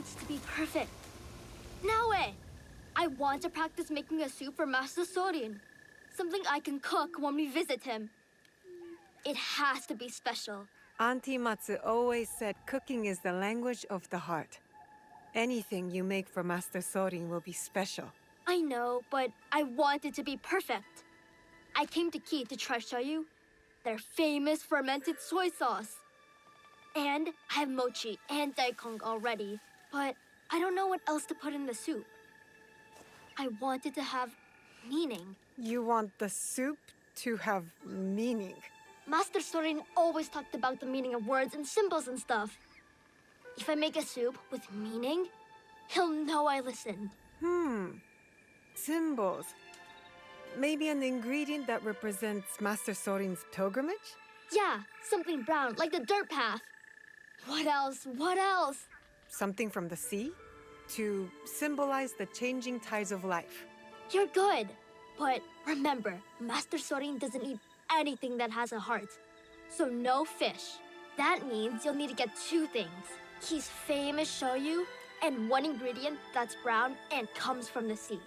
needs to be perfect. Naoe! I want to practice making a soup for Master Sorin. Something I can cook when we visit him. It has to be special. Auntie Matsu always said cooking is the language of the heart. Anything you make for Master Sorin will be special. I know, but I want it to be perfect. I came to Ki to try shoyu, their famous fermented soy sauce. And I have mochi and daikon already, but I don't know what else to put in the soup. I want it to have meaning. You want the soup to have meaning? Master Sorin always talked about the meaning of words and symbols and stuff. If I make a soup with meaning, he'll know I listened. Symbols. Maybe an ingredient that represents Master Sorin's pilgrimage? Yeah, something brown, like the dirt path. What else? What else? Something from the sea? To symbolize the changing tides of life. You're good. But remember, Master Sorin doesn't eat anything that has a heart. So no fish. That means you'll need to get two things. He's famous shoyu, and one ingredient that's brown and comes from the sea.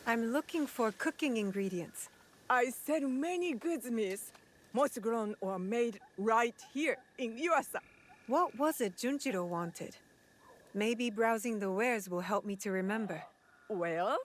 I'm looking for cooking ingredients. I sell many goods, miss. Most grown or made right here in Yuasa. What was it Junjiro wanted? Maybe browsing the wares will help me to remember. Well?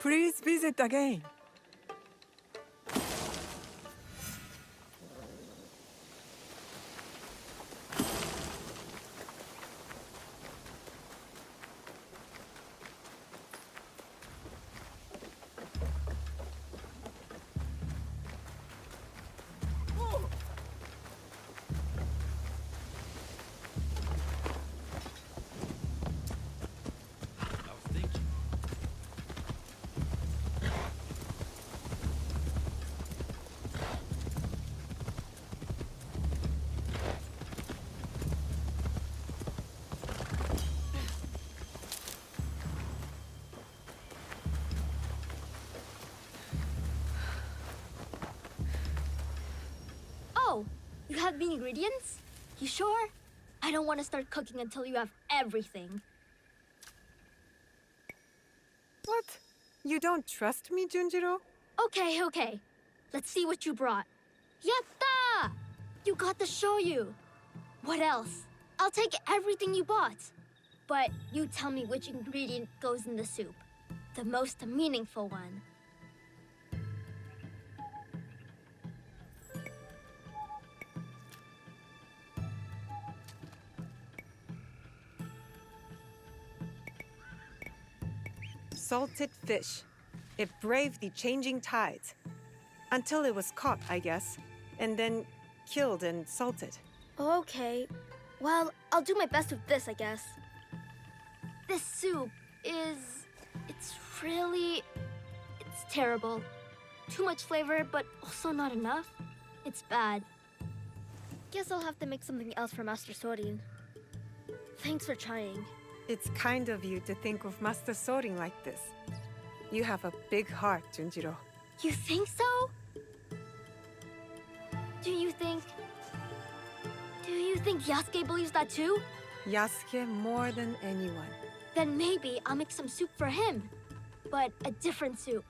Please visit again. You have the ingredients? You sure? I don't want to start cooking until you have everything. What? You don't trust me, Junjiro? Okay. Let's see what you brought. Yatta! You got the shoyu. What else? I'll take everything you bought. But you tell me which ingredient goes in the soup. The most meaningful one. Salted fish. It braved the changing tides. Until it was caught, I guess. And then killed and salted. Okay. Well, I'll do my best with this, I guess. This soup is... It's terrible. Too much flavor, but also not enough. It's bad. Guess I'll have to make something else for Master Sorin. Thanks for trying. It's kind of you to think of Master Sorin like this. You have a big heart, Junjiro. You think so? Do you think Yasuke believes that too? Yasuke more than anyone. Then maybe I'll make some soup for him. But a different soup.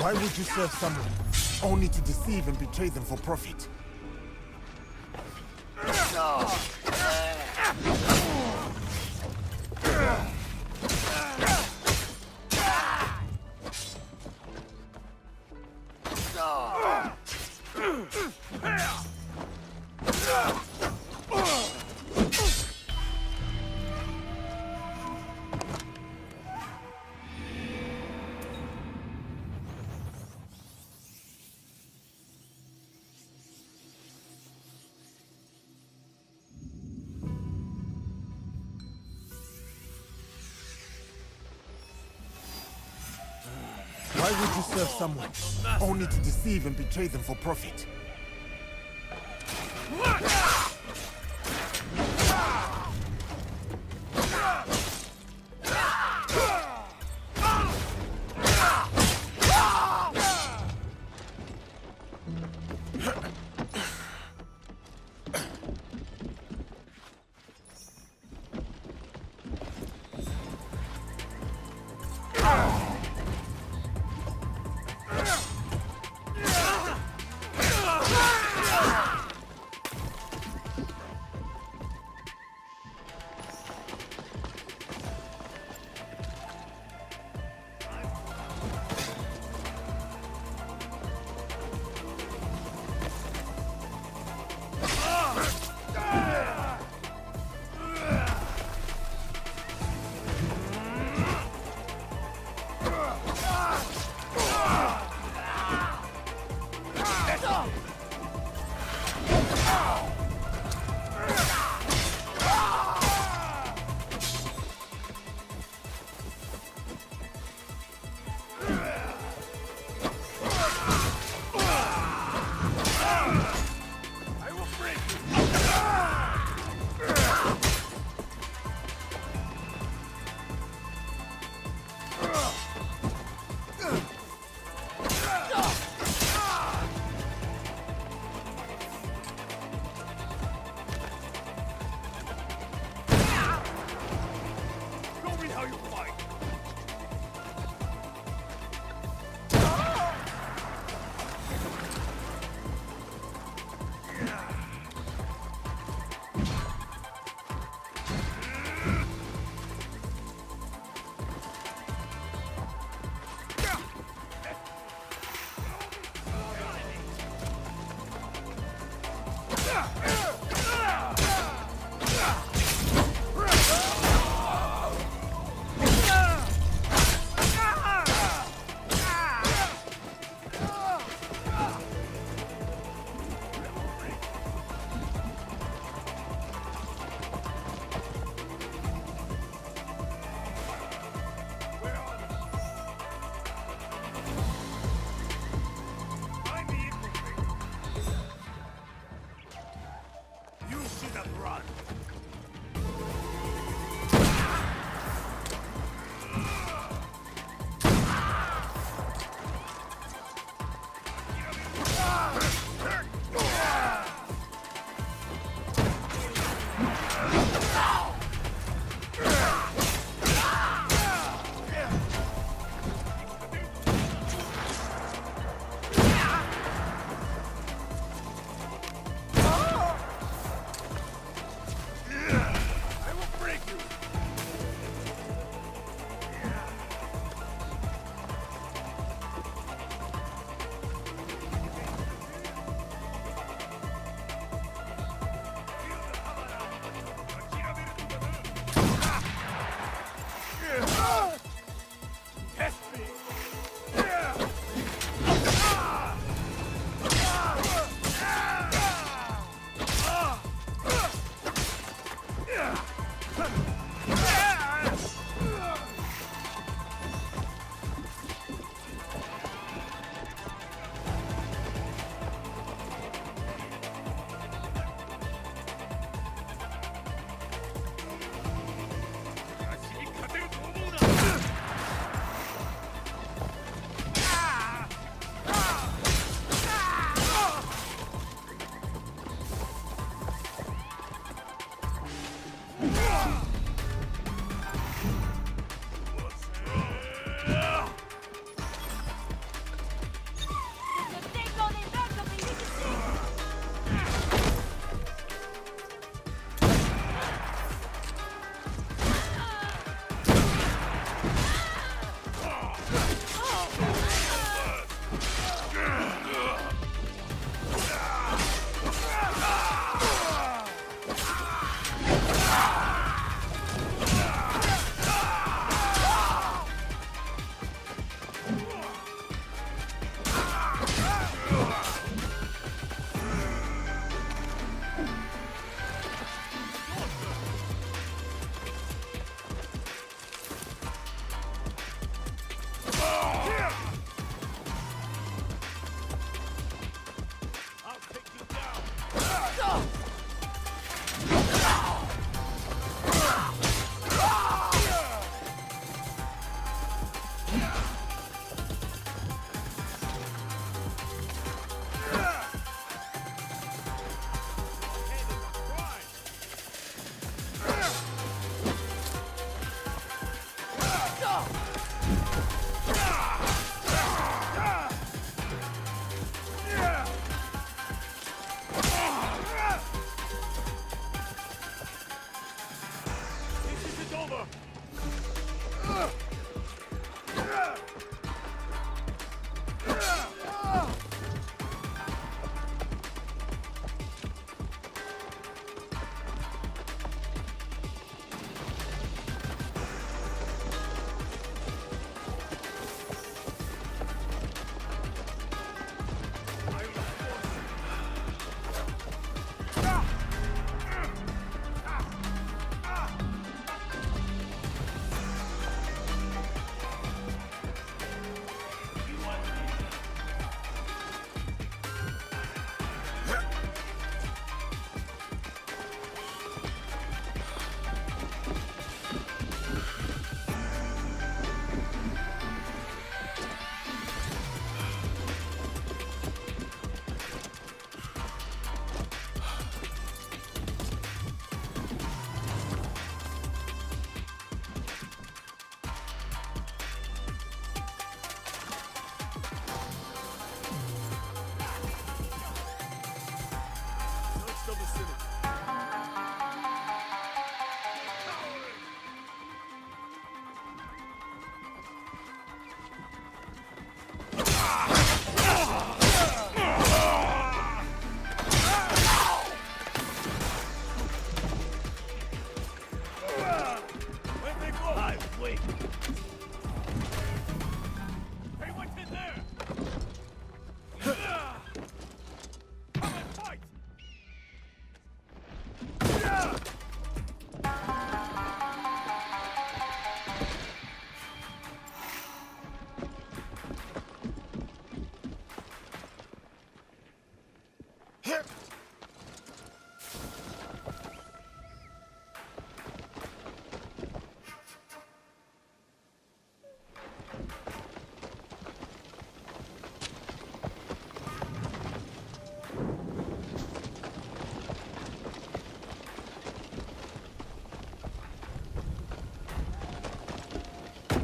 Why would you serve someone only to deceive and betray them for profit? Why would you serve someone only to deceive and betray them for profit? shouldn't run.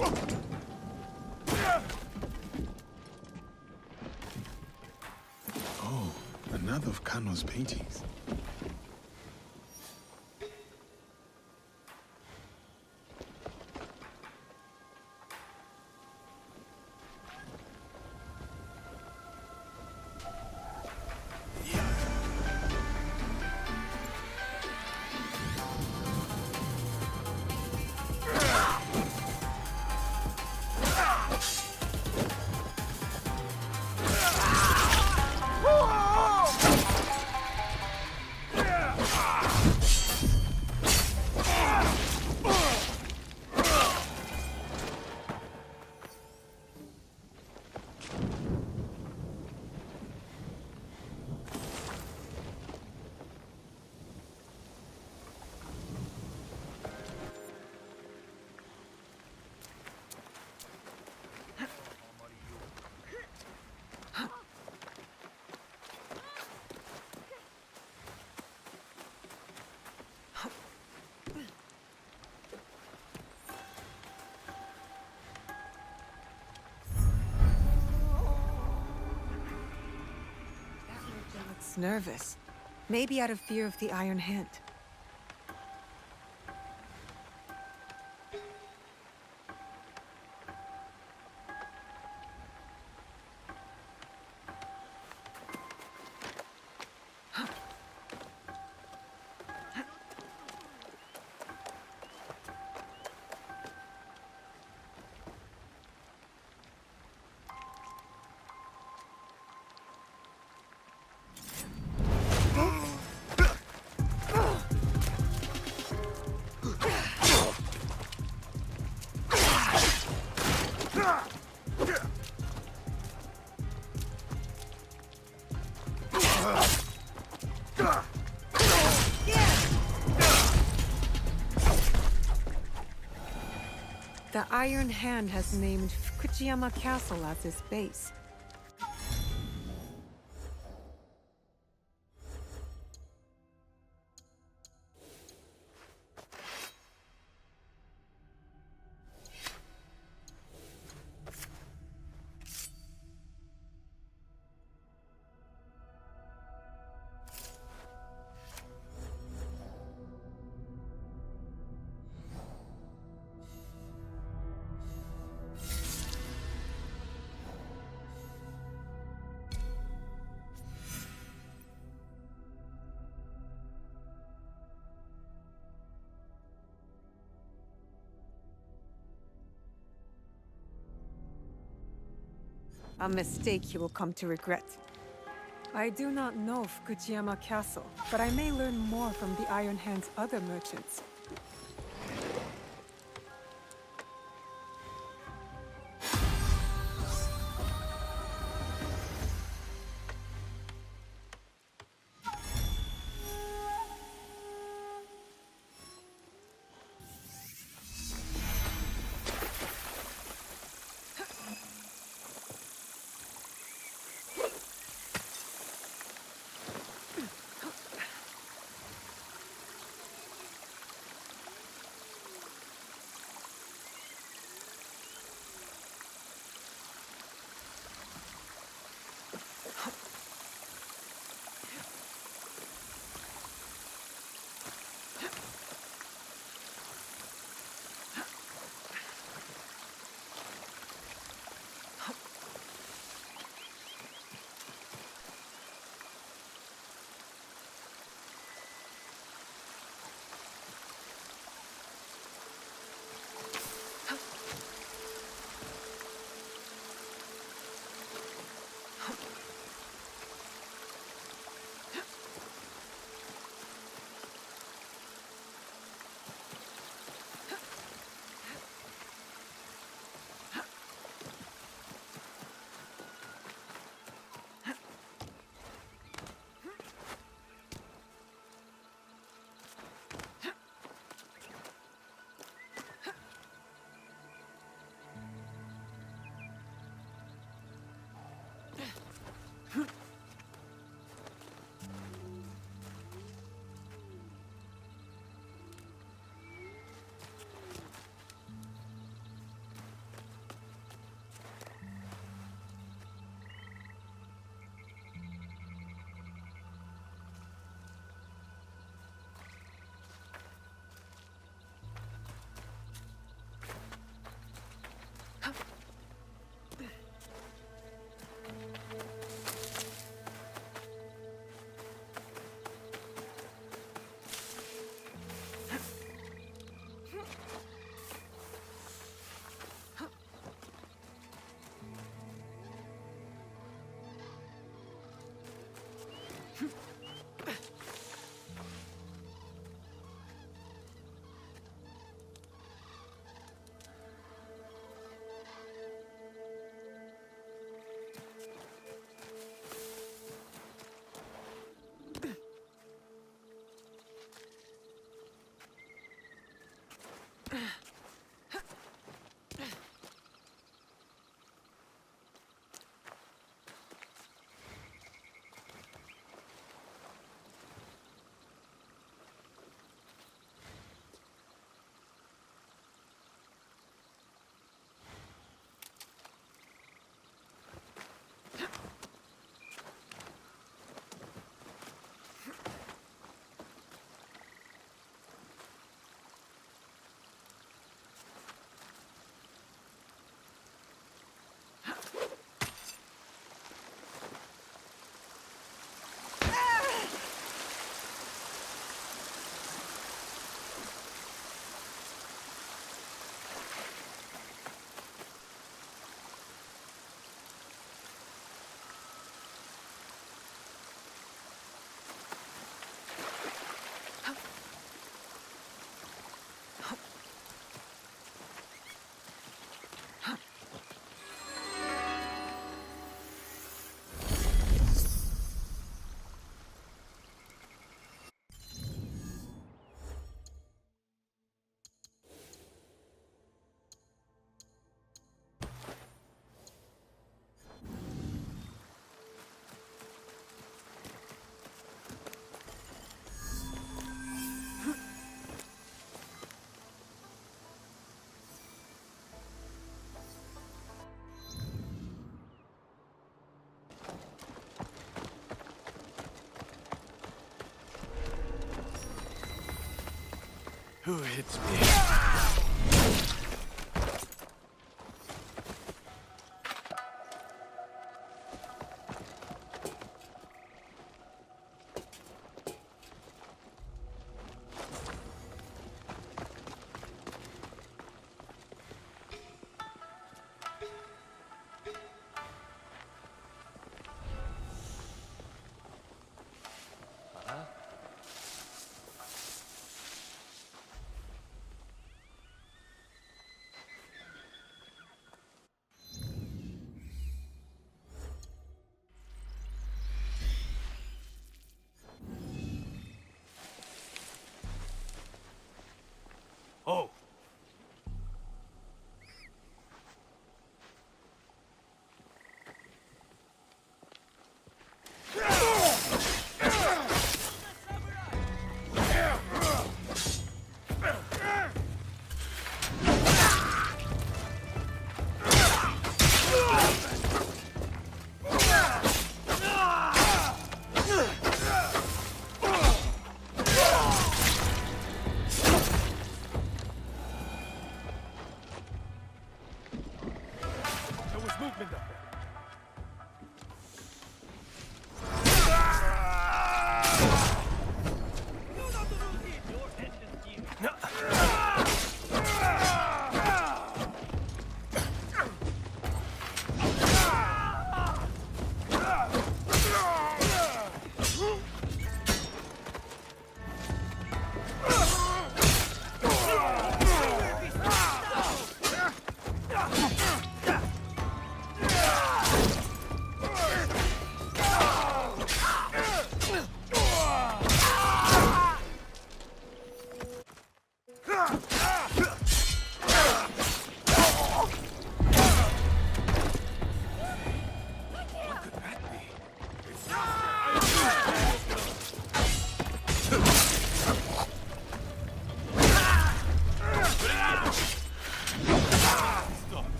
Oh, another of Kano's paintings. Nervous. Maybe out of fear of the Iron Hand. The Iron Hand has named Fukuyama Castle as its base. A mistake you will come to regret. I do not know Fukuyama Castle, but I may learn more from the Iron Hand's other merchants. Who hits me? Oh!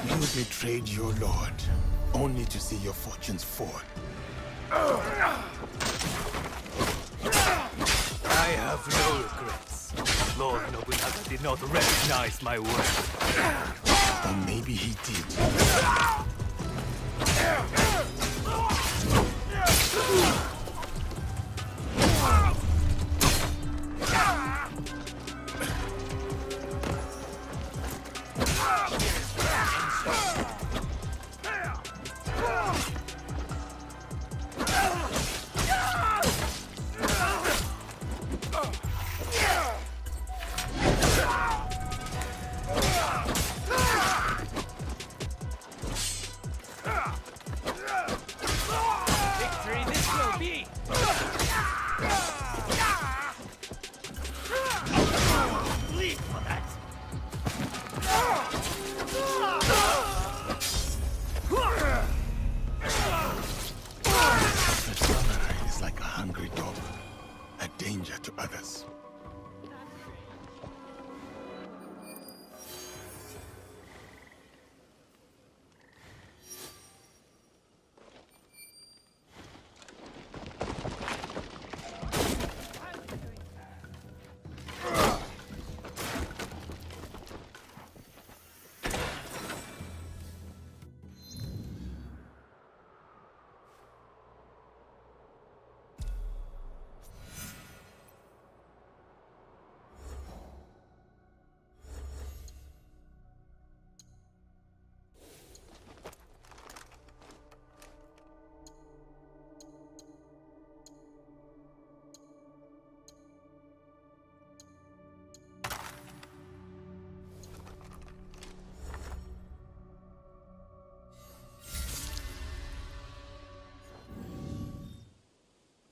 You betrayed your lord, only to see your fortunes fall. I have no regrets. Lord Nobunaga did not recognize my work. Or maybe he did.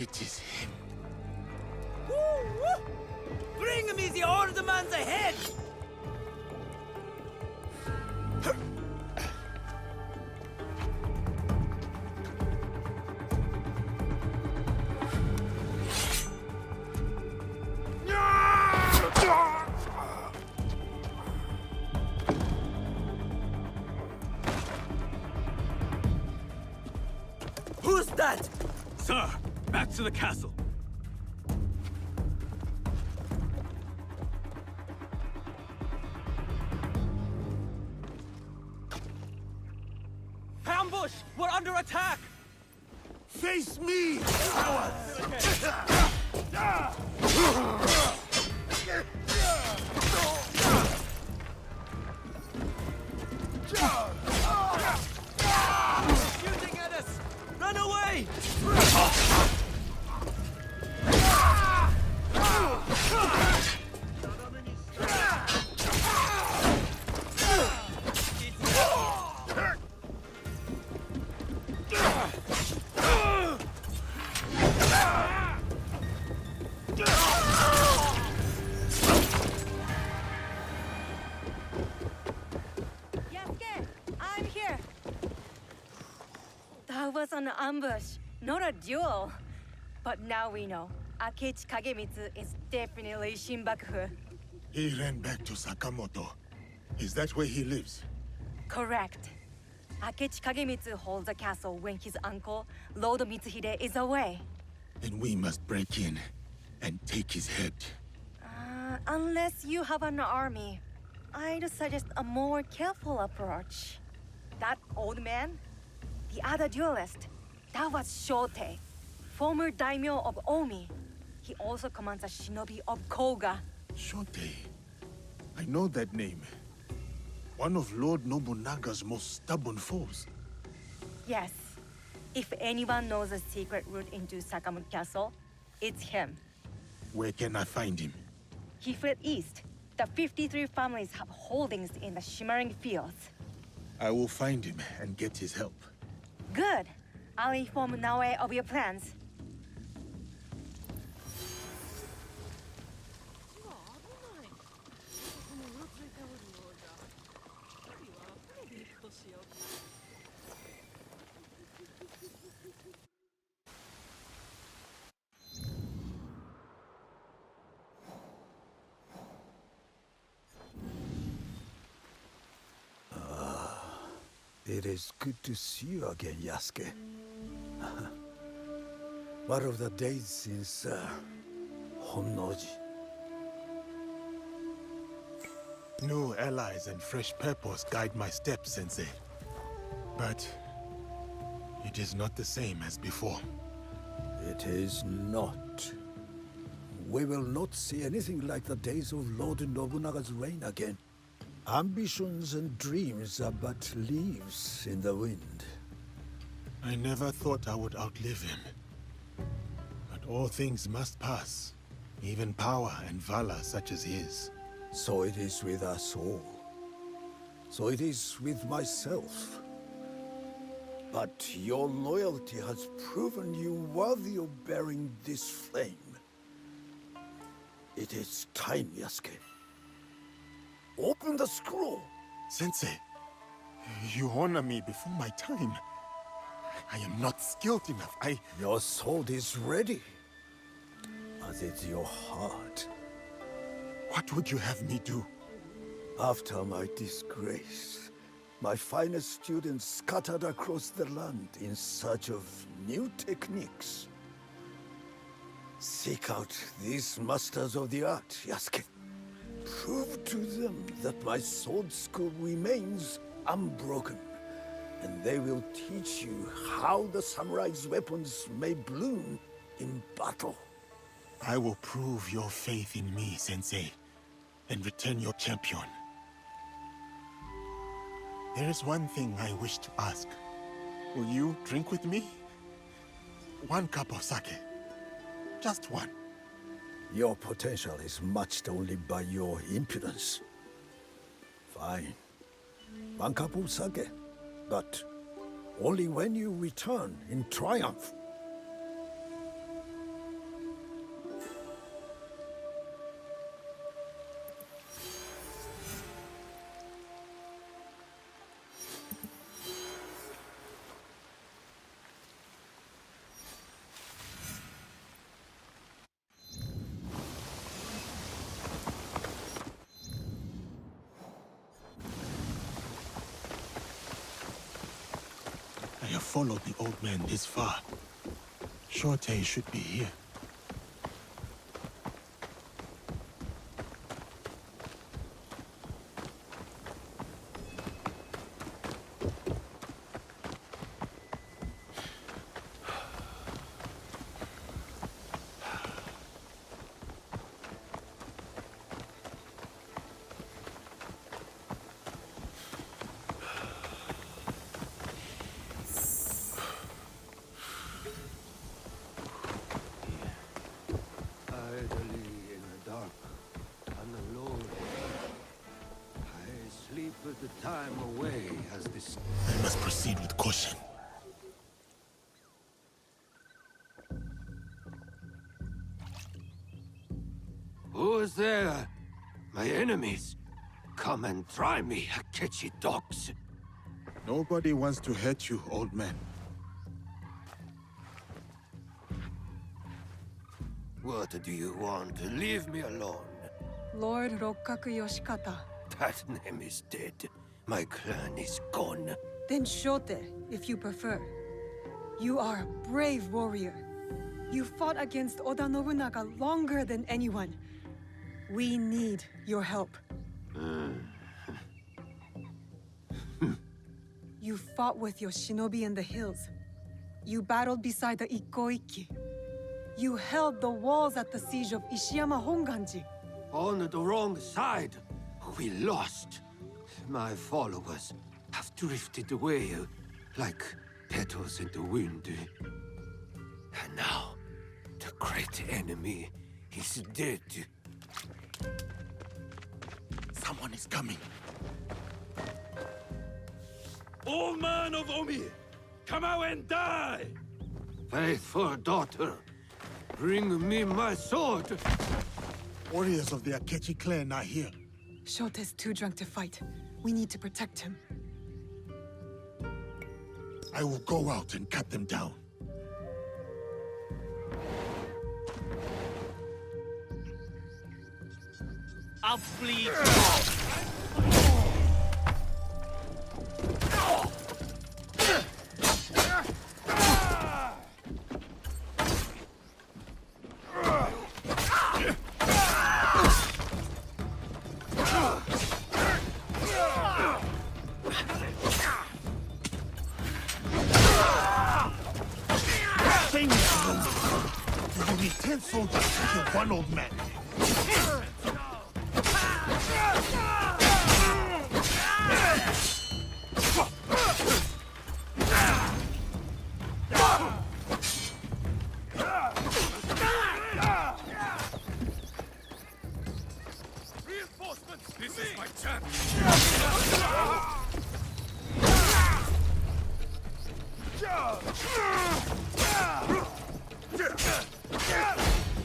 It is him. Bring me the old man's head! Who's that? Sir, back to the castle. Ambush! We're under attack! Face me, cowards! Shooting at us! Run away! Yasuke, I'm here. That was an ambush, not a duel. But now we know. Akechi Kagemitsu is definitely Shinbakufu. He ran back to Sakamoto. Is that where he lives? Correct. Akechi Kagemitsu holds a castle when his uncle, Lord Mitsuhide, is away. Then we must break in and take his head. Unless you have an army, I'd suggest a more careful approach. That old man, the other duelist, that was Shote, former daimyo of Omi. He also commands a shinobi of Koga. Shote. I know that name. One of Lord Nobunaga's most stubborn foes. Yes. If anyone knows a secret route into Sakamoto Castle, it's him. Where can I find him? He fled east. The 53 families have holdings in the shimmering fields. I will find him and get his help. Good. I'll inform Naoe of your plans. It is good to see you again, Yasuke. What of the days since Honnoji? New allies and fresh purpose guide my steps, Sensei. But it is not the same as before. It is not. We will not see anything like the days of Lord Nobunaga's reign again. Ambitions and dreams are but leaves in the wind. I never thought I would outlive him. But all things must pass. Even power and valor such as his. So it is with us all. So it is with myself. But your loyalty has proven you worthy of bearing this flame. It is time, Yasuke. Open the scroll! Sensei, you honor me before my time. I am not skilled enough. Your sword is ready, as is your heart. What would you have me do? After my disgrace, my finest students scattered across the land in search of new techniques. Seek out these masters of the art, Yasuke. Prove to them that my sword school remains unbroken, and they will teach you how the samurai's weapons may bloom in battle. I will prove your faith in me, Sensei, and return your champion. There is one thing I wish to ask. Will you drink with me? One cup of sake. Just one. Your potential is matched only by your impudence. Fine. One cup of sake, but only when you return in triumph. followed the old man this far. Shortei should be here. Idly in the dark and alone, I sleep with the time away as this. I must proceed with caution. Who is there? My enemies. Come and try me, Akechi dogs. Nobody wants to hurt you, old man. What do you want? Leave me alone. Lord Rakkaku Yoshikata. That name is dead. My clan is gone. Then Shote, if you prefer. You are a brave warrior. You fought against Oda Nobunaga longer than anyone. We need your help. You fought with your shinobi in the hills. You battled beside the Ikkoiki. You held the walls at the siege of Ishiyama Honganji. On the wrong side. We lost. My followers have drifted away like petals in the wind. And now, the great enemy is dead. Someone is coming. Old man of Omi, come out and die! Faithful daughter, bring me my sword. Warriors of the Akechi clan are here. Shote's too drunk to fight. We need to protect him. I will go out and cut them down. I'll flee. You need 10 soldiers to kill one old man. Reinforcements! This is my chance!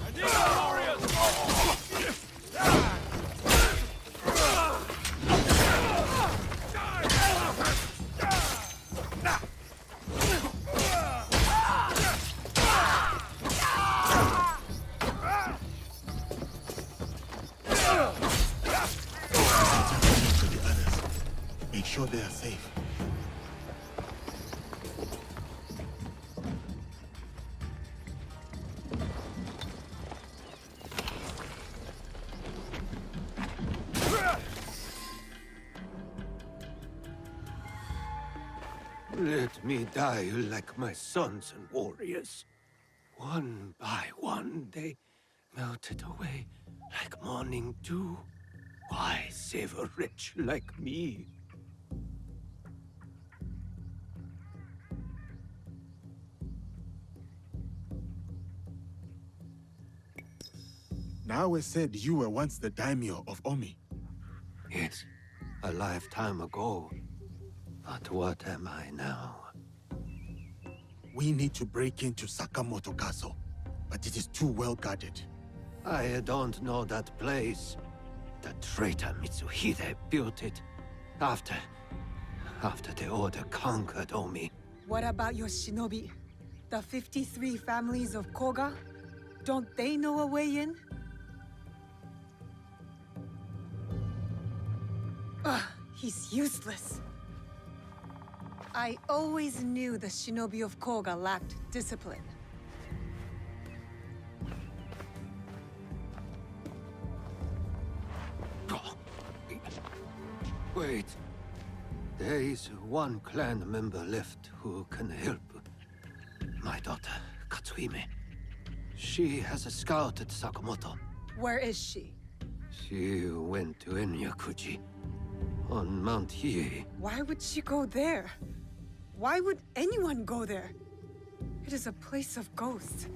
I need warriors! To the others. Make sure they are safe. Let me die like my sons and warriors. One by one, they melted away like morning dew. Why save a wretch like me? Now it said you were once the daimyo of Omi. Yes, a lifetime ago. But what am I now? We need to break into Sakamoto Castle, but it is too well guarded. I don't know that place. The traitor Mitsuhide built it after the Order conquered Omi. What about your shinobi? The 53 families of Koga? Don't they know a way in? Ugh, he's useless. I always knew the shinobi of Koga lacked discipline. Wait. There is one clan member left who can help. My daughter, Katsuhime. She has scouted Sakamoto. Where is she? She went to Enyakuji on Mount Hiei. Why would she go there? Why would anyone go there? It is a place of ghosts.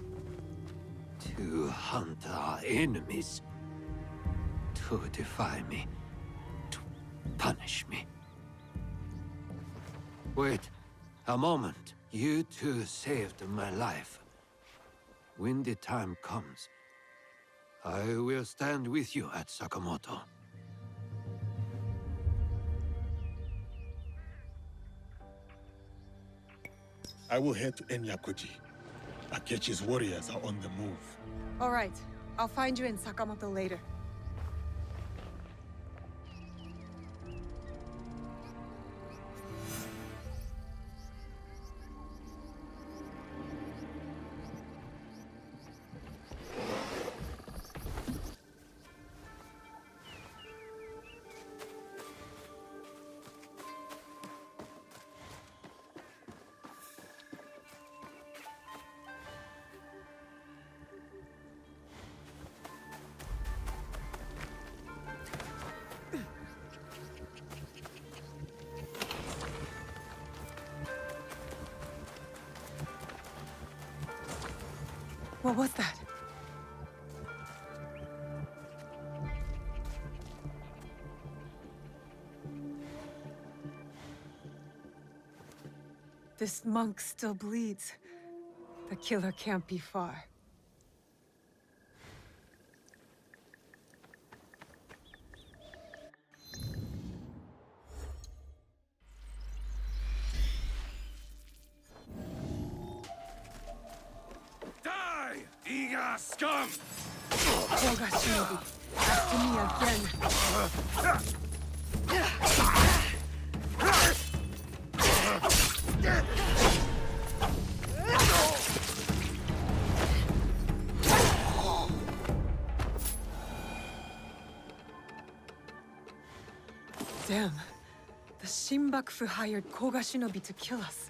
To hunt our enemies. To defy me. To punish me. Wait a moment. You two saved my life. When the time comes, I will stand with you at Sakamoto. I will head to Enyakuji. Akechi's warriors are on the move. All right, I'll find you in Sakamoto later. What was that? This monk still bleeds. The killer can't be far. Iga scum! Koga Shinobi, after me again. Damn. The Shinbakufu hired Koga Shinobi to kill us.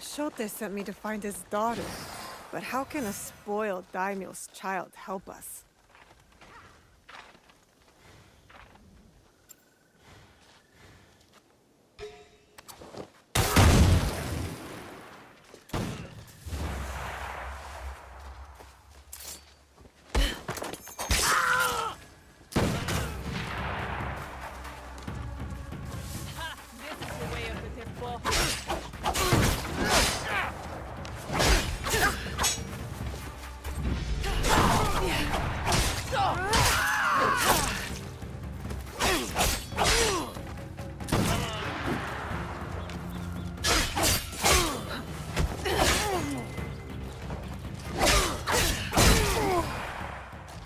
Shote sent me to find his daughter. But how can a spoiled daimyo's child help us?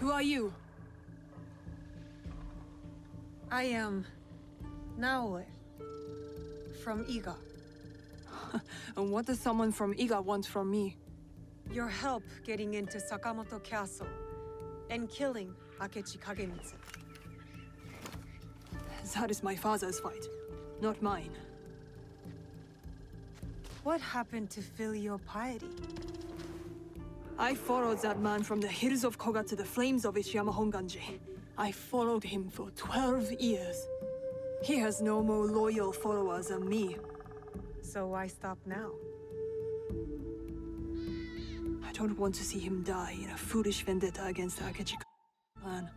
Who are you? I am Naoe from Iga. And what does someone from Iga want from me? Your help getting into Sakamoto Castle and killing Akechi Kagemitsu. 'That is my father's fight, not mine. What happened to filial piety? I followed that man from the hills of Koga to the flames of Ishiyama Honganji. I followed him for 12 years. He has no more loyal followers than me. So why stop now? I don't want to see him die in a foolish vendetta against the Akechi clan.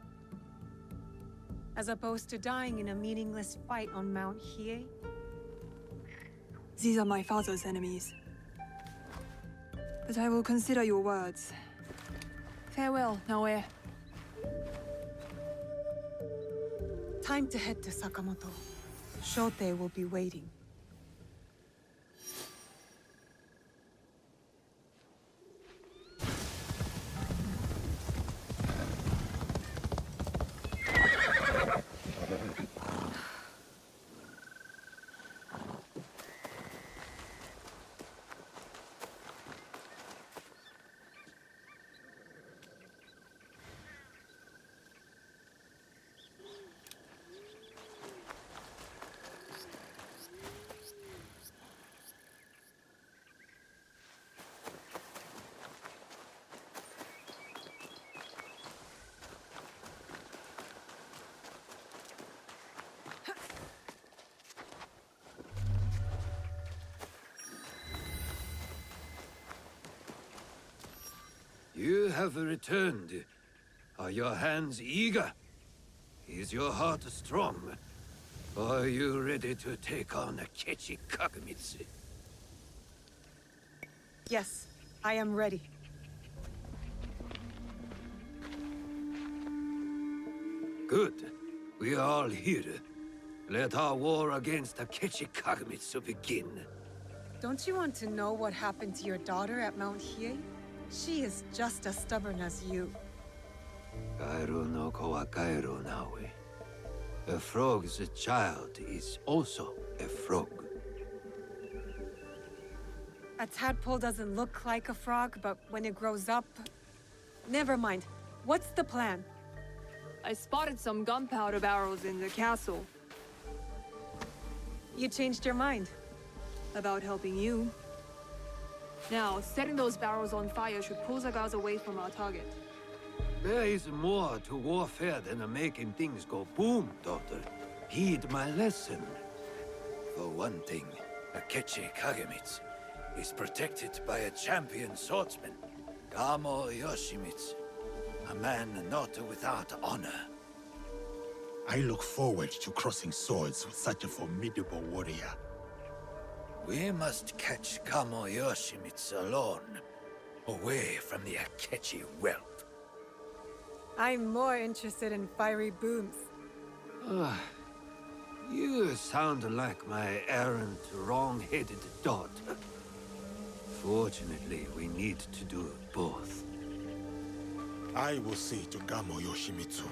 As opposed to dying in a meaningless fight on Mount Hiei? These are my father's enemies. But I will consider your words. Farewell, Naoe. Time to head to Sakamoto. Shote will be waiting. You have returned. Are your hands eager? Is your heart strong? Are you ready to take on Akechi Kagamitsu? Yes, I am ready. Good. We are all here. Let our war against Akechi Kagamitsu begin. Don't you want to know what happened to your daughter at Mount Hiei? She is just as stubborn as you. Kairo no ko wa kairo nawe. A frog's child is also a frog. A tadpole doesn't look like a frog, but when it grows up... Never mind. What's the plan? I spotted some gunpowder barrels in the castle. You changed your mind. About helping you. Now, setting those barrels on fire should pull the guards away from our target. There is more to warfare than making things go boom, daughter. Heed my lesson. For one thing, Akechi Kagamitsu is protected by a champion swordsman, Kamo Yoshimitsu, a man not without honor. I look forward to crossing swords with such a formidable warrior. We must catch Kamo Yoshimitsu alone, away from the Akechi wealth. I'm more interested in fiery booms. You sound like my errant, wrong-headed daughter. Fortunately, we need to do both. I will see to Kamo Yoshimitsu.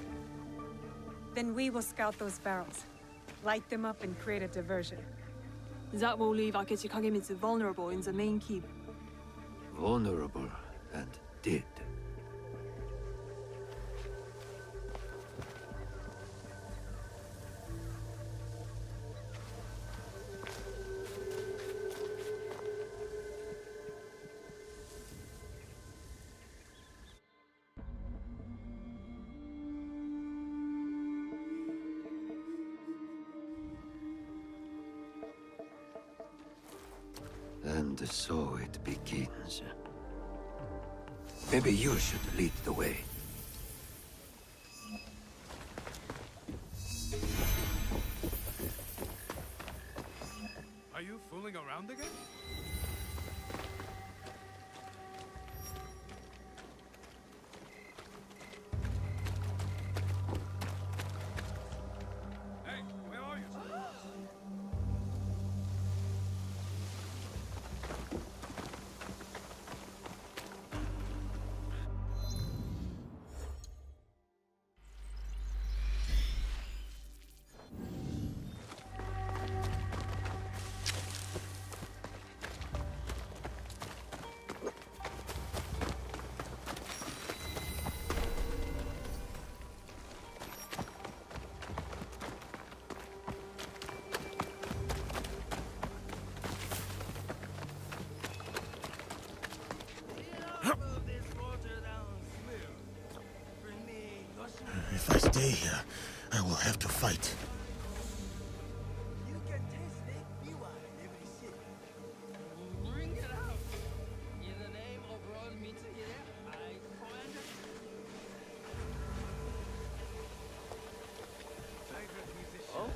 Then we will scout those barrels, light them up and create a diversion. That will leave Akechi Kagemitsu vulnerable in the main keep. Vulnerable and dead. And so it begins. Maybe you should lead the way. Are you fooling around again? Hey, where are you? stay here, I will have to fight. Bring it out! In the name of Lord Mitsuhide, I command it. Oh?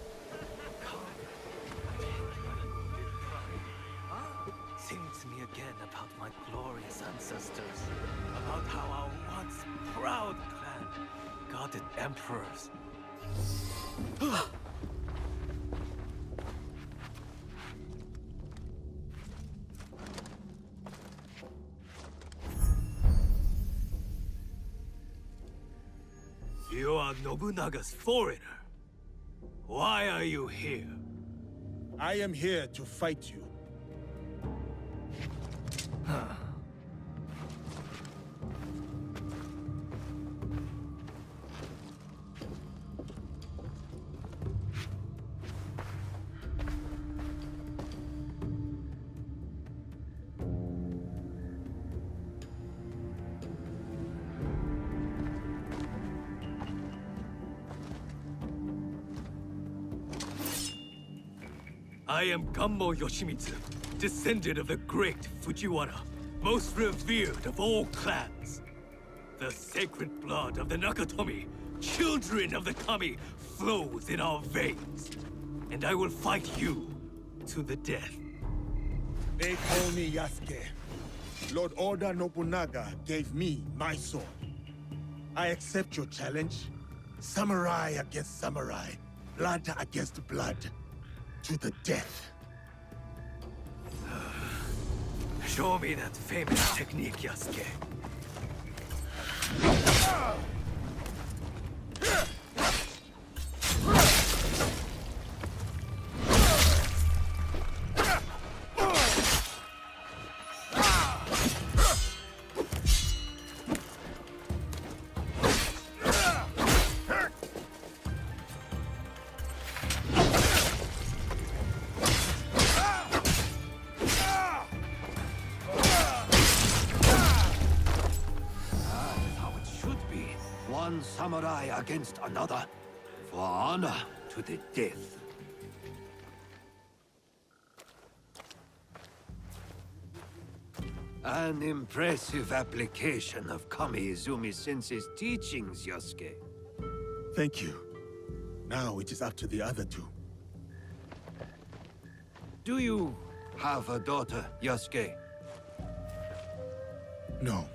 Sing to me again about my glorious ancestors, about how our once proud clan guarded emperors. You are Nobunaga's foreigner. Why are you here? I am here to fight you. I am Gammo Yoshimitsu, descendant of the great Fujiwara, most revered of all clans. The sacred blood of the Nakatomi, children of the Kami, flows in our veins. And I will fight you to the death. They call me Yasuke. Lord Oda Nobunaga gave me my sword. I accept your challenge. Samurai against samurai. Blood against blood. To the death. Show me that famous technique, Yasuke. One samurai against another, for honor to the death. An impressive application of Kami Izumi-sensei's teachings, Yosuke. Thank you. Now it is up to the other two. Do you have a daughter, Yosuke? No.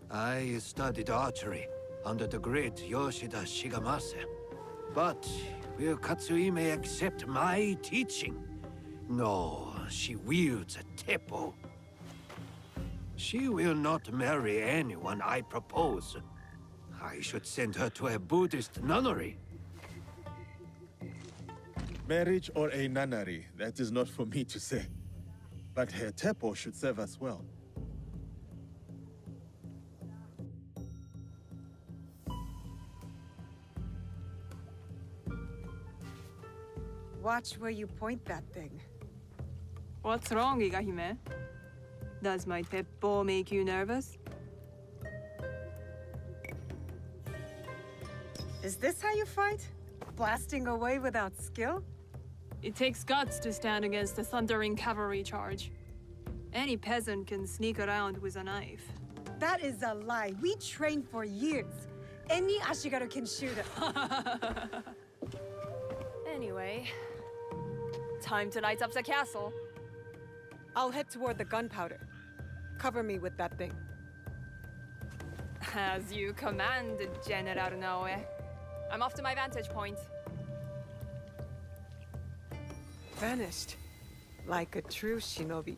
I studied archery under the great Yoshida Shigemasa. But will Katsuhime accept my teaching? No, she wields a teppo. She will not marry anyone I propose. I should send her to a Buddhist nunnery. Marriage or a nunnery, that is not for me to say. But her teppo should serve us well. Watch where you point that thing. What's wrong, Igahime? Does my teppo make you nervous? Is this how you fight? Blasting away without skill? It takes guts to stand against a thundering cavalry charge. Any peasant can sneak around with a knife. That is a lie. We trained for years. Any Ashigaru can shoot it. Anyway, time to light up the castle. I'll head toward the gunpowder. Cover me with that thing. As you command, General Noe. I'm off to my vantage point. Vanished. Like a true shinobi.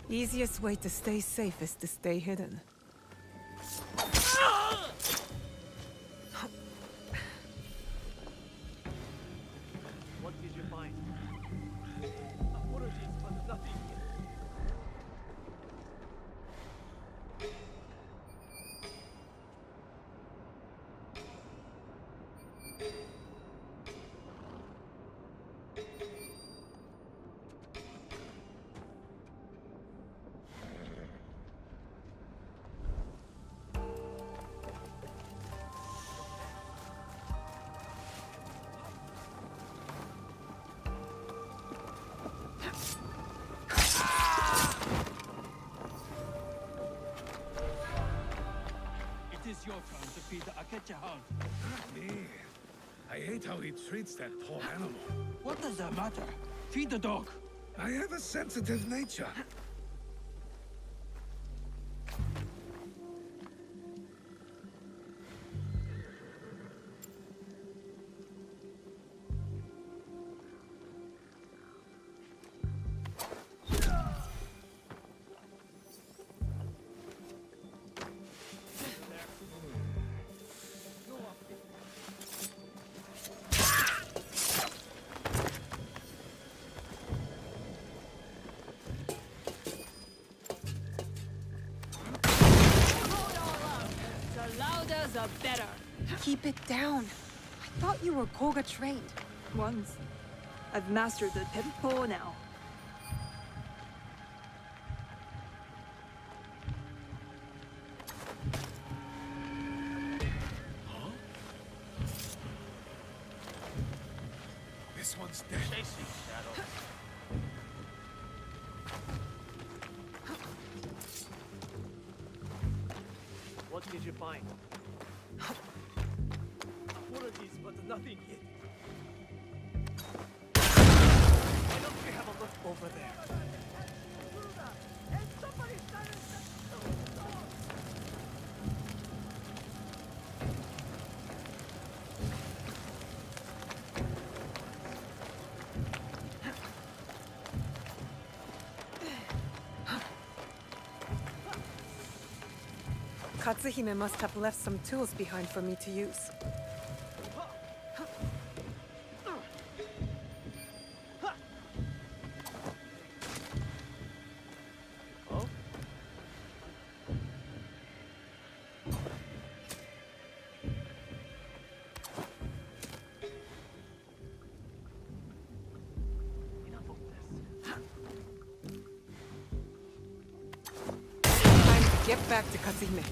Easiest way to stay safe is to stay hidden. What did you find? Apologies for nothing. turn to feed the Akechi hound. Me. I hate how he treats that poor animal. What does that matter? Feed the dog. I have a sensitive nature. The louder, the better. Keep it down. I thought you were Koga trained. Once. I've mastered the tempo now. This one's dead. Chasing shadow. What did you find? Apologies, but nothing yet. Why don't we have a look over there? Katsuhime must have left some tools behind for me to use. Oh? Enough of this. Time to get back to Katsuhime.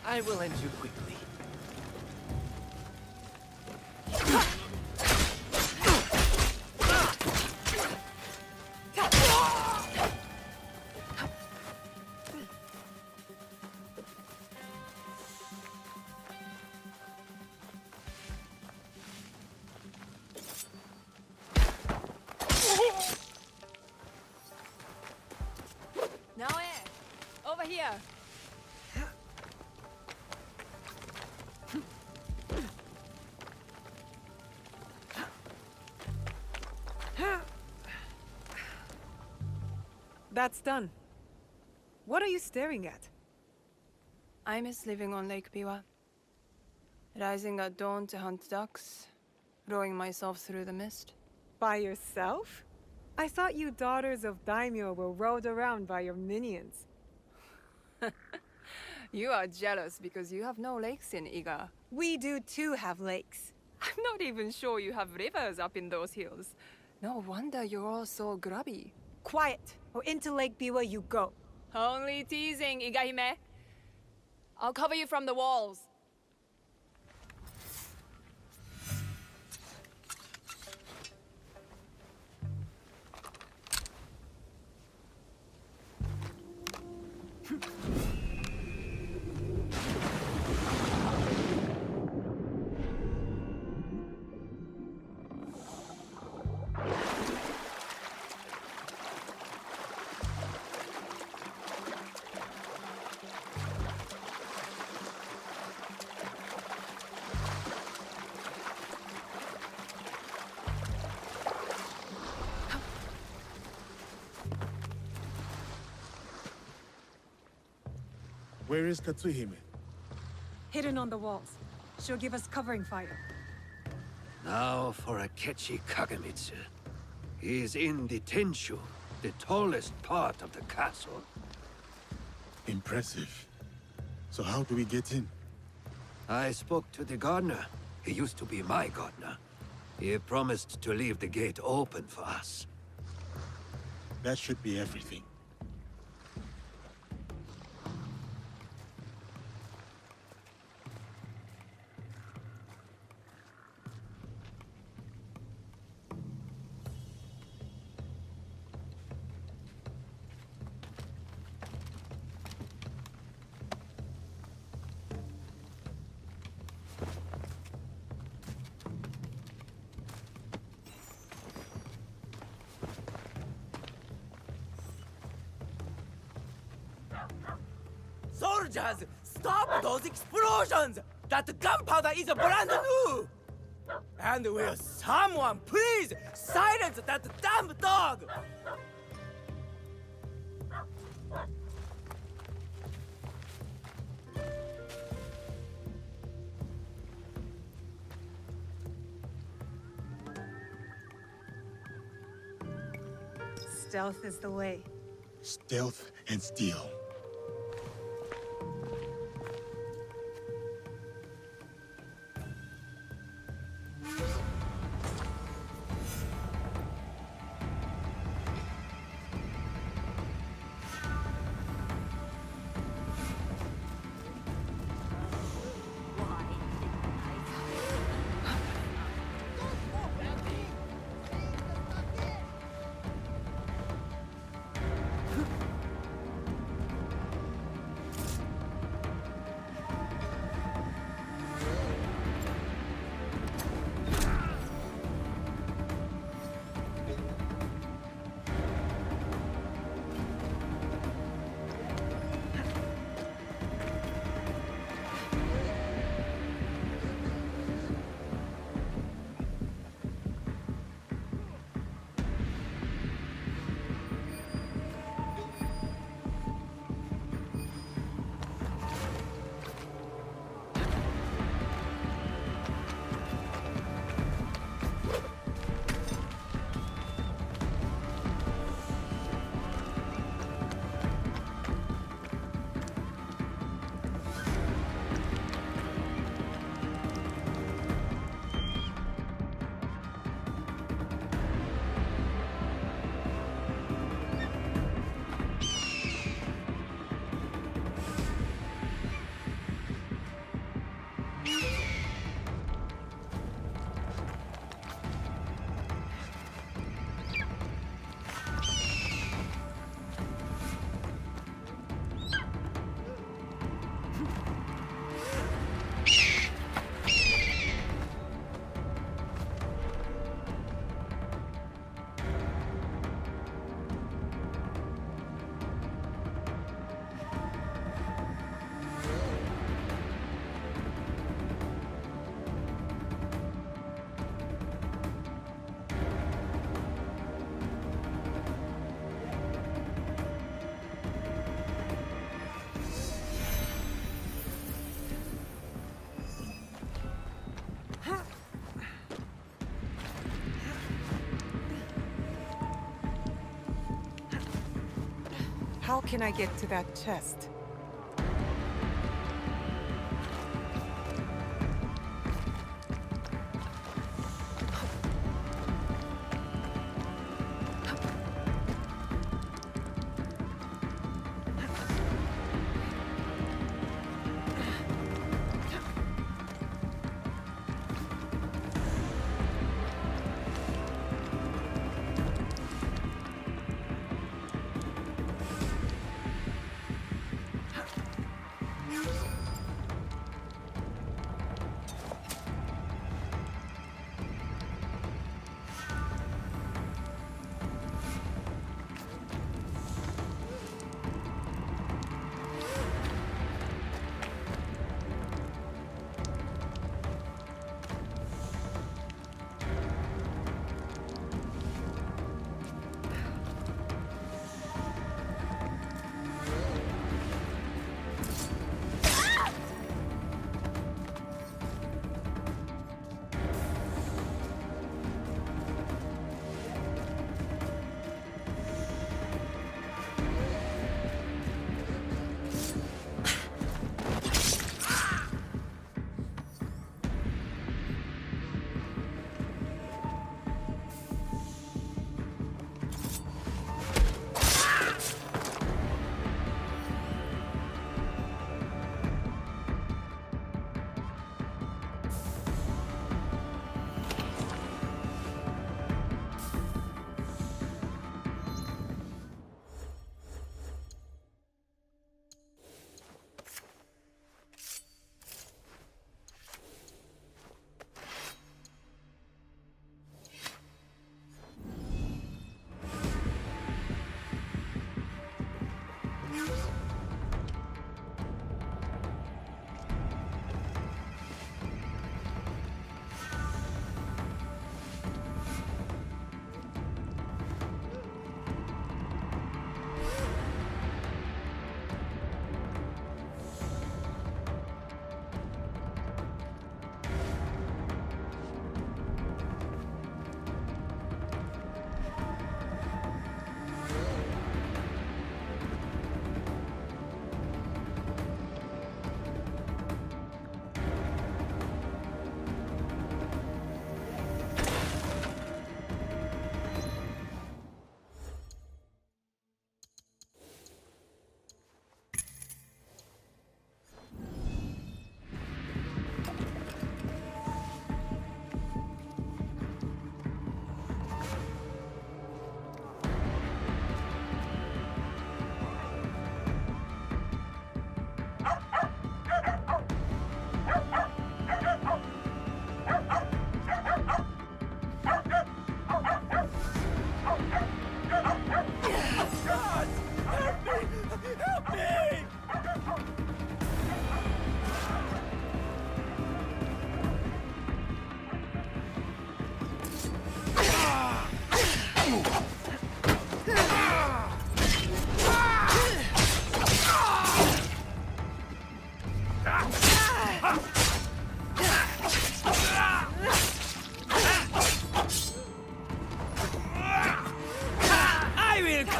I will end you quickly. Now, over here. That's done. What are you staring at? I miss living on Lake Biwa. Rising at dawn to hunt ducks, rowing myself through the mist. By yourself? I thought you daughters of daimyo were rowed around by your minions. You are jealous because you have no lakes in Iga. We do too have lakes. I'm not even sure you have rivers up in those hills. No wonder you're all so grubby. Quiet, or into Lake Biwa you go. Only teasing, Igahime. I'll cover you from the walls. Where is Katsuhime? Hidden on the walls. She'll give us covering fire. Now for Akechi Kagamitsu. He is in the Tenshu, the tallest part of the castle. Impressive. So how do we get in? I spoke to the gardener. He used to be my gardener. He promised to leave the gate open for us. That should be everything. Rangers! Stop those explosions! That gunpowder is brand new! And will someone please silence that damn dog? Stealth is the way. Stealth and steel. How can I get to that chest?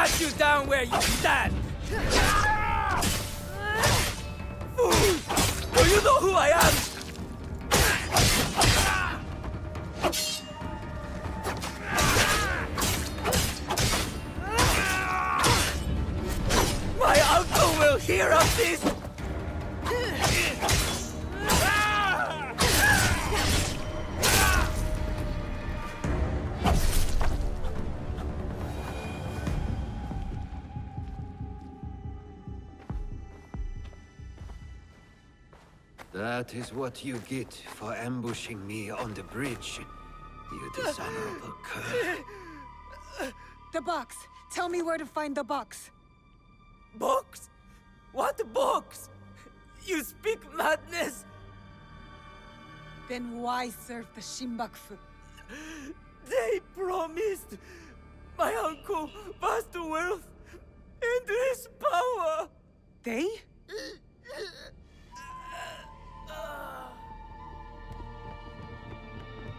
cut you down where you stand! Fool! Do you know who I am? My uncle will hear of this! That is what you get for ambushing me on the bridge, you dishonorable cur. The box! Tell me where to find the box! Box? What box? You speak madness! Then why serve the Shinbakufu? They promised my uncle vast wealth and his power! They?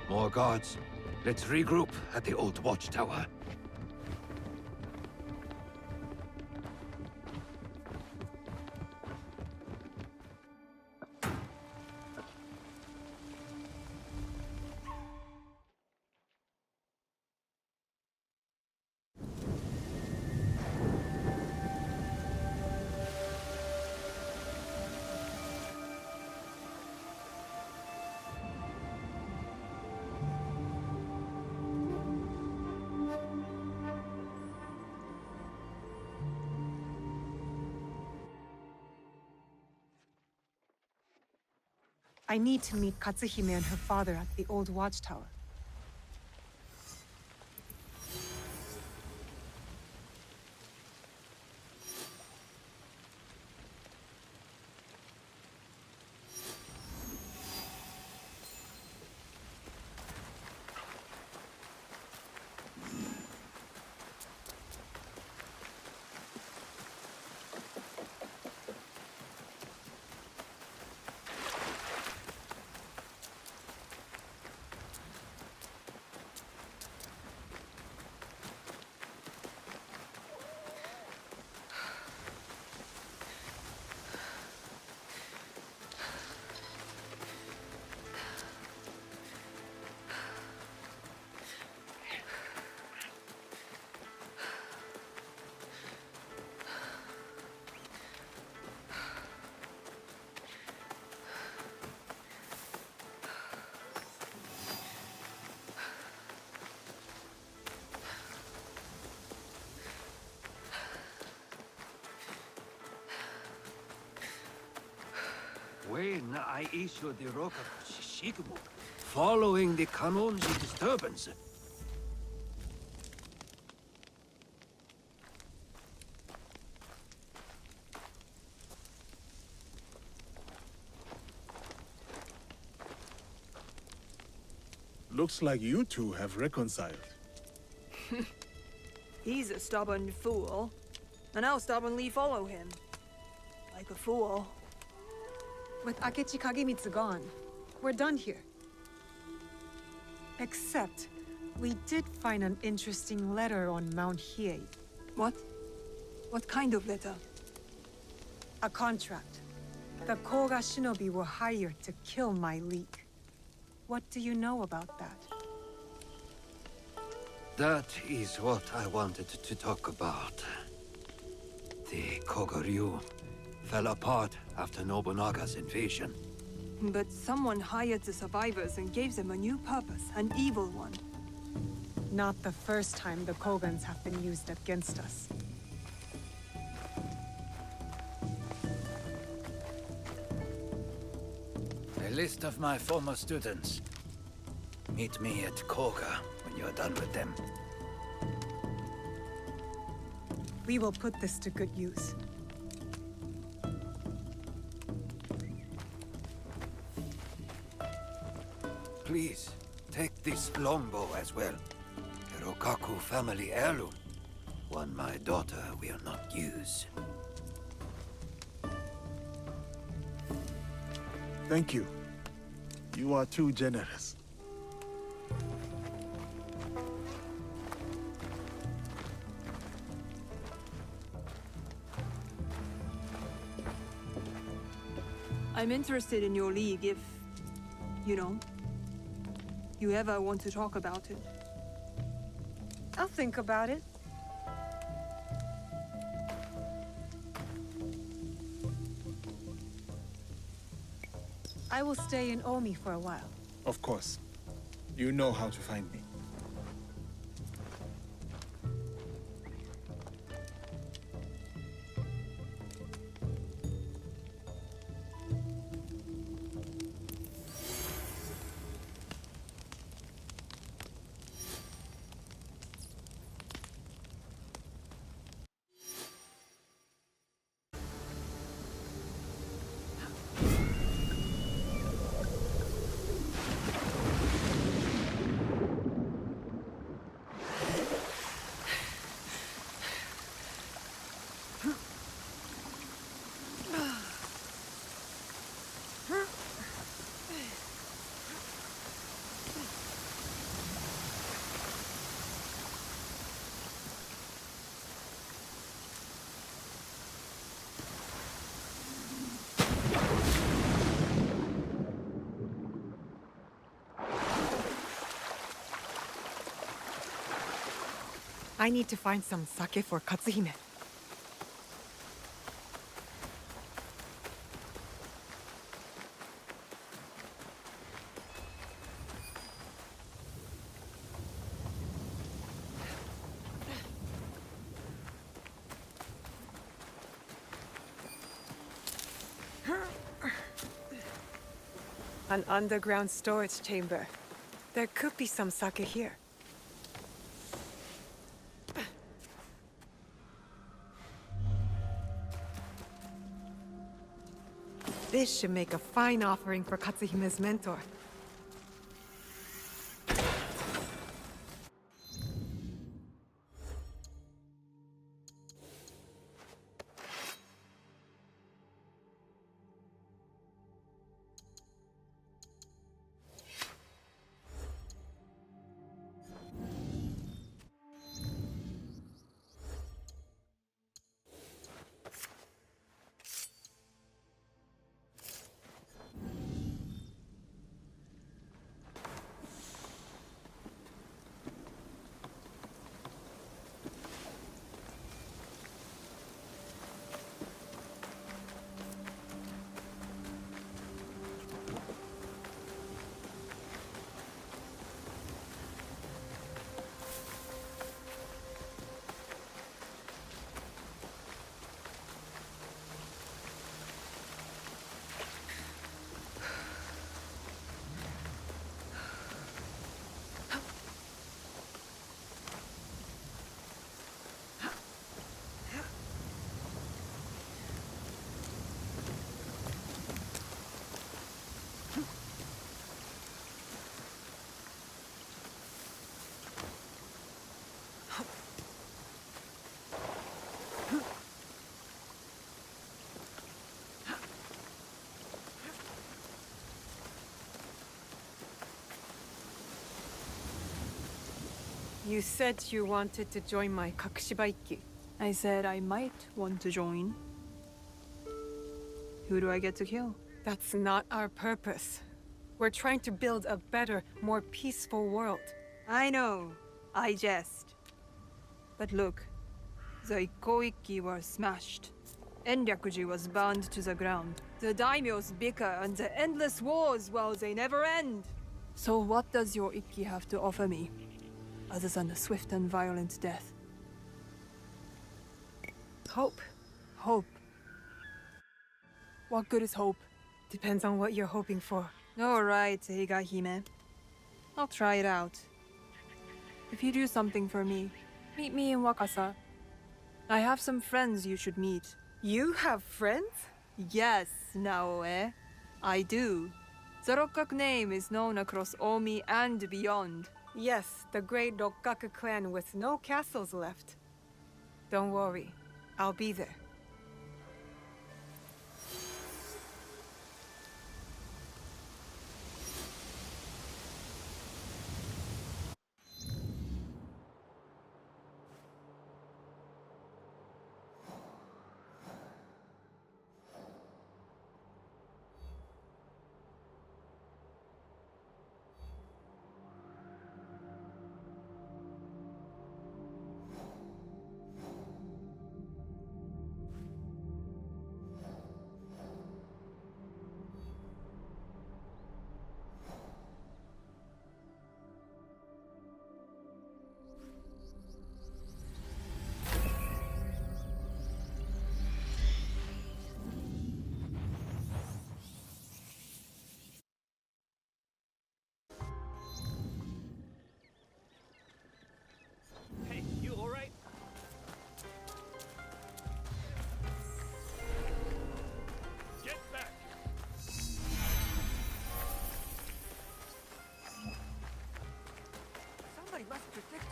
More guards. Let's regroup at the old watchtower. I need to meet Katsuhime and her father at the old watchtower. When I issued the Rakkaku Shishikimu, following the Kanonji disturbance. Looks like you two have reconciled. He's a stubborn fool, and I'll stubbornly follow him. Like a fool. With Akechi Kagemitsu gone, we're done here. Except, we did find an interesting letter on Mount Hiei. What? What kind of letter? A contract. The Koga Shinobi were hired to kill my leak. What do you know about that? That is what I wanted to talk about. The Koga-ryu fell apart after Nobunaga's invasion. But someone hired the survivors and gave them a new purpose, an evil one. Not the first time the Kogans have been used against us. A list of my former students. Meet me at Koga when you're done with them. We will put this to good use. Please, take this longbow as well. A Rakkaku family heirloom. One my daughter will not use. Thank you. You are too generous. I'm interested in your league if, you know, you ever want to talk about it. I'll think about it. I will stay in Omi for a while. Of course. You know how to find me. I need to find some sake for Katsuhime. An underground storage chamber. There could be some sake here. This should make a fine offering for Katsuhime's mentor. You said you wanted to join my Kakushibaiki. I said I might want to join. Who do I get to kill? That's not our purpose. We're trying to build a better, more peaceful world. I know. I jest. But look, the Ikoiki were smashed. Enryakuji was burned to the ground. The daimyos bicker and the endless wars, well, they never end. So what does your Ikki have to offer me? Other than a swift and violent death. Hope. Hope. What good is hope? Depends on what you're hoping for. All right, Higahime. I'll try it out. If you do something for me, meet me in Wakasa. I have some friends you should meet. You have friends? Yes, Naoe. I do. The Rakkaku name is known across Omi and beyond. Yes, the great Rakkaku clan with no castles left. Don't worry, I'll be there.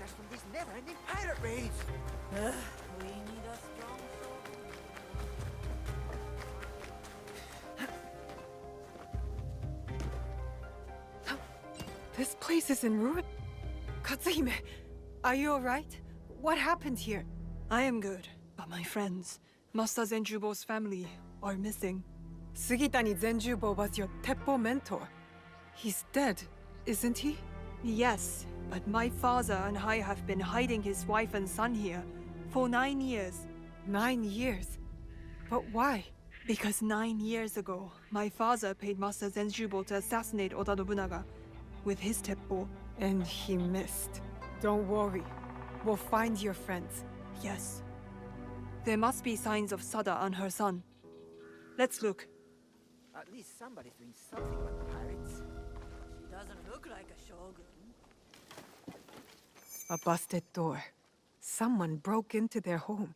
us from these never-ending pirate raids. We need a strong sword. This place is in ruin. Katsuhime, are you alright? What happened here? I am good, but my friends, Master Zenjubo's family, are missing. Sugitani Zenjubo was your Teppo mentor. He's dead, isn't he? Yes, but my father and I have been hiding his wife and son here for 9 years. 9 years? But why? Because 9 years ago, my father paid Master Zenjubo to assassinate Oda Nobunaga with his Teppo. And he missed. Don't worry. We'll find your friends. Yes. There must be signs of Sada and her son. Let's look. At least somebody's doing something with pirates. She doesn't look like a shogun. A busted door. Someone broke into their home.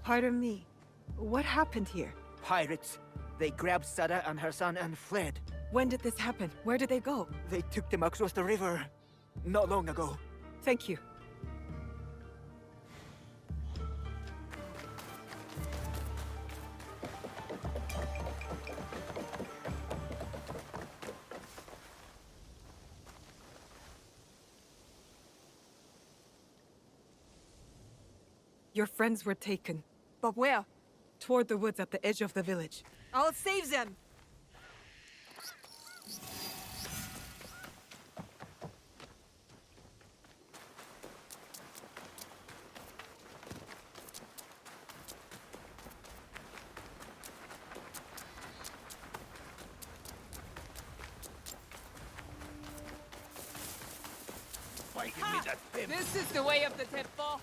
Pardon me. What happened here? Pirates. They grabbed Sada and her son and fled. When did this happen? Where did they go? They took them across the river not long ago. Thank you. Your friends were taken. But where? Toward the woods at the edge of the village. I'll save them! This is the way of the Teppo.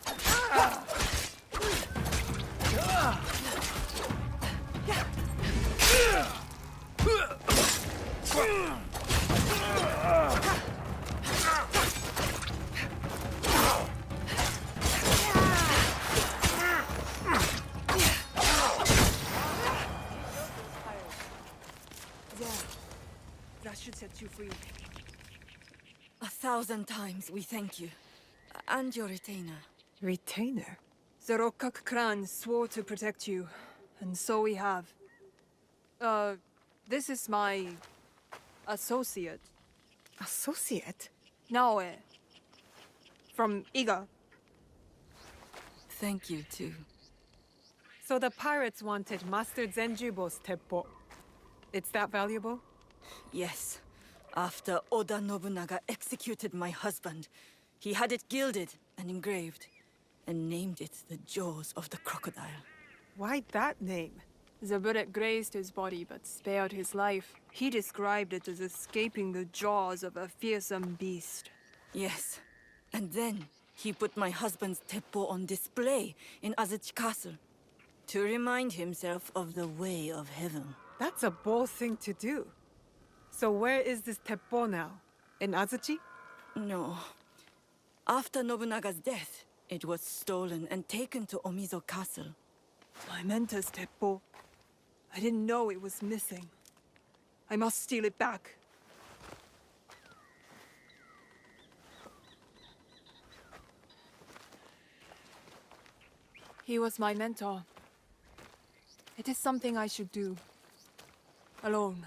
That should set you free. 1,000 times we thank you. And your retainer. Retainer? The Rakkaku clan swore to protect you, and so we have. This is my associate. Associate? Naoe. From Iga. Thank you, too. So the pirates wanted Master Zenjubo's Teppo. It's that valuable? Yes. After Oda Nobunaga executed my husband, he had it gilded and engraved, and named it the Jaws of the Crocodile. Why that name? The bullet grazed his body but spared his life. He described it as escaping the jaws of a fearsome beast. Yes. And then he put my husband's Teppo on display in Azuchi Castle to remind himself of the way of heaven. That's a bold thing to do. So where is this Teppo now? In Azuchi? No. After Nobunaga's death, it was stolen and taken to Omizo Castle. My mentor's Teppo. I didn't know it was missing. I must steal it back. He was my mentor. It is something I should do. Alone.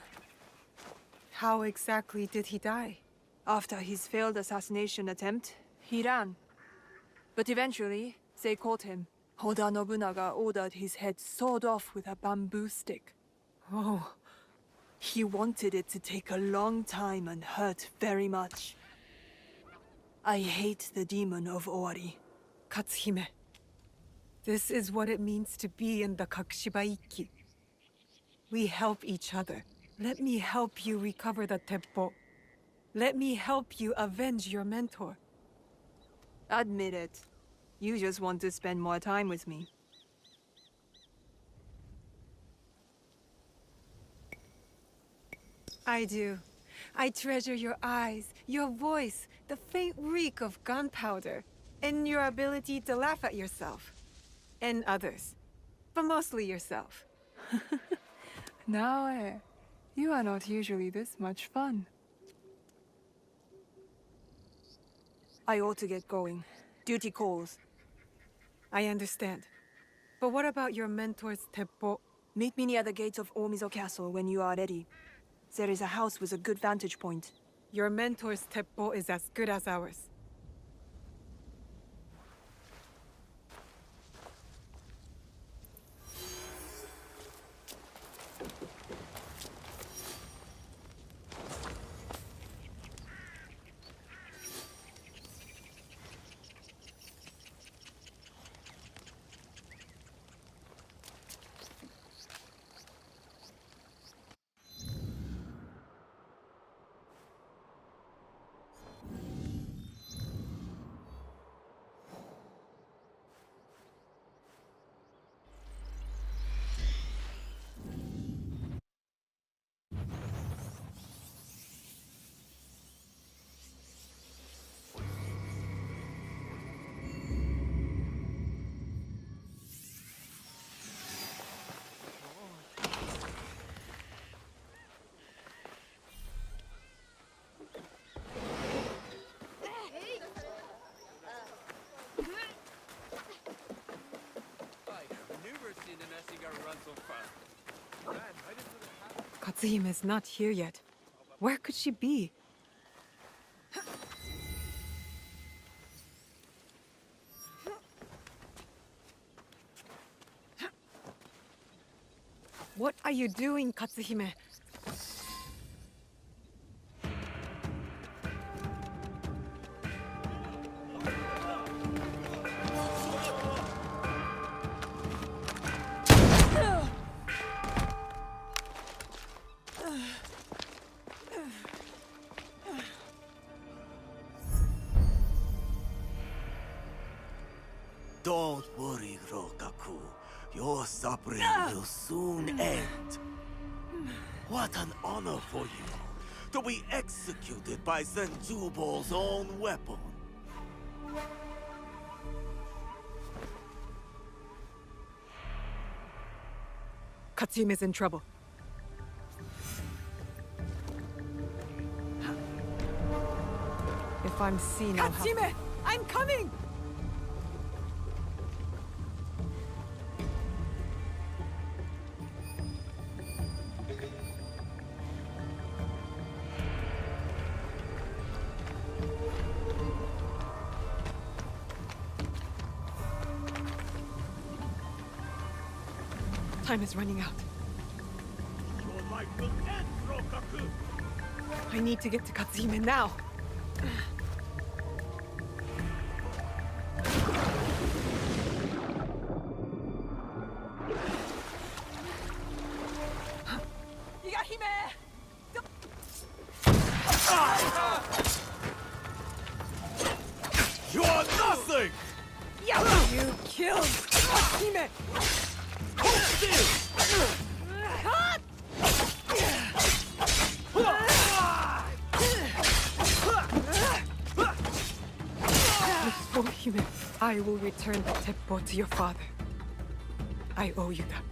How exactly did he die? After his failed assassination attempt, he ran. But eventually, they caught him. Oda Nobunaga ordered his head sawed off with a bamboo stick. Oh. He wanted it to take a long time and hurt very much. I hate the demon of Owari. Katsuhime. This is what it means to be in the Kakushibaiki. We help each other. Let me help you recover the Teppo. Let me help you avenge your mentor. Admit it. You just want to spend more time with me. I do. I treasure your eyes, your voice, the faint reek of gunpowder, and your ability to laugh at yourself. And others. But mostly yourself. Now, you are not usually this much fun. I ought to get going. Duty calls. I understand. But what about your mentor's teppo? Meet me near the gates of Omizo Castle when you are ready. There is a house with a good vantage point. Your mentor's teppo is as good as ours. Katsuhime's not here yet. Where could she be? What are you doing, Katsuhime? Don't worry, Rakkaku. Your suffering will soon end. What an honor for you to be executed by Senjubo's own weapon. Katsuhime's in trouble. If I'm seen, I'll have... Katsuhime! I'm coming! Time is running out. Your life will end, Rakkaku! I need to get to Katsuhime now. You are nothing! You killed Katsuhime! Hold still! Hime, I will return the teppo to your father. I owe you that.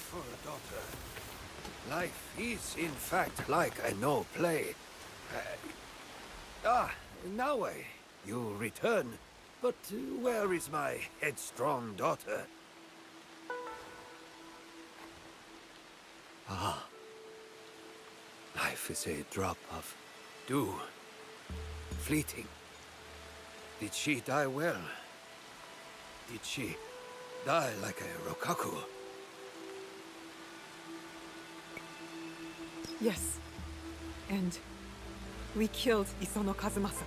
beautiful, daughter. Life is, in fact, like a no play. Now you return. But where is my headstrong daughter? Ah. Life is a drop of dew. Fleeting. Did she die well? Did she die like a Rakkaku? Yes. And we killed Isono Kazumasa.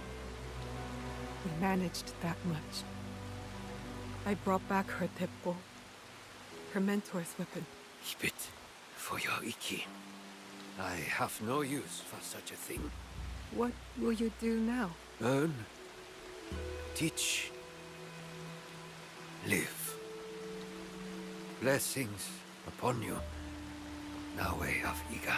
We managed that much. I brought back her teppo, her mentor's weapon. Keep it for your Iki. I have no use for such a thing. What will you do now? Learn. Teach. Live. Blessings upon you, Nawe of Iga.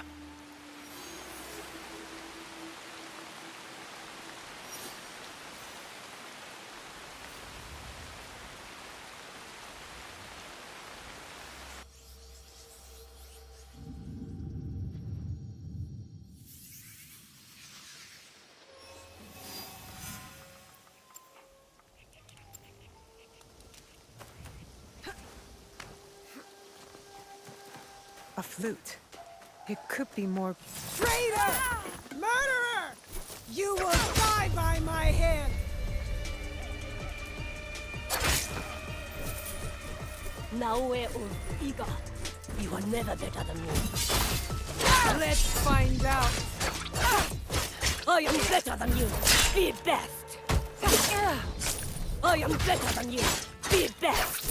A flute. It could be more... Traitor! Murderer! You will die by my hand! Naoe of Iga, you are never better than me. Let's find out. I am better than you. Be best. I am better than you. Be best.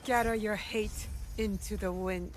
Scatter your hate into the wind.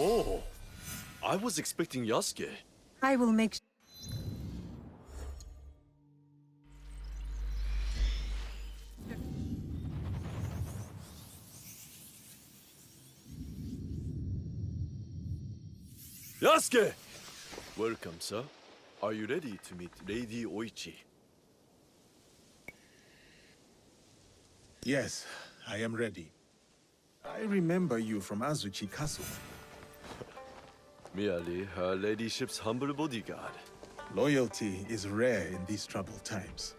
Oh, I was expecting Yasuke. I will make... Yasuke! Welcome, sir. Are you ready to meet Lady Oichi? Yes, I am ready. I remember you from Azuchi Castle. Merely her ladyship's humble bodyguard. Loyalty is rare in these troubled times.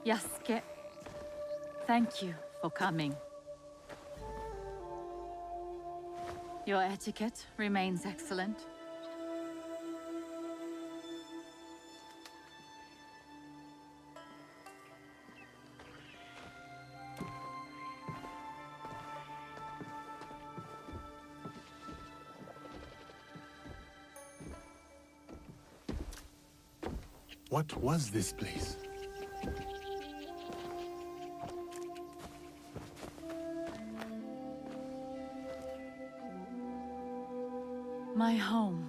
Yasuke, thank you for coming. Your etiquette remains excellent. What was this place? My home.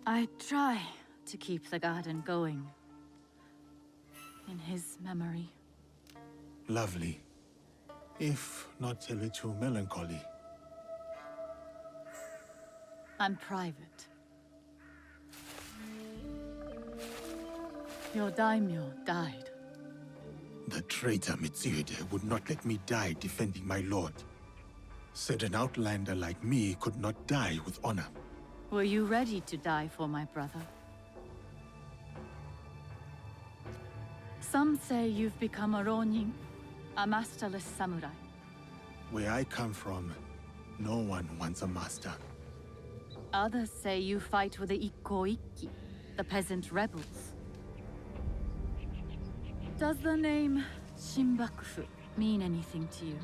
I try to keep the garden going. In his memory. Lovely. If not a little melancholy. I'm private. Your daimyo died. The traitor Mitsuhide would not let me die defending my lord. Said an outlander like me could not die with honor. Were you ready to die for my brother? Some say you've become a ronin, a masterless samurai. Where I come from, no one wants a master. Others say you fight with the Ikko-Ikki, the peasant rebels. Does the name Shinbakufu mean anything to you?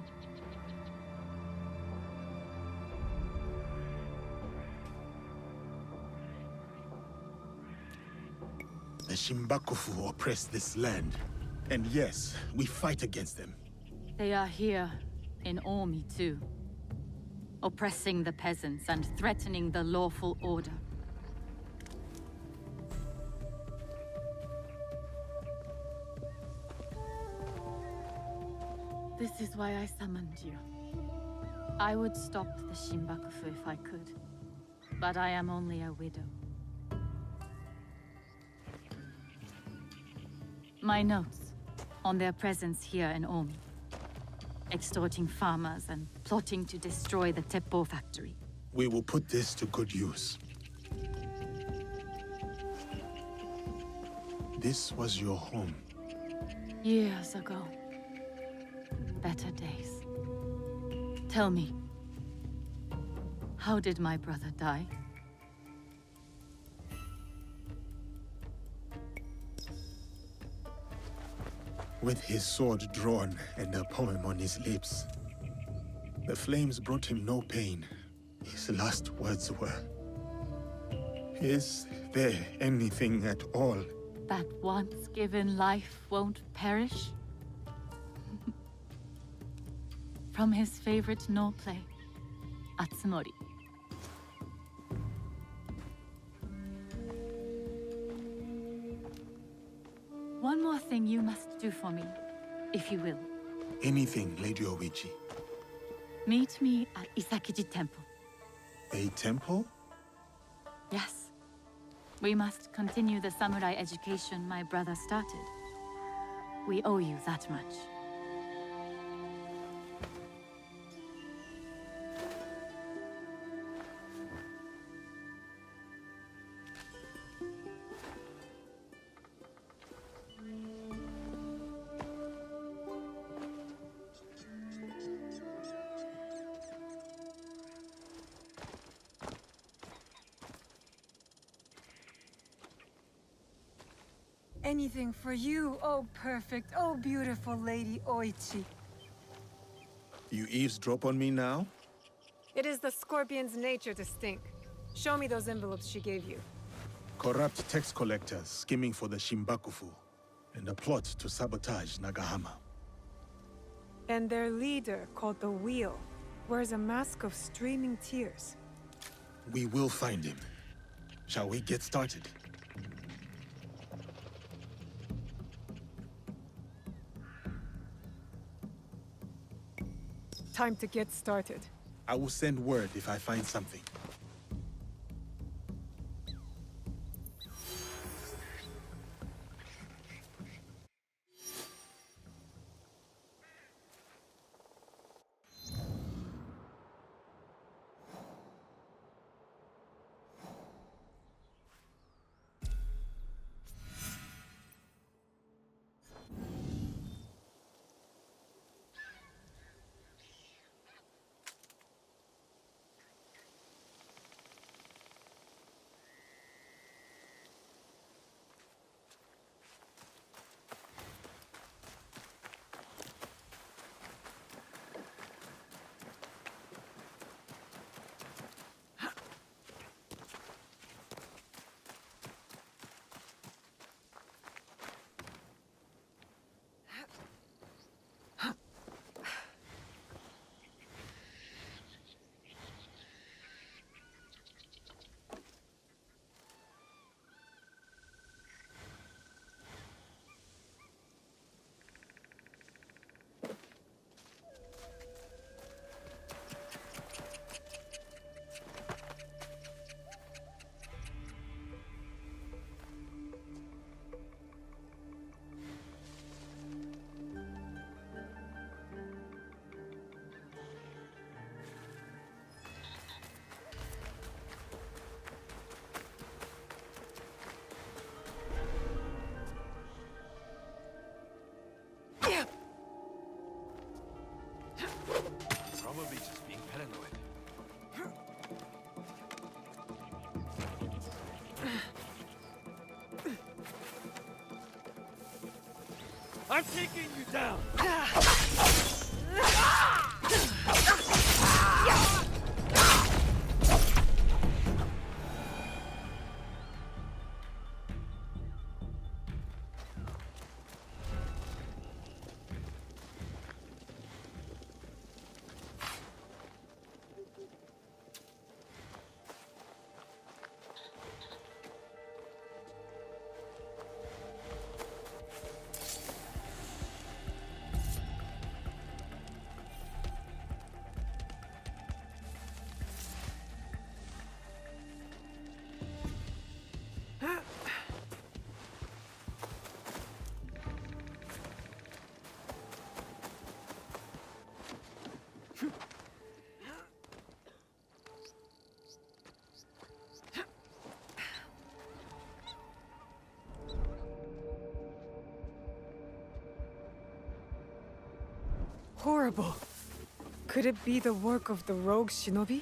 The Shimbakufu oppress this land. And yes, we fight against them. They are here, in Omi too. Oppressing the peasants and threatening the lawful order. This is why I summoned you. I would stop the Shimbakufu if I could. But I am only a widow. My notes on their presence here in Omi. Extorting farmers and plotting to destroy the Teppo factory. We will put this to good use. This was your home. Years ago. Better days. Tell me, how did my brother die? With his sword drawn and a poem on his lips. The flames brought him no pain. His last words were, "Is there anything at all That once given life won't perish? From his favorite no play, Atsumori. One more thing you must do for me, if you will. Anything, Lady Oichi. Meet me at Isakiji Temple. A temple? Yes. We must continue the samurai education my brother started. We owe you that much. Anything for you, oh perfect, oh beautiful Lady Oichi. You eavesdrop on me now? It is the scorpion's nature to stink. Show me those envelopes she gave you. Corrupt tax collectors skimming for the Shimbakufu, and a plot to sabotage Nagahama. And their leader, called the Wheel, wears a mask of streaming tears. We will find him. Shall we get started? Time to get started. I will send word if I find something. probably just being paranoid. I'm taking you down! Horrible. Could it be the work of the rogue shinobi?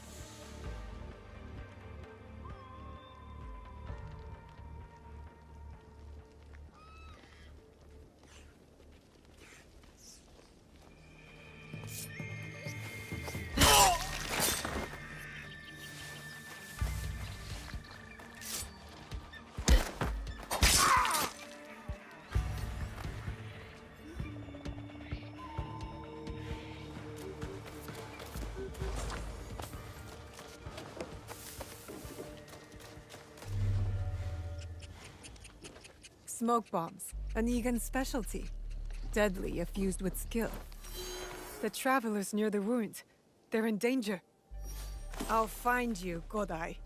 Smoke bombs, a Negan specialty. Deadly if used with skill. The travelers near the ruins. They're in danger. I'll find you, Godai.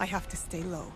I have to stay low.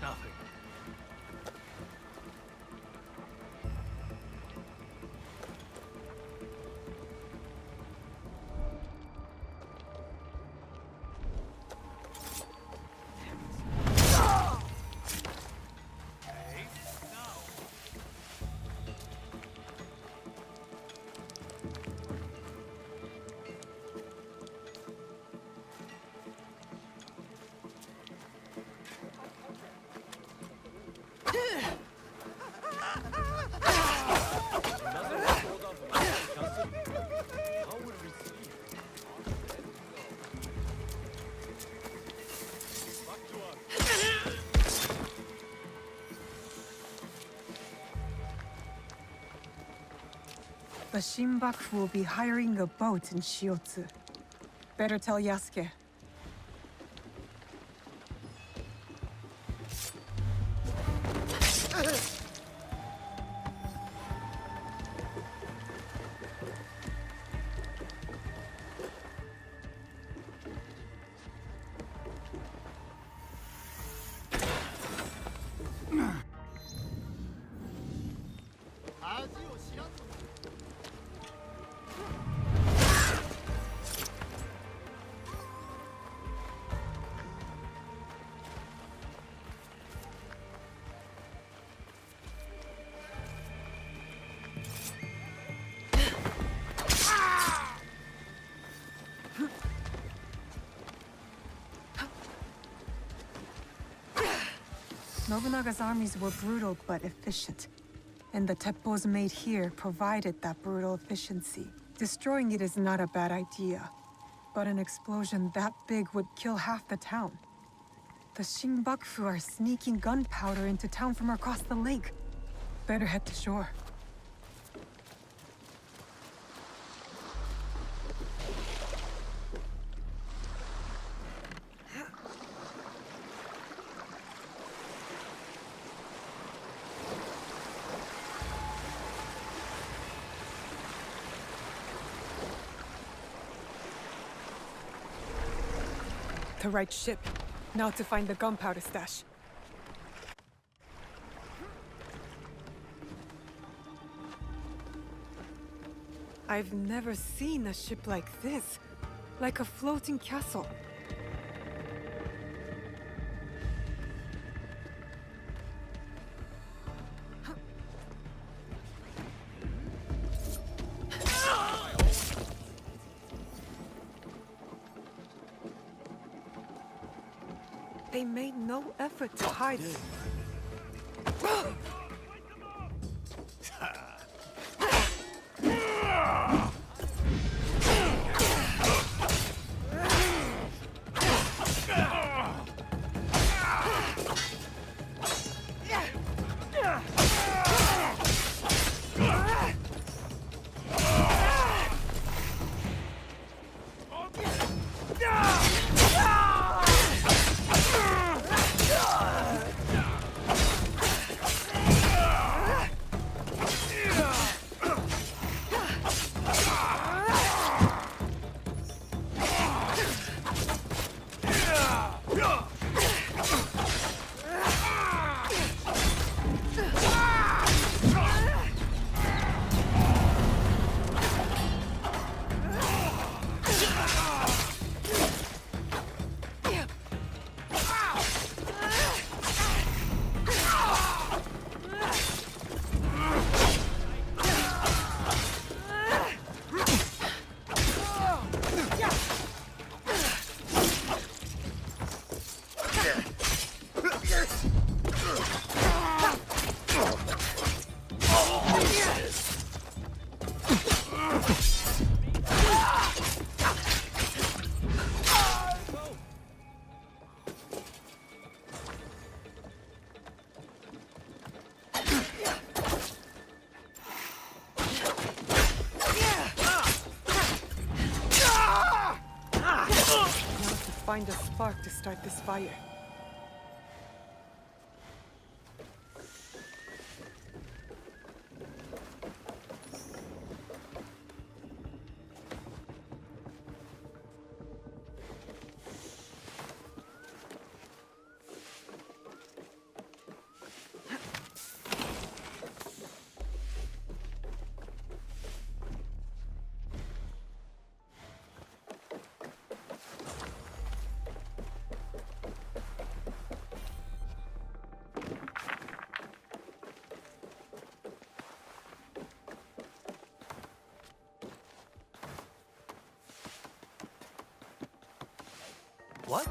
Nothing. The Shinbaku will be hiring a boat in Shiotsu. Better tell Yasuke. Nobunaga's armies were brutal but efficient. And the teppos made here provided that brutal efficiency. Destroying it is not a bad idea. But an explosion that big would kill half the town. The Shinbaku are sneaking gunpowder into town from across the lake. Better head to shore. The right ship. Now to find the gunpowder stash. I've never seen a ship like this. Like a floating castle. They made no effort to hide it. Now to find a spark to start this fire. What?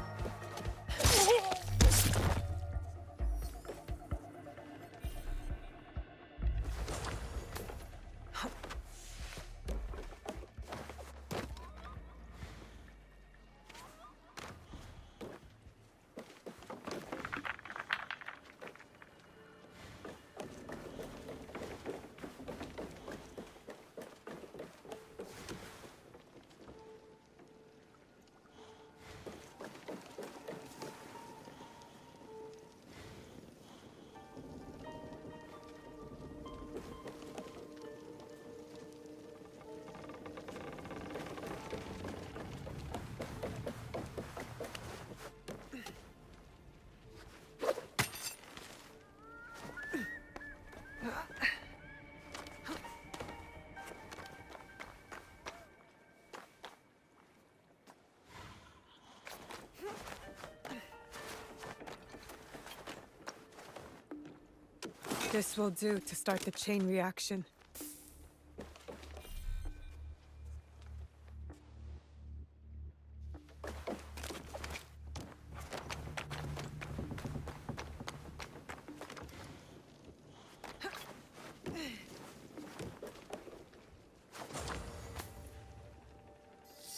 This will do to start the chain reaction.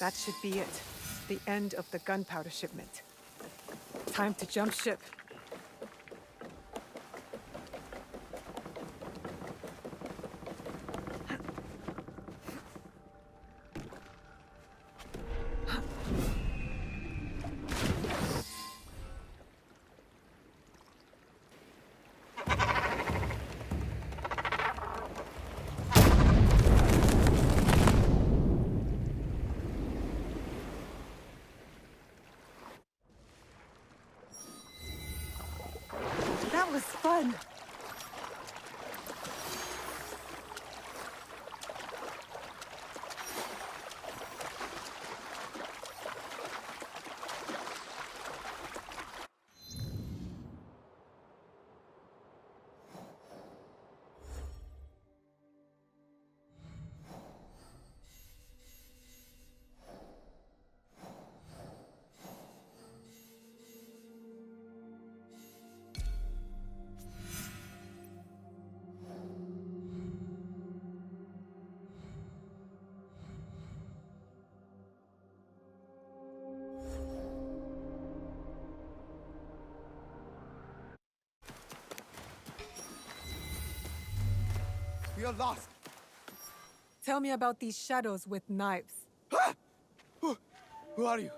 That should be it. The end of the gunpowder shipment. Time to jump ship. That was fun! We are lost. Tell me about these shadows with knives. Who are you?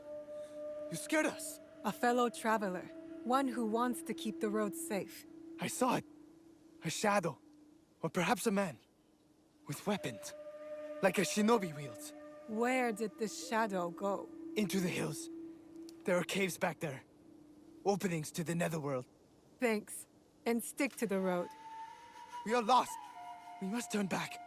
You scared us. A fellow traveler. One who wants to keep the road safe. I saw it. A shadow. Or perhaps a man. With weapons. Like a shinobi wields. Where did this shadow go? Into the hills. There are caves back there. Openings to the netherworld. Thanks. And stick to the road. We are lost. We must turn back.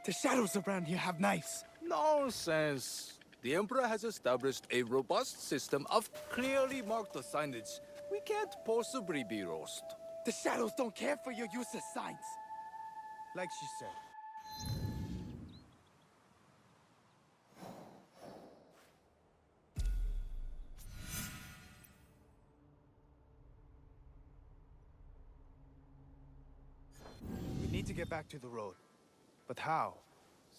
The shadows around here have knives. Nonsense. The Emperor has established a robust system of clearly marked signage. We can't possibly be lost. The shadows don't care for your useless signs. Like she said. We need to get back to the road. But how?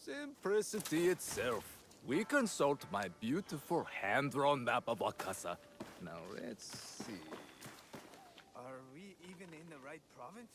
Simplicity itself. We consult my beautiful hand-drawn map of Wakasa. Now let's see. Are we even in the right province?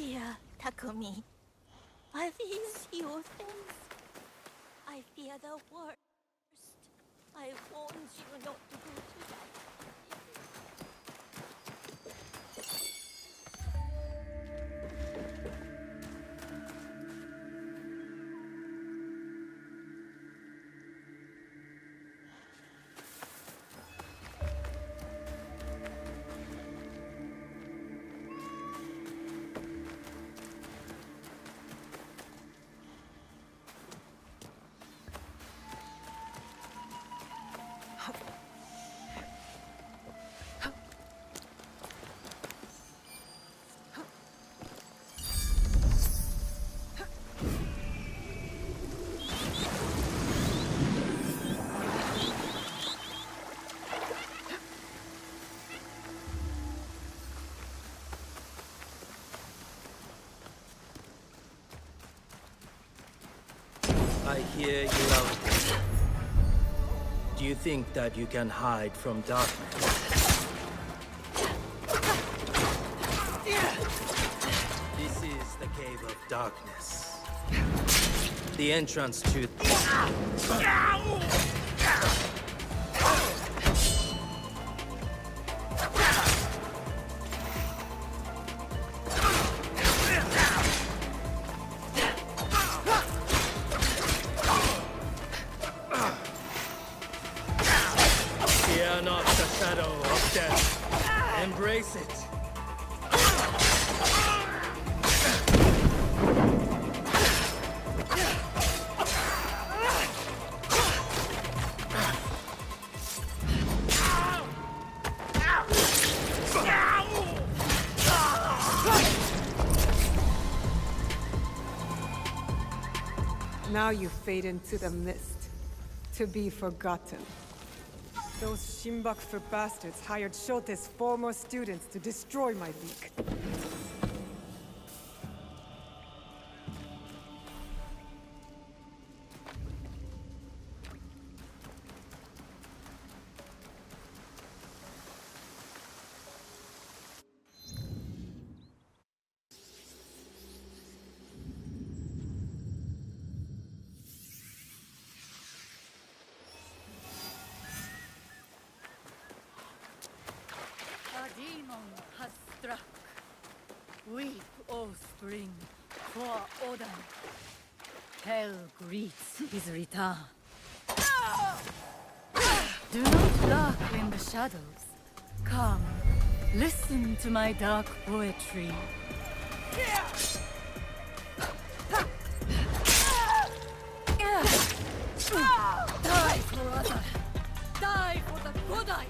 Dear Takumi, are these your things? I fear the worst. I warned you not to go to that. I hear you love me. Do you think that you can hide from darkness? This is the Cave of Darkness. The entrance to... Fear not the shadow of death. Embrace it. Now you fade into the mist, to be forgotten. Those Shinbakufu bastards hired Shote's former students to destroy my league. The demon has struck. Weep, O spring, for Odin. Hell greets his return. Do not lurk in the shadows. Come, listen to my dark poetry. Die for Odin. Die for the Godai.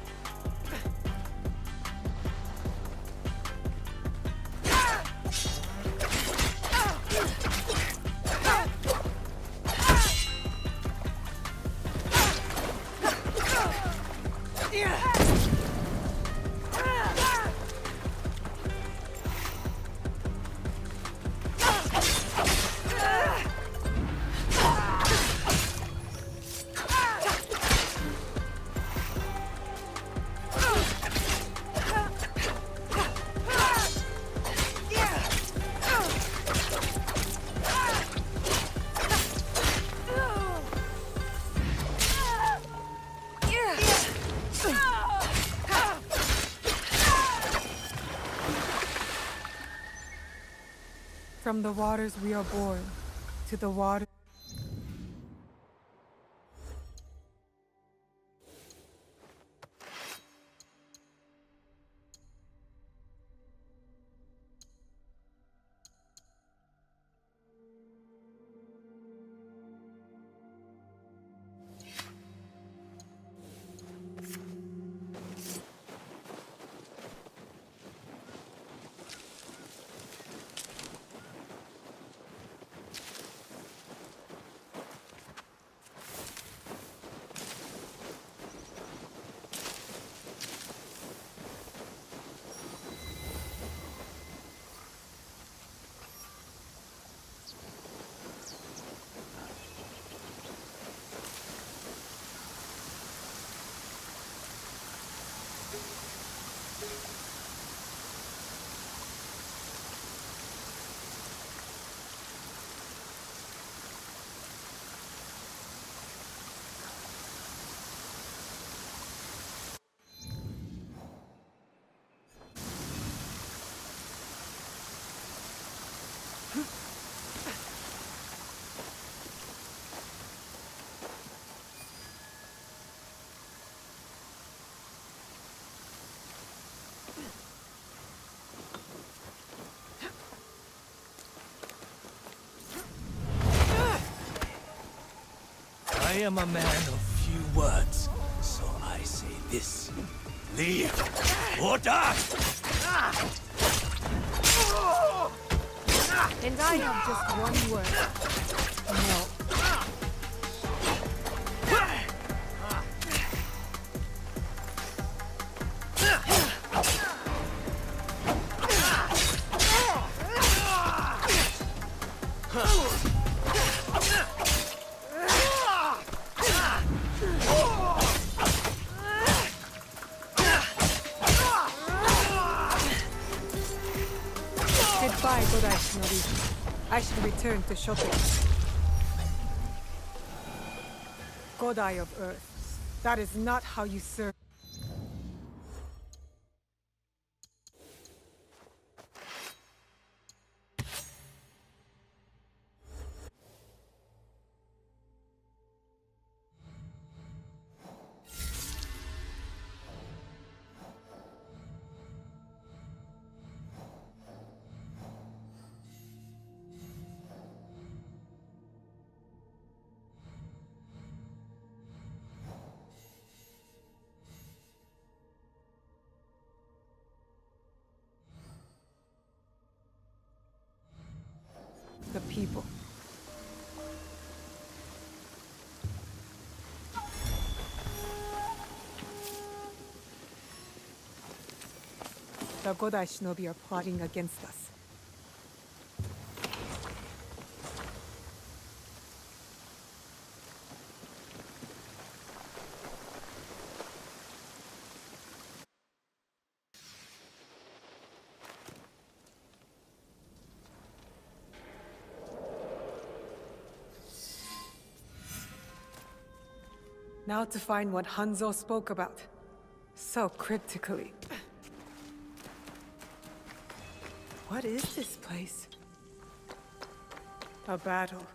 From the waters we are born, to the water. am a man of few words, so I say this. Leave or die! And I have just one word. No. Goodbye, Godai Shinobi. I should return to Shoten. Godai of Earth. That is not how you serve. The people. The Godai Shinobi are plotting against us. Now to find what Hanzo spoke about. So cryptically. What is this place? A battle.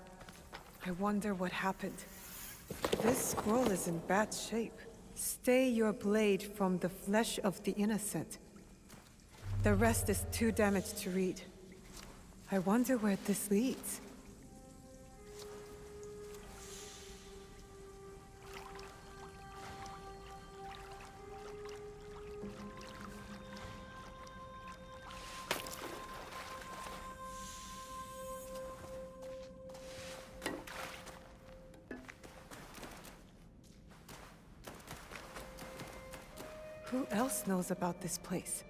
I wonder what happened. This scroll is in bad shape. Stay your blade from the flesh of the innocent. The rest is too damaged to read. I wonder where this leads. Who else knows about this place?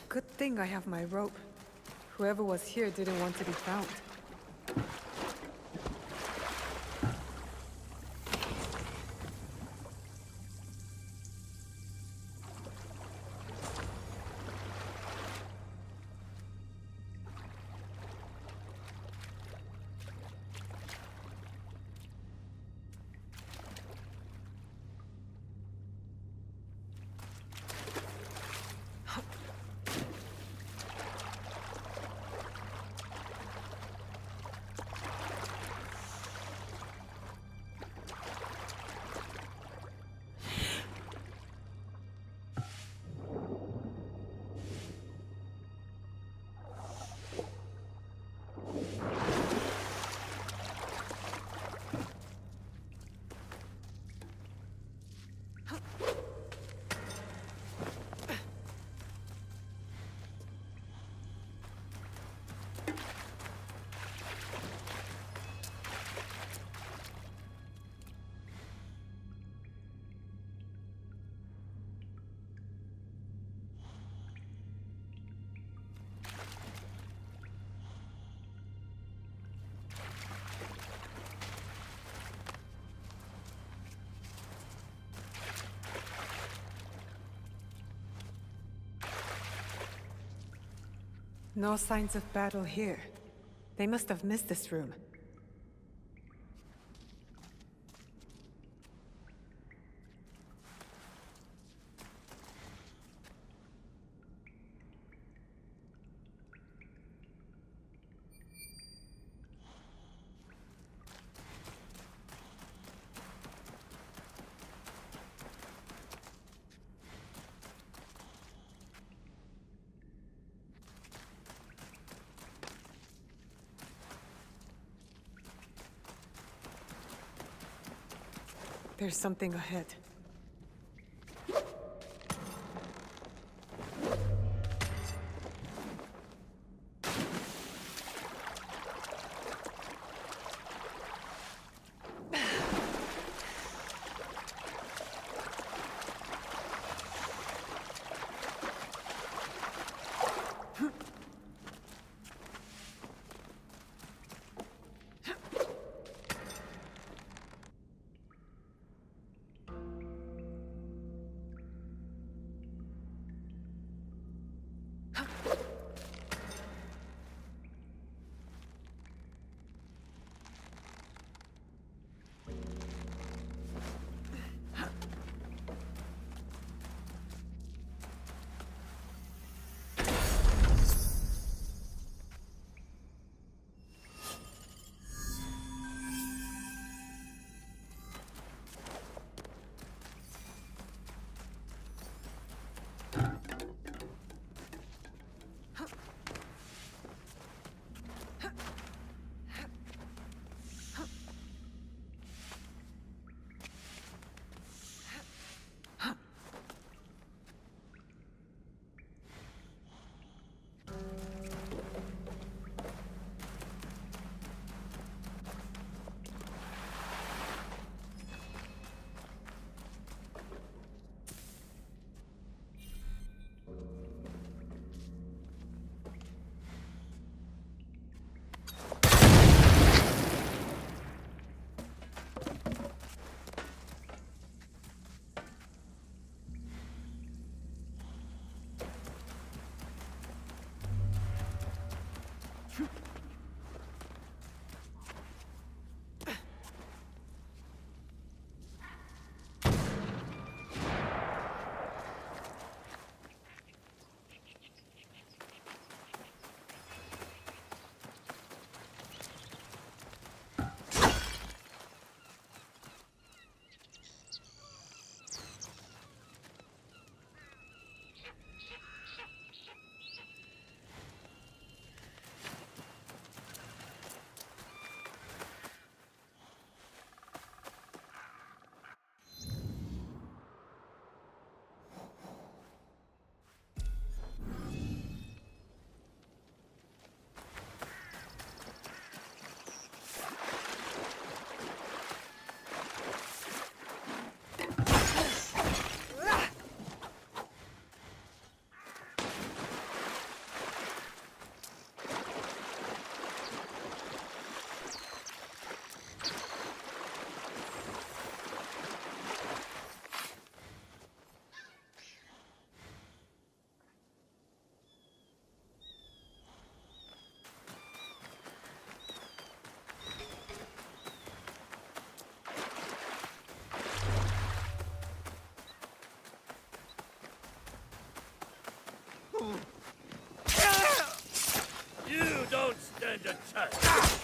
Good thing I have my rope. Whoever was here didn't want to be found. No signs of battle here. They must have missed this room. There's something ahead. You don't stand a chance.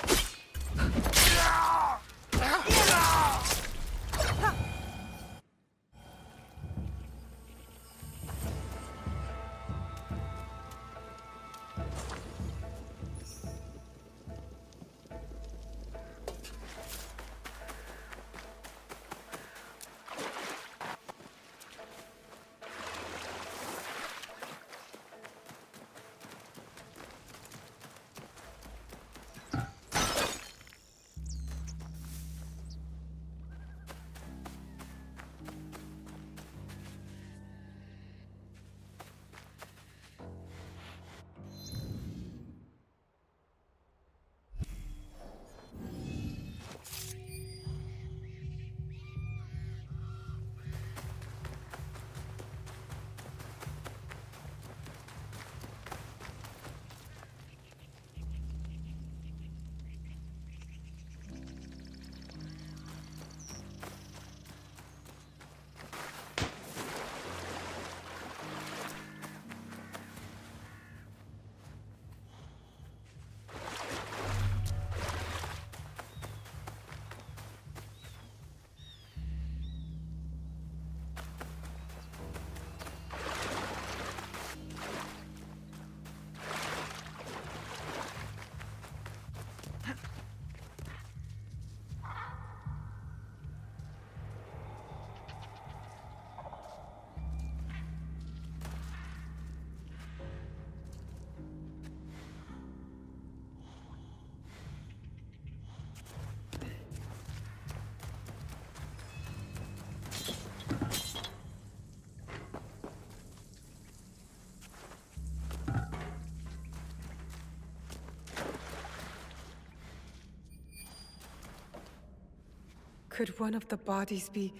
Could one of the bodies be...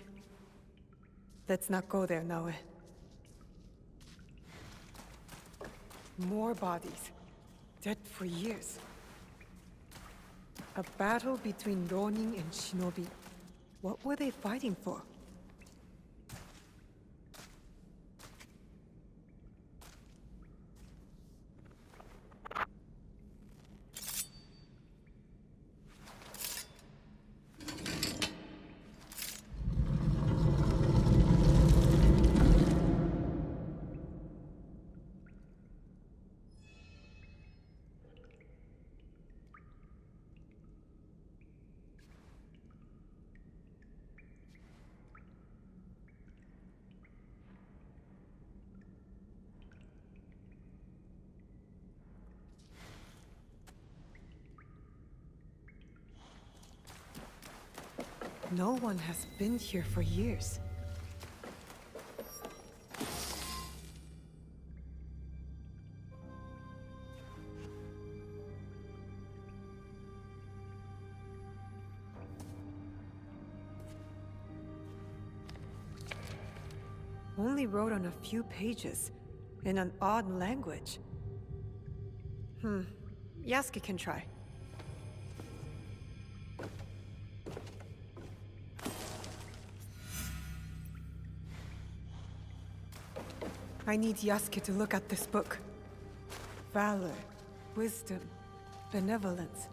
Let's not go there, Naoe. More bodies. Dead for years. A battle between Ronin and Shinobi. What were they fighting for? No one has been here for years. Only wrote on a few pages, in an odd language. Yasuke can try. I need Yasuke to look at this book. Valor, wisdom, benevolence.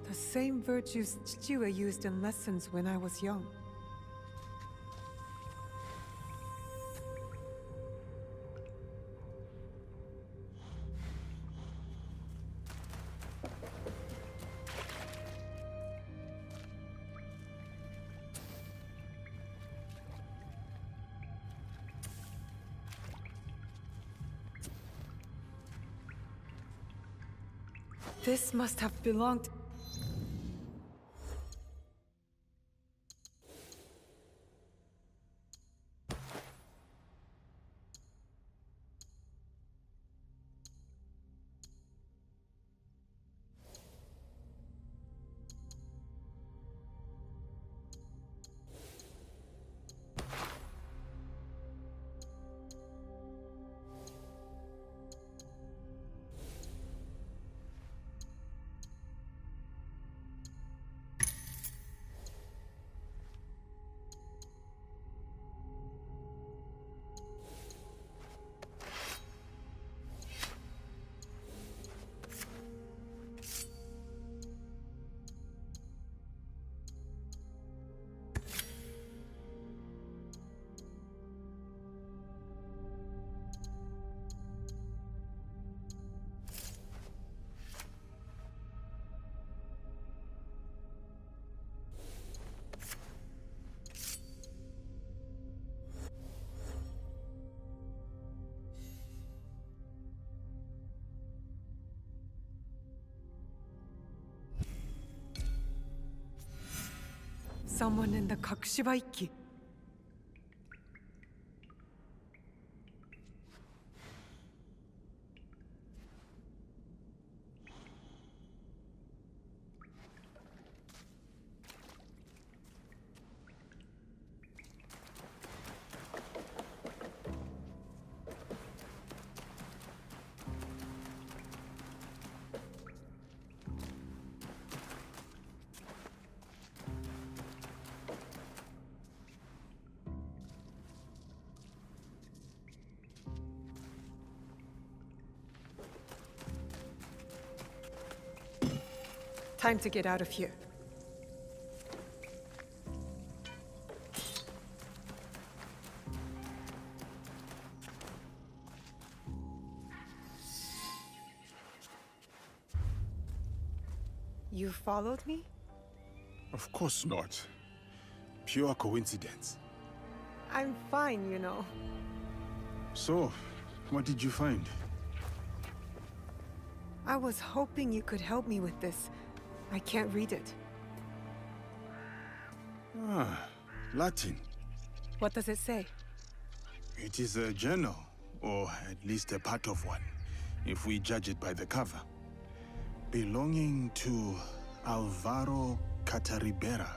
The same virtues Chichiue used in lessons when I was young. This must have belonged... Someone in the Kakushibaiki. Time to get out of here. You followed me? Of course not. Pure coincidence. I'm fine, you know. So, what did you find? I was hoping you could help me with this. I can't read it. Ah, Latin. What does it say? It is a journal, or at least a part of one, if we judge it by the cover. Belonging to Alvaro Cataribera,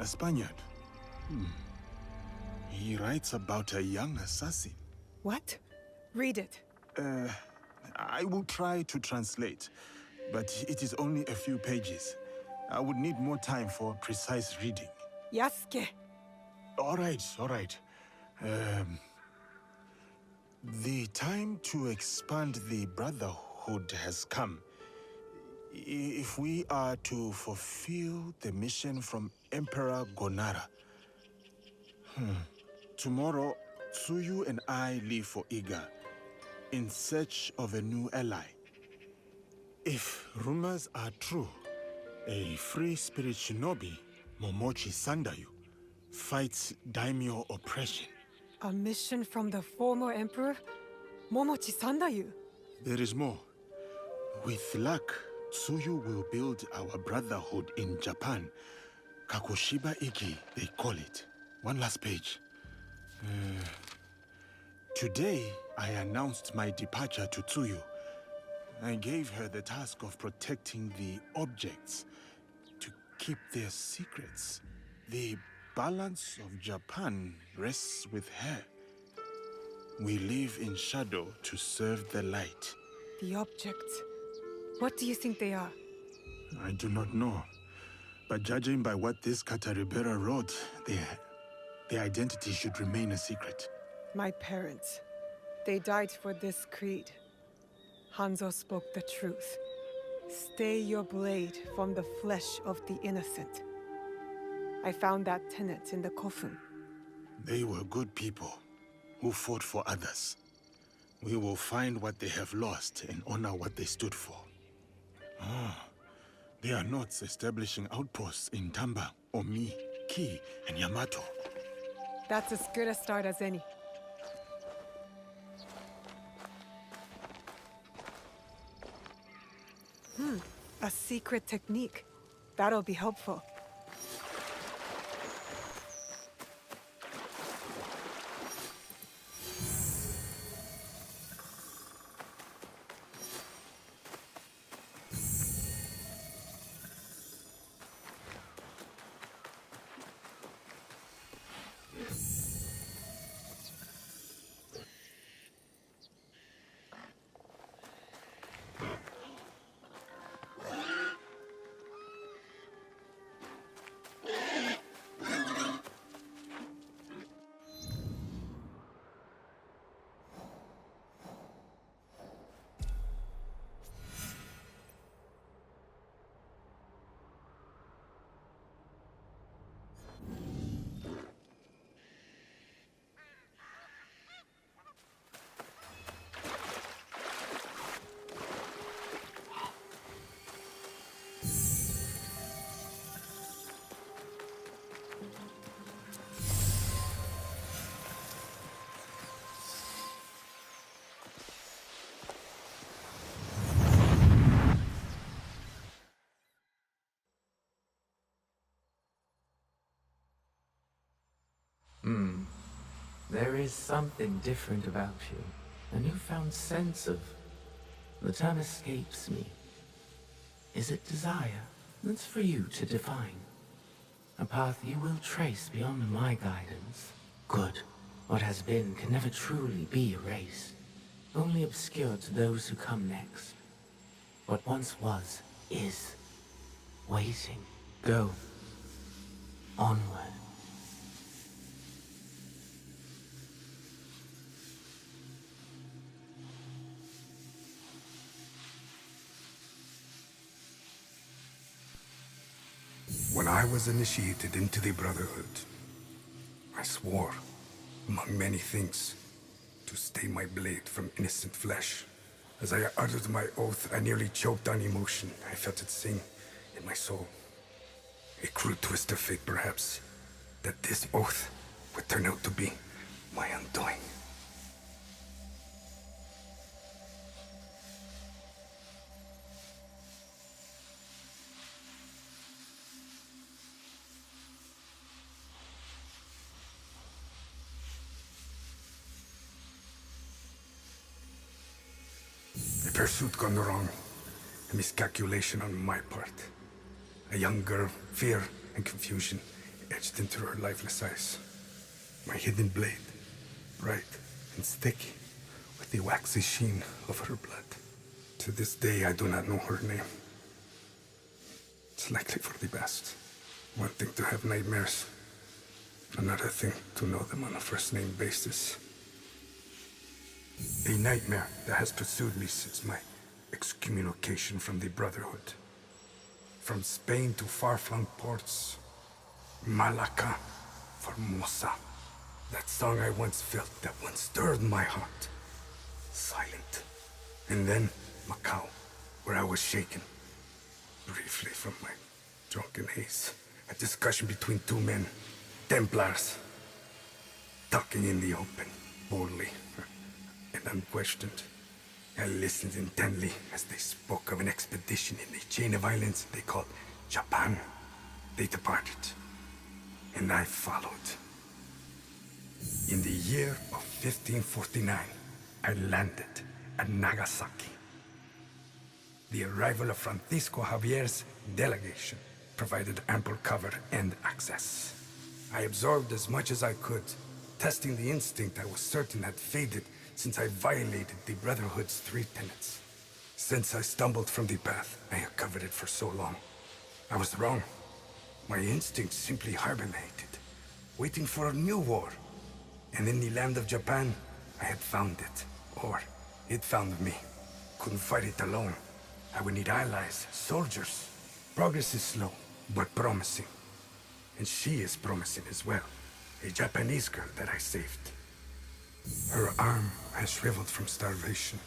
A Spaniard. He writes about a young assassin. What? Read it. I will try to translate, but it is only a few pages. I would need more time for precise reading. Yasuke. All right. The time to expand the Brotherhood has come. If we are to fulfill the mission from Emperor Gonara. Tomorrow, Tsuyu and I leave for Iga, in search of a new ally. If rumors are true, a free spirit shinobi, Momochi Sandayu, fights daimyo oppression. A mission from the former emperor? Momochi Sandayu? There is more. With luck, Tsuyu will build our brotherhood in Japan. Kakushiba Iki, they call it. One last page. Today, I announced my departure to Tsuyu. I gave her the task of protecting the objects, to keep their secrets. The balance of Japan rests with her. We live in shadow to serve the light. The objects. What do you think they are? I do not know. But judging by what this Kataribera wrote, their identity should remain a secret. My parents. They died for this creed. Hanzo spoke the truth. Stay your blade from the flesh of the innocent. I found that tenet in the coffin. They were good people who fought for others. We will find what they have lost and honor what they stood for. They are not establishing outposts in Tamba, Omi, Ki, and Yamato. That's as good a start as any. A secret technique. That'll be helpful. There is something different about you. A newfound sense of... The term escapes me. Is it desire? That's for you to define. A path you will trace beyond my guidance. Good. What has been can never truly be erased. Only obscured to those who come next. What once was, is. Waiting. Go. Onward. When I was initiated into the Brotherhood, I swore, among many things, to stay my blade from innocent flesh. As I uttered my oath, I nearly choked on emotion. I felt it sing in my soul. A crude twist of fate, perhaps, that this oath would turn out to be my undoing. A pursuit gone wrong. A miscalculation on my part. A young girl, fear and confusion. etched into her lifeless eyes. My hidden blade, bright and sticky, with the waxy sheen of her blood. To this day, I do not know her name. It's likely for the best. One thing to have nightmares, another thing to know them on a first-name basis. A nightmare that has pursued me since my excommunication from the Brotherhood. From Spain to far-flung ports, Malacca, Formosa. That song I once felt, that once stirred my heart. Silent. And then Macau, where I was shaken. Briefly from my drunken haze. A discussion between two men, Templars. Talking in the open, boldly, and unquestioned. I listened intently as they spoke of an expedition in the chain of islands they called Japan. They departed, and I followed. In the year of 1549, I landed at Nagasaki. The arrival of Francisco Javier's delegation provided ample cover and access. I absorbed as much as I could, testing the instinct I was certain had faded since I violated the Brotherhood's 3 tenets. Since I stumbled from the path, I had covered it for so long. I was wrong. My instinct simply hibernated, waiting for a new war. And in the land of Japan, I had found it. Or, it found me. Couldn't fight it alone. I would need allies, soldiers. Progress is slow, but promising. And she is promising as well. A Japanese girl that I saved. Her arm has shriveled from starvation.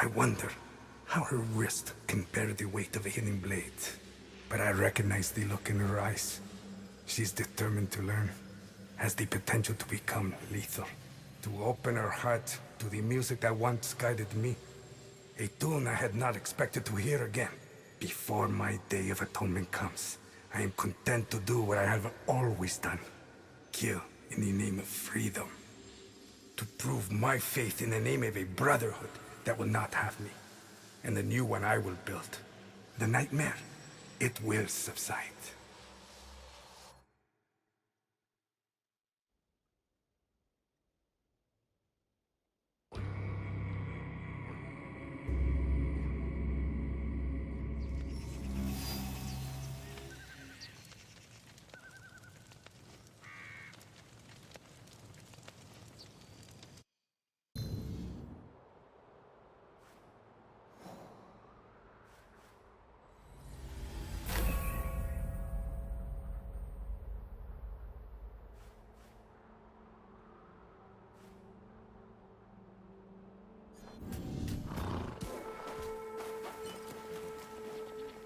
I wonder how her wrist can bear the weight of a hidden blade. But I recognize the look in her eyes. She's determined to learn. Has the potential to become lethal. To open her heart to the music that once guided me. A tune I had not expected to hear again. Before my day of atonement comes, I am content to do what I have always done. Kill in the name of freedom. To prove my faith in the name of a brotherhood that will not have me. And the new one I will build. The nightmare, it will subside.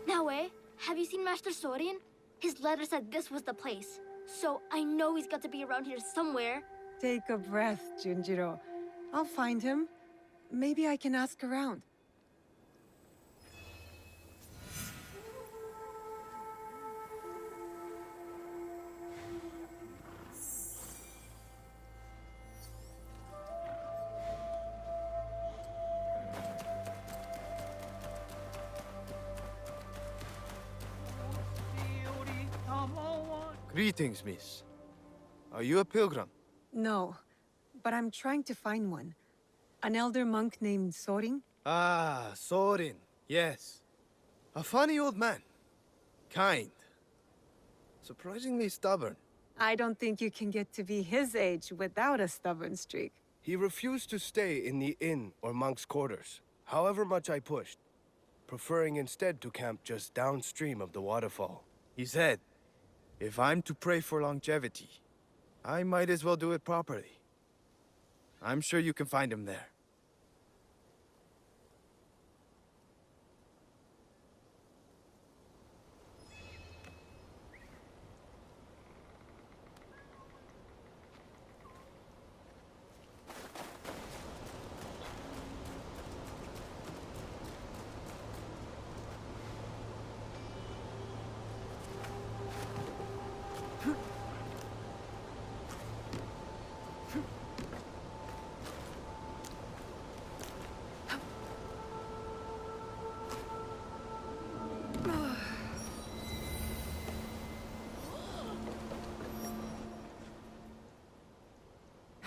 Naoe, have you seen Master Sorin? His letter said this was the place. So I know he's got to be around here somewhere. Take a breath, Junjiro. I'll find him. Maybe I can ask around. Greetings, miss. Are you a pilgrim? No, but I'm trying to find one. An elder monk named Sorin? Ah, Sorin. Yes. A funny old man. Kind. Surprisingly stubborn. I don't think you can get to be his age without a stubborn streak. He refused to stay in the inn or monk's quarters, however much I pushed, preferring instead to camp just downstream of the waterfall. He said, if I'm to pray for longevity, I might as well do it properly. I'm sure you can find him there.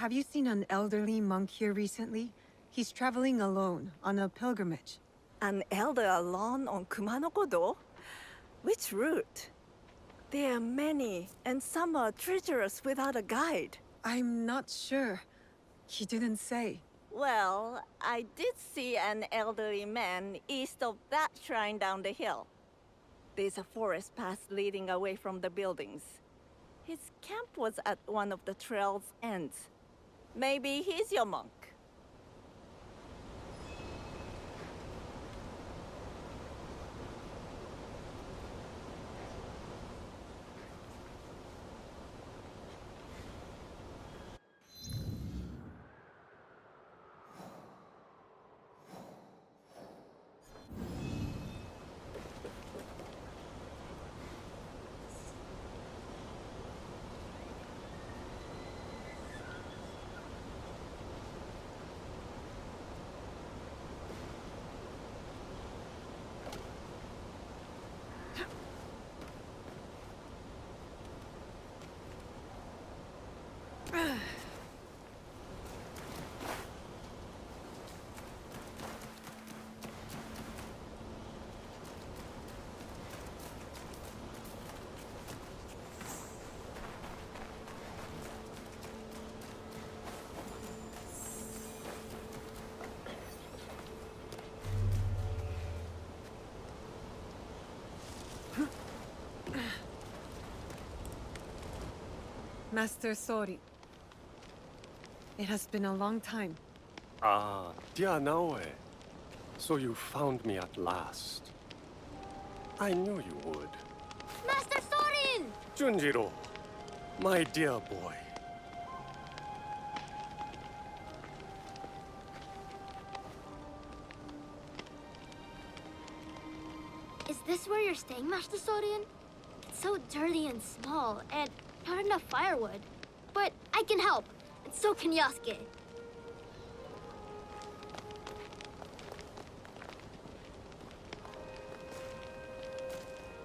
Have you seen an elderly monk here recently? He's traveling alone on a pilgrimage. An elder alone on Kumano-Kodo? Which route? There are many, and some are treacherous without a guide. I'm not sure. He didn't say. Well, I did see an elderly man east of that shrine down the hill. There's a forest path leading away from the buildings. His camp was at one of the trail's ends. Maybe he's your monk. Master Sorin. It has been a long time. Ah, dear Naoe. So you found me at last. I knew you would. Master Sorin! Junjiro, my dear boy. Is this where you're staying, Master Sorin? It's so dirty and small, and not enough firewood. But I can help, and so can Yasuke.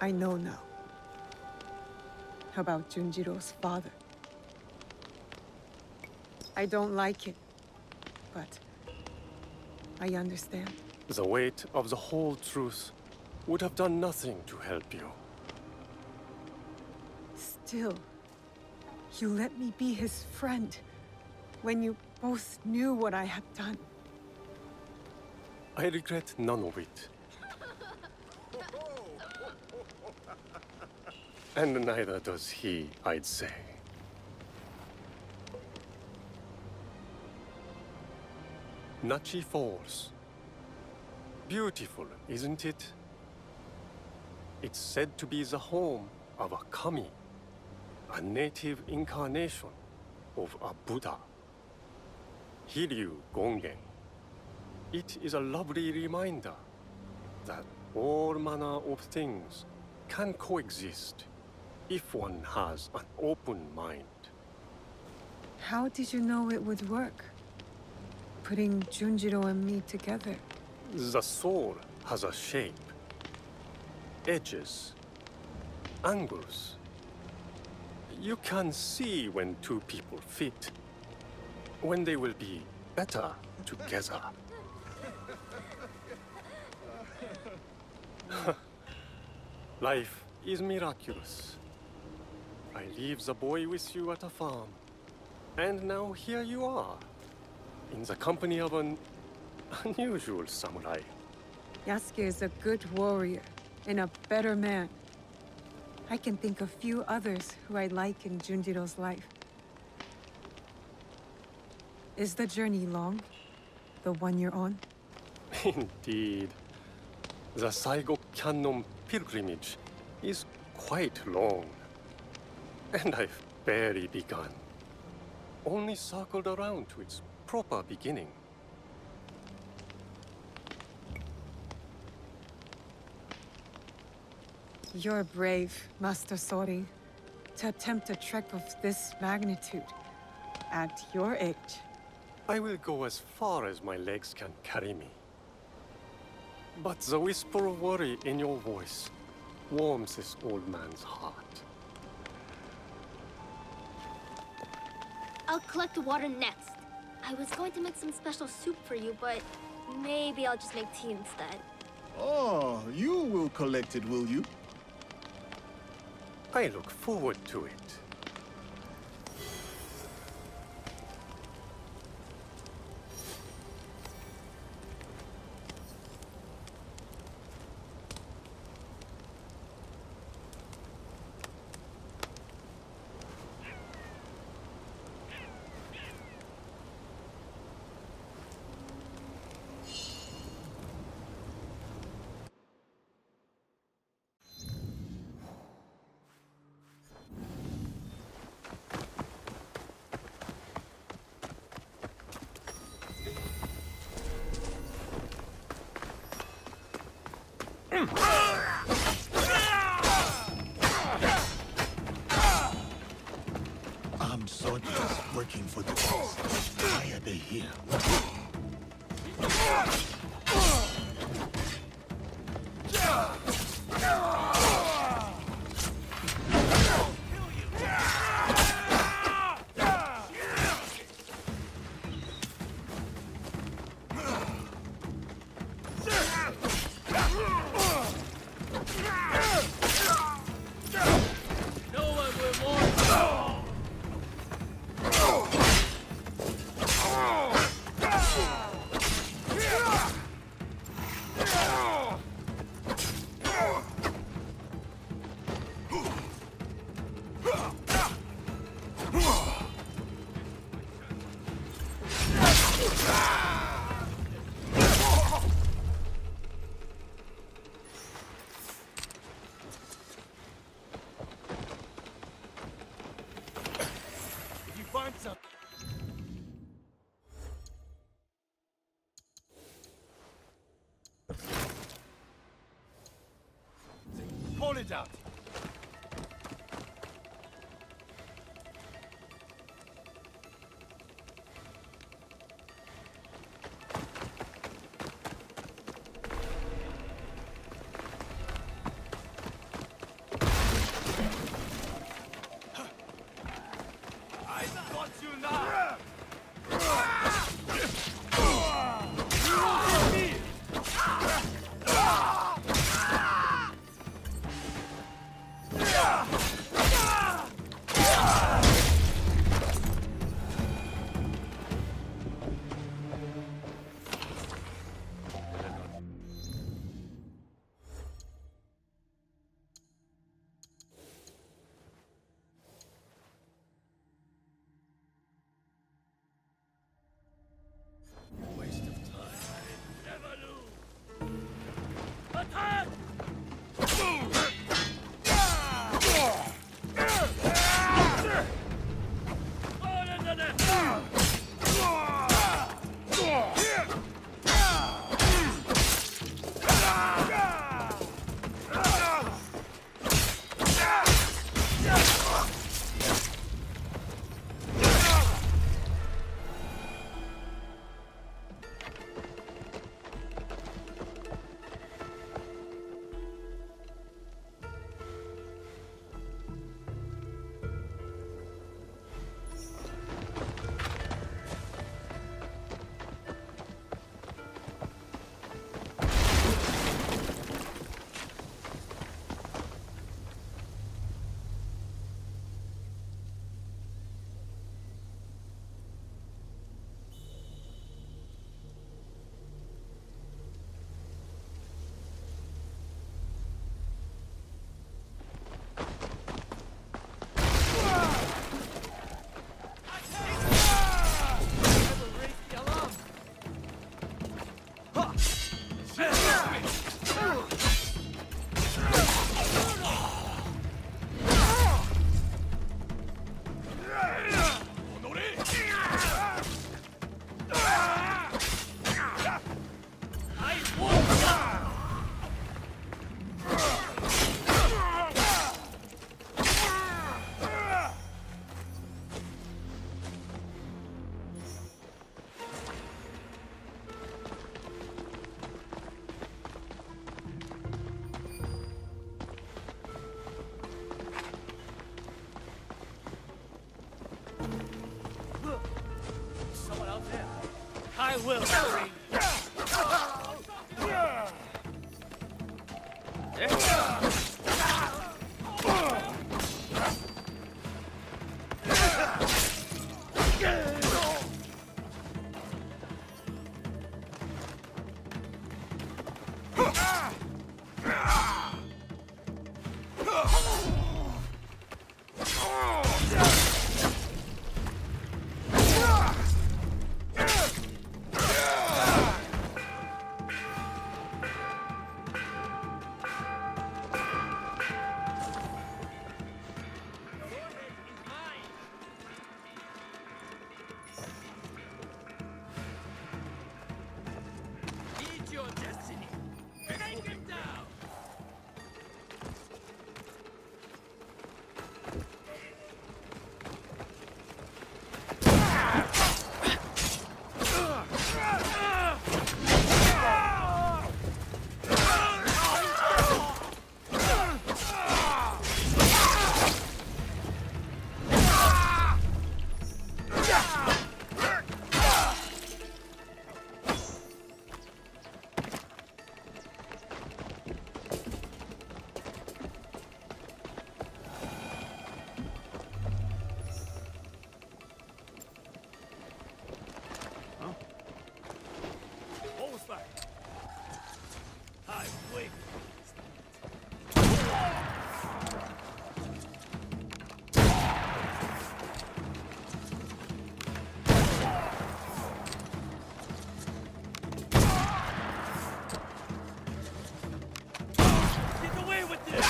I know now. About Junjiro's father. I don't like it, but I understand. The weight of the whole truth would have done nothing to help you. Still, you let me be his friend when you both knew what I had done. I regret none of it. And neither does he, I'd say. Nachi Falls. Beautiful, isn't it? It's said to be the home of a kami, a native incarnation of a Buddha. Hiryu Gongen. It is a lovely reminder that all manner of things can coexist if one has an open mind. How did you know it would work? Putting Junjiro and me together. The soul has a shape, edges, angles. You can see when two people fit, when they will be better together. Life is miraculous. I leave the boy with you at a farm, and now here you are, in the company of an unusual samurai. Yasuke is a good warrior and a better man. I can think of few others who I like in Junjiro's life. Is the journey long? The one you're on? Indeed. The Saigo Cannon pilgrimage is quite long. And I've barely begun. Only circled around to its proper beginning. You're brave, Master Sorin, to attempt a trek of this magnitude at your age. I will go as far as my legs can carry me. But the whisper of worry in your voice warms this old man's heart. I'll collect the water next. I was going to make some special soup for you, but maybe I'll just make tea instead. Oh, you will collect it, will you? I look forward to it. Armed soldiers working for the boss. Why are they here? Call it out. I got you now. Waste of time. Never lose. I will, Sorin. Eat your destiny. Take him down. What was that? I've waited. Get away with this!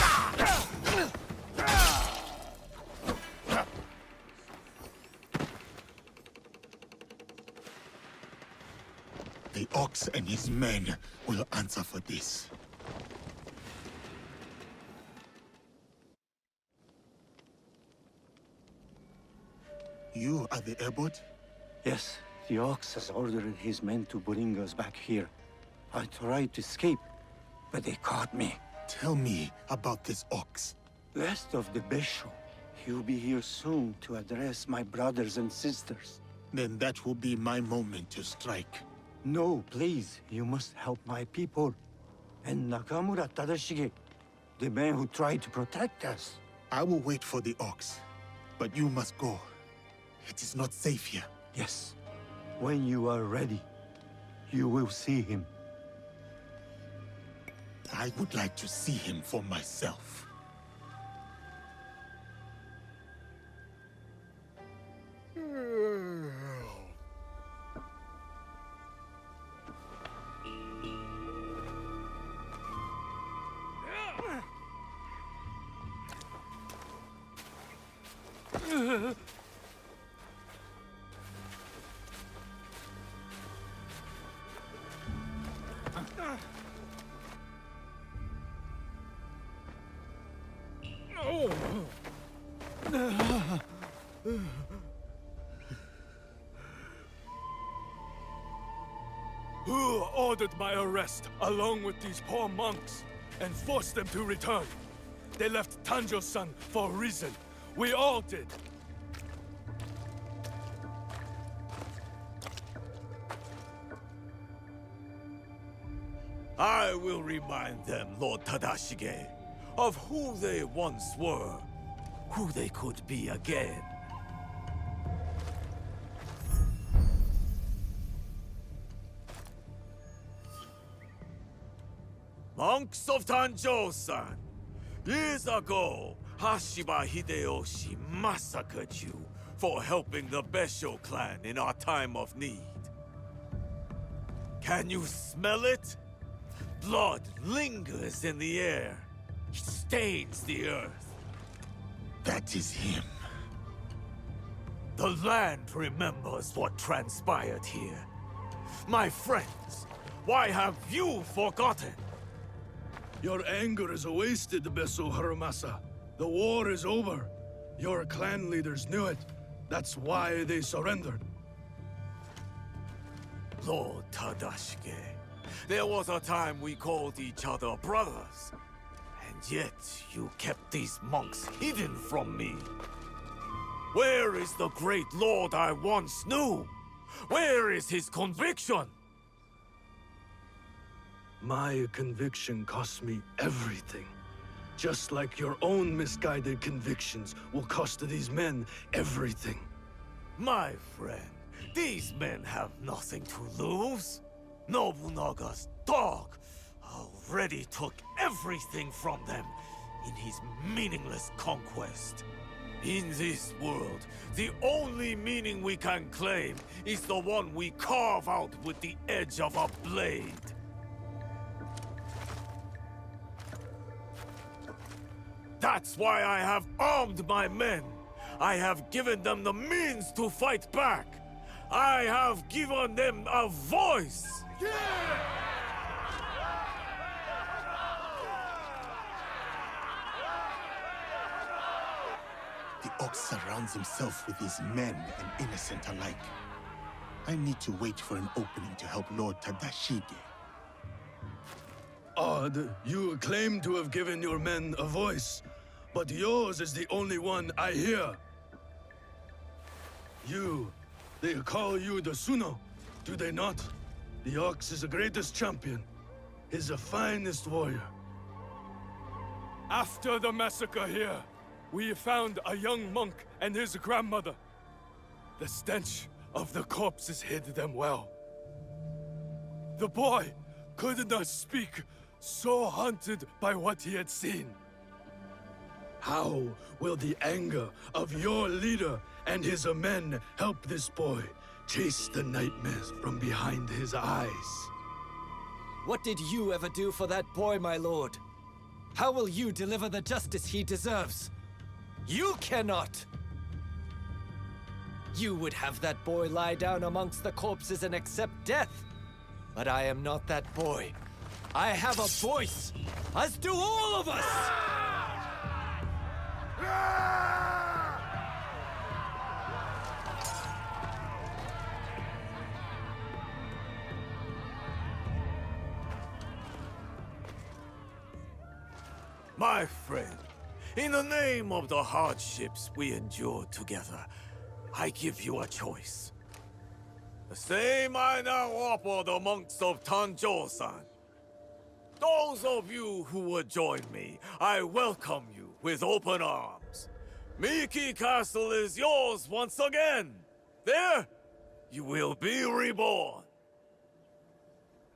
The ox and his men will answer for this. You are the abbot? Yes, the ox has ordered his men to bring us back here. I tried to escape, but they caught me. Tell me about this ox. Last of the Besho. He'll be here soon to address my brothers and sisters. Then that will be my moment to strike. No, please. You must help my people. And Nakamura Tadashige, the man who tried to protect us. I will wait for the ox, but you must go. It is not safe here. Yes. When you are ready, you will see him. I would like to see him for myself. Who ordered my arrest, along with these poor monks, and forced them to return? They left Tanjo-san for a reason. We all did. I will remind them, Lord Tadashige, of who they once were, who they could be again. Monks of Tanjo-san, years ago, Hashiba Hideyoshi massacred you for helping the Besho clan in our time of need. Can you smell it? Blood lingers in the air. It stains the earth. That is him. The land remembers what transpired here. My friends, why have you forgotten? Your anger is wasted, Beso Harumasa. The war is over. Your clan leaders knew it. That's why they surrendered. Lord Tadashige, there was a time we called each other brothers. And yet, you kept these monks hidden from me. Where is the great lord I once knew? Where is his conviction? My conviction cost me everything. Just like your own misguided convictions will cost these men everything. My friend, these men have nothing to lose. Nobunaga's dog already took everything from them in his meaningless conquest. In this world, the only meaning we can claim is the one we carve out with the edge of a blade. That's why I have armed my men. I have given them the means to fight back. I have given them a voice. The ox surrounds himself with his men and innocent alike. I need to wait for an opening to help Lord Tadashige. Odd, you claim to have given your men a voice, but yours is the only one I hear. They call you the Suno, do they not? The ox is the greatest champion. He's the finest warrior. After the massacre here, we found a young monk and his grandmother. The stench of the corpses hid them well. The boy could not speak, so haunted by what he had seen. How will the anger of your leader and his men help this boy chase the nightmares from behind his eyes? What did you ever do for that boy, my lord? How will you deliver the justice he deserves? You cannot! You would have that boy lie down amongst the corpses and accept death. But I am not that boy. I have a voice, as do all of us! My friend, in the name of the hardships we endured together, I give you a choice. The same I now offer the monks of Tanjō-san. Those of you who would join me, I welcome you with open arms. Miki Castle is yours once again. There, you will be reborn.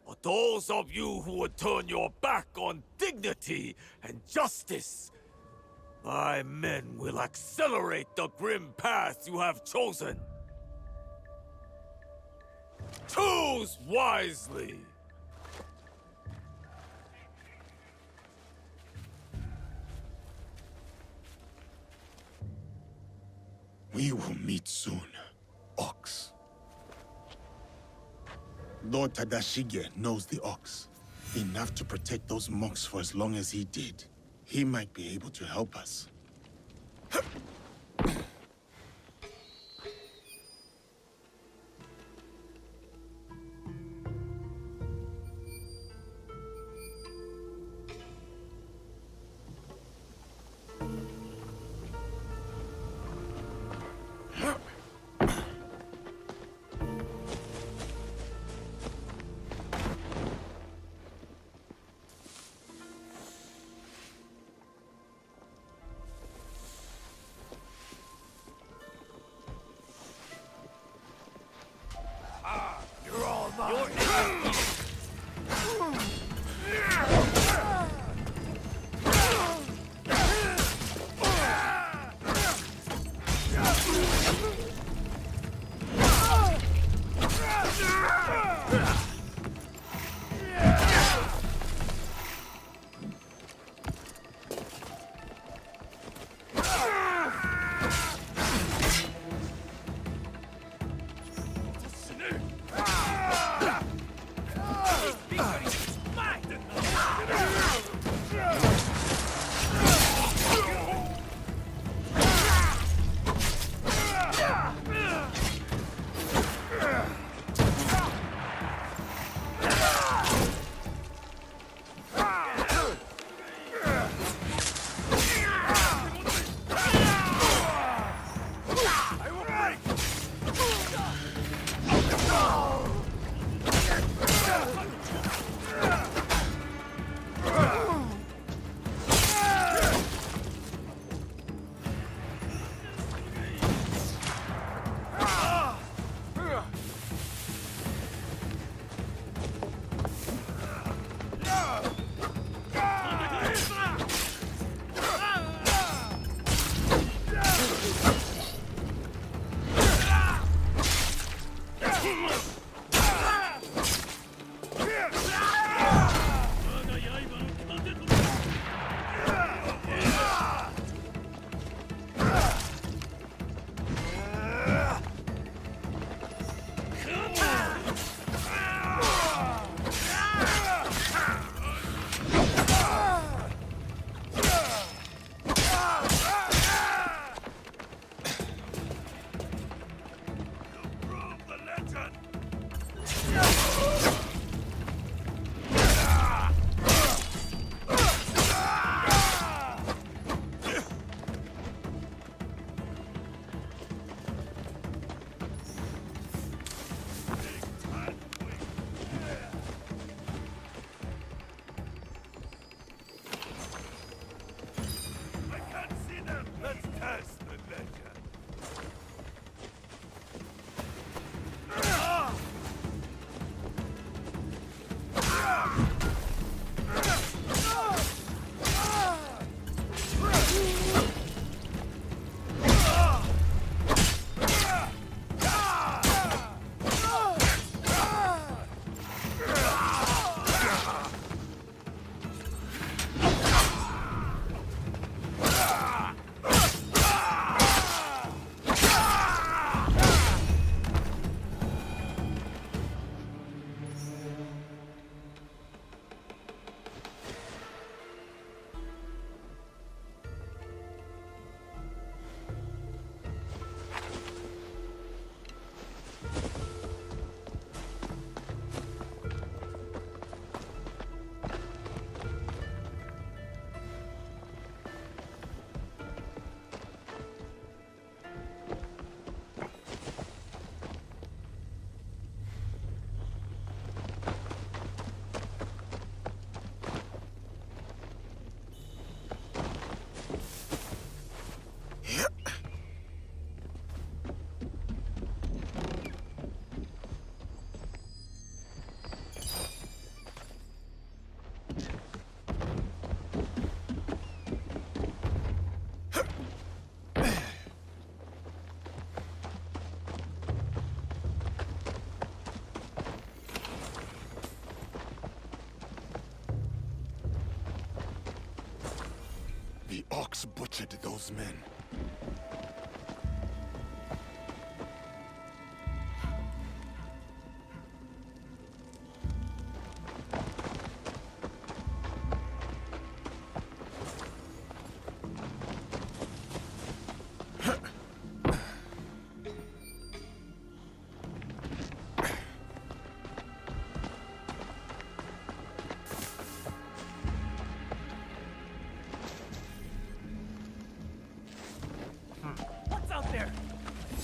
But those of you who would turn your back on dignity and justice, my men will accelerate the grim path you have chosen. Choose wisely. We will meet soon, Ox. Lord Tadashige knows the Ox. Enough to protect those monks for as long as he did. He might be able to help us. Fox butchered those men. What's out there?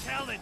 Challenge!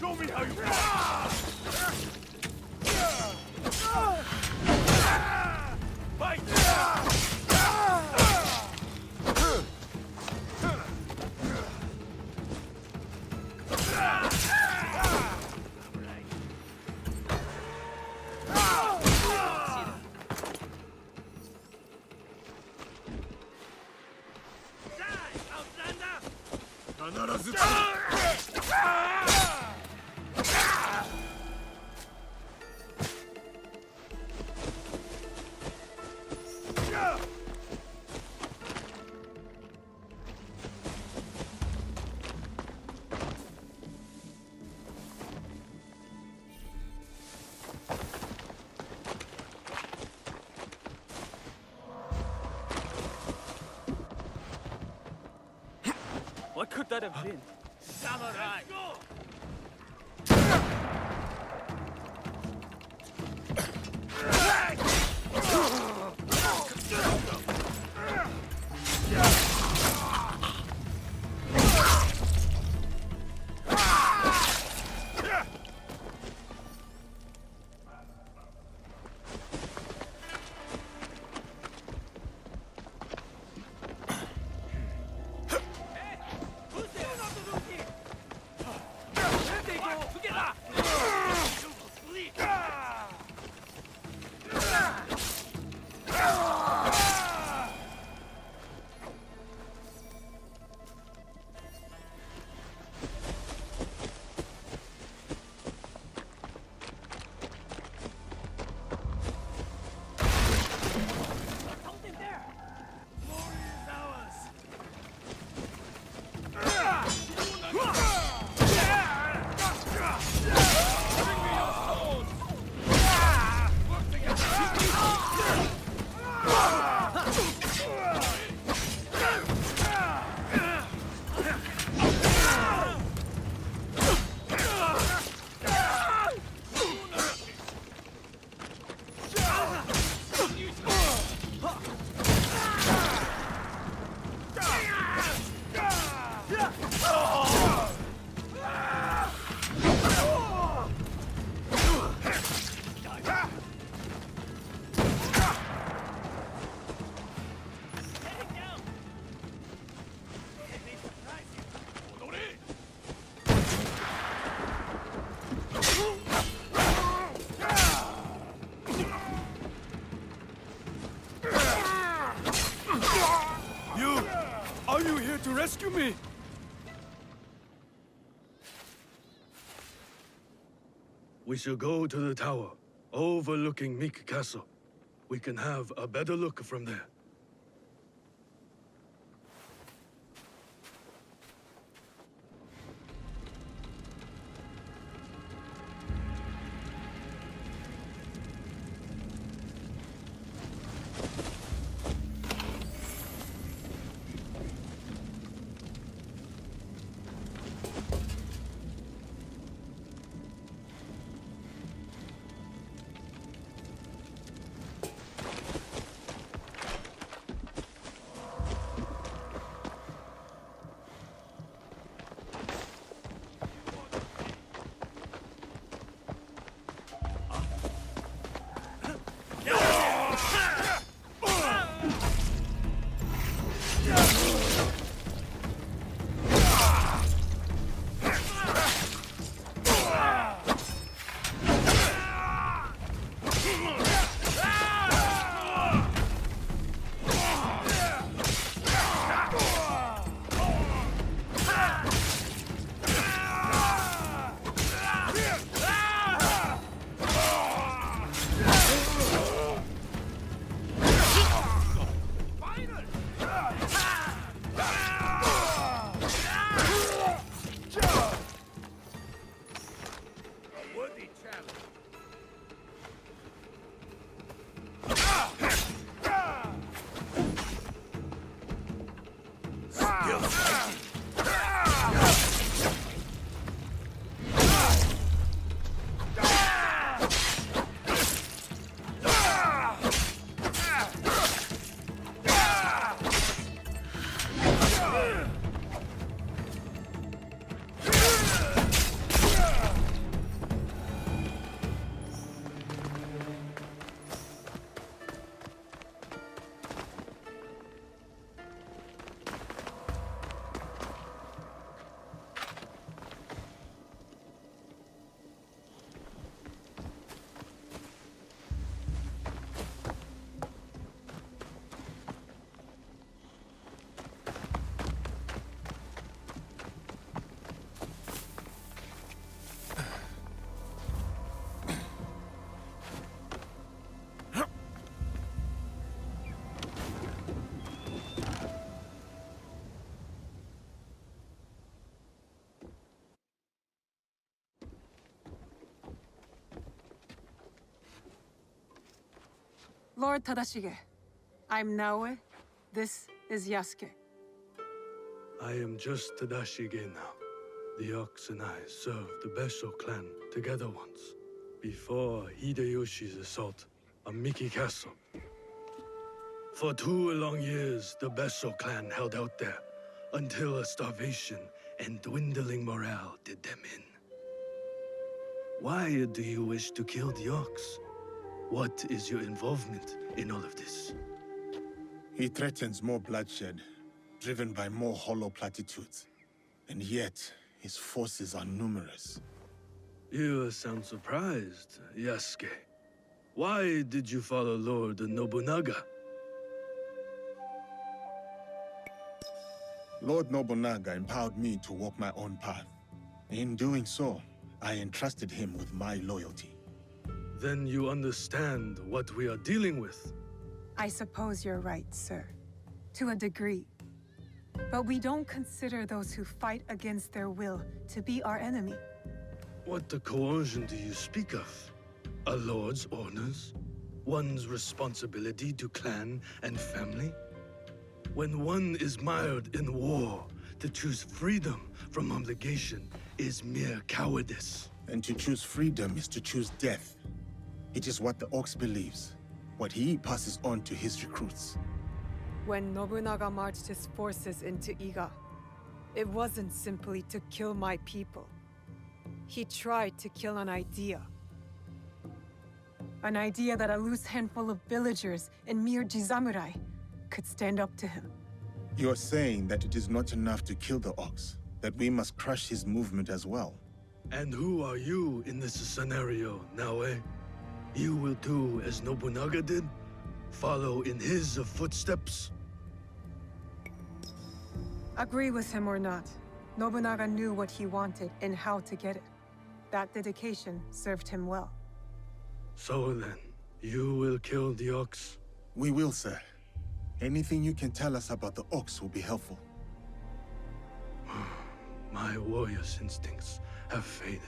Show me how you fight! What could that have been? Samurai! Are you here to rescue me? We shall go to the tower, overlooking Meek Castle. We can have a better look from there. Lord Tadashige, I'm Naoe. This is Yasuke. I am just Tadashige now. The Ox and I served the Besho clan together once, before Hideyoshi's assault on Miki Castle. For 2 long years, the Besho clan held out there, until a starvation and dwindling morale did them in. Why do you wish to kill the Ox? What is your involvement in all of this? He threatens more bloodshed, driven by more hollow platitudes. And yet, his forces are numerous. You sound surprised, Yasuke. Why did you follow Lord Nobunaga? Lord Nobunaga empowered me to walk my own path. In doing so, I entrusted him with my loyalty. Then you understand what we are dealing with. I suppose you're right, sir. To a degree. But we don't consider those who fight against their will to be our enemy. What the coercion do you speak of? A lord's orders? One's responsibility to clan and family? When one is mired in war, to choose freedom from obligation is mere cowardice. And to choose freedom is to choose death. It is what the Ox believes, what he passes on to his recruits. When Nobunaga marched his forces into Iga, it wasn't simply to kill my people. He tried to kill an idea. An idea that a loose handful of villagers and mere Jisamurai could stand up to him. You are saying that it is not enough to kill the Ox, that we must crush his movement as well. And who are you in this scenario, Naoe? You will do as Nobunaga did? Follow in his footsteps? Agree with him or not, Nobunaga knew what he wanted and how to get it. That dedication served him well. So then, you will kill the Ox? We will, sir. Anything you can tell us about the Ox will be helpful. My warrior's instincts have faded.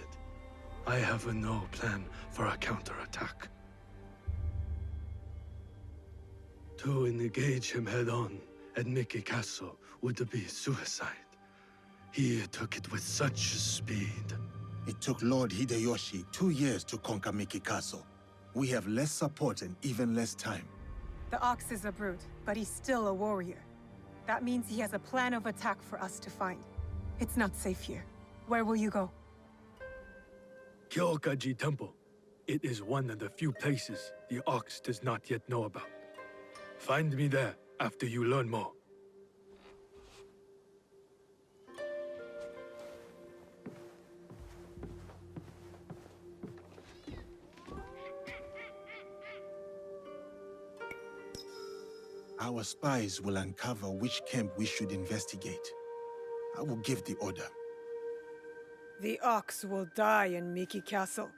I have no plan for a counterattack. To engage him head-on at Miki Castle would be suicide. He took it with such speed. It took Lord Hideyoshi 2 years to conquer Miki Castle. We have less support and even less time. The Ox is a brute, but he's still a warrior. That means he has a plan of attack for us to find. It's not safe here. Where will you go? Kyokaji Temple. It is one of the few places the Ox does not yet know about. Find me there after you learn more. Our spies will uncover which camp we should investigate. I will give the order. The Ox will die in Miki Castle.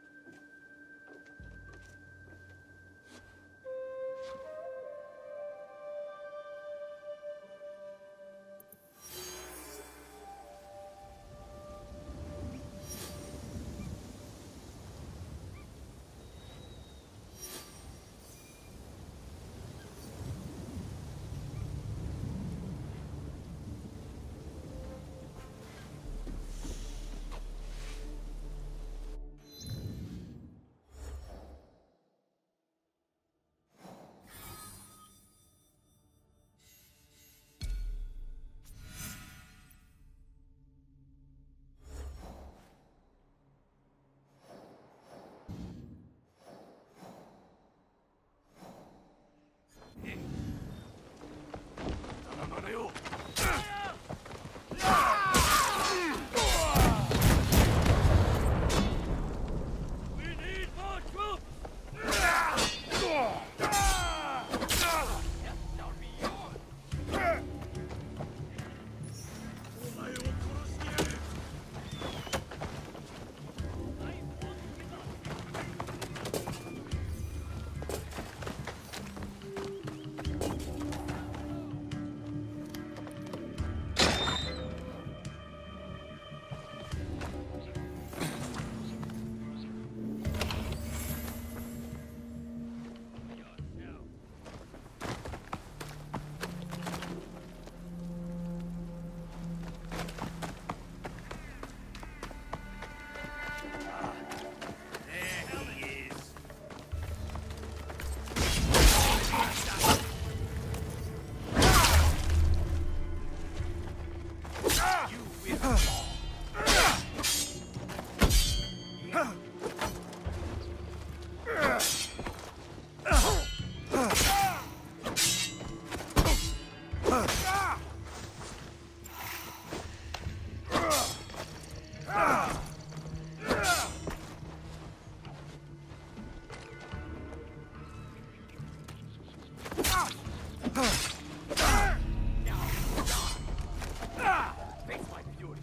Face my fury.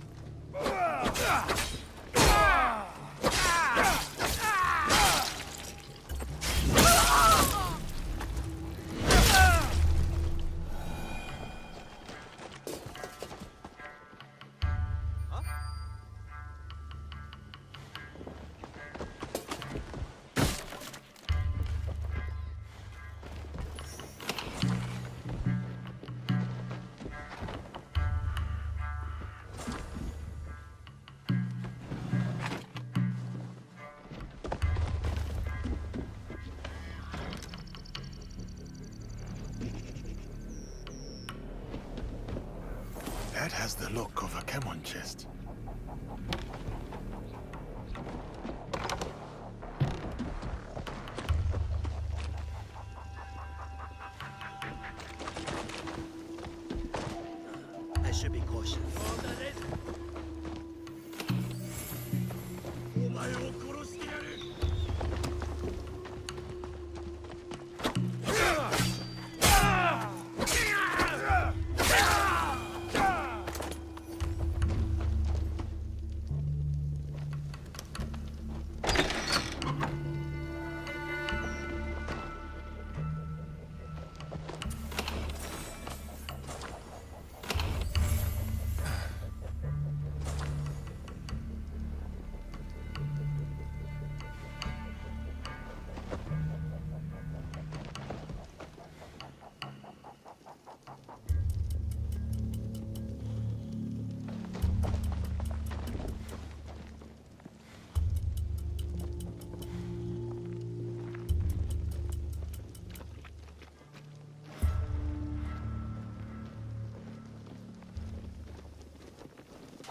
That has the look of a Kemon chest. I should be cautious.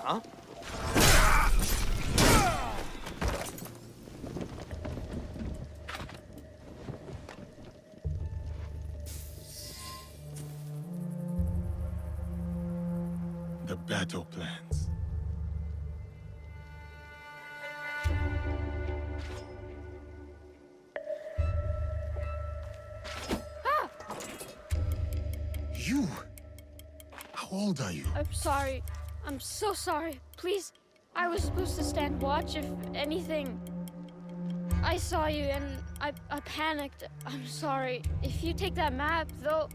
Huh? The battle plans. You? How old are you? I'm sorry. I'm so sorry. Please, I was supposed to stand watch if anything. I saw you and I panicked. I'm sorry. If you take that map, though,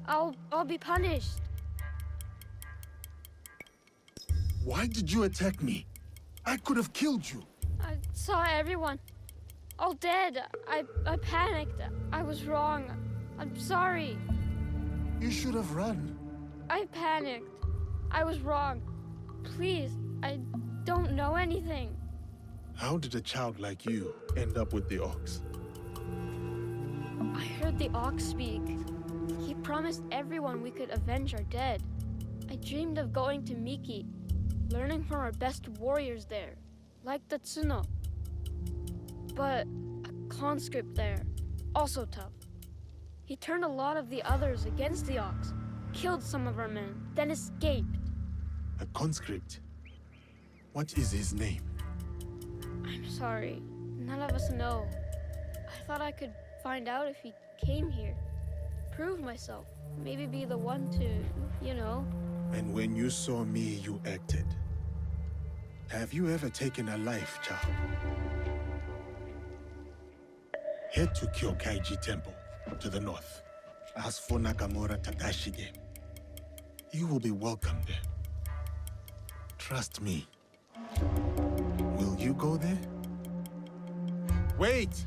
I'll be punished. Why did you attack me? I could have killed you. I saw everyone. All dead. I panicked. I was wrong. I'm sorry. You should have run. I panicked. I was wrong. Please, I don't know anything. How did a child like you end up with the Ox? I heard the Ox speak. He promised everyone we could avenge our dead. I dreamed of going to Miki, learning from our best warriors there, like the Tsuno. But a conscript there, also tough. He turned a lot of the others against the Ox, killed some of our men, then escaped. A conscript? What is his name? I'm sorry. None of us know. I thought I could find out if he came here. Prove myself. Maybe be the one to, you know. And when you saw me, you acted. Have you ever taken a life, child? Head to Kyokaiji Temple, to the north. Ask for Nakamura Tadashige. You will be welcome there. Trust me. Will you go there? Wait!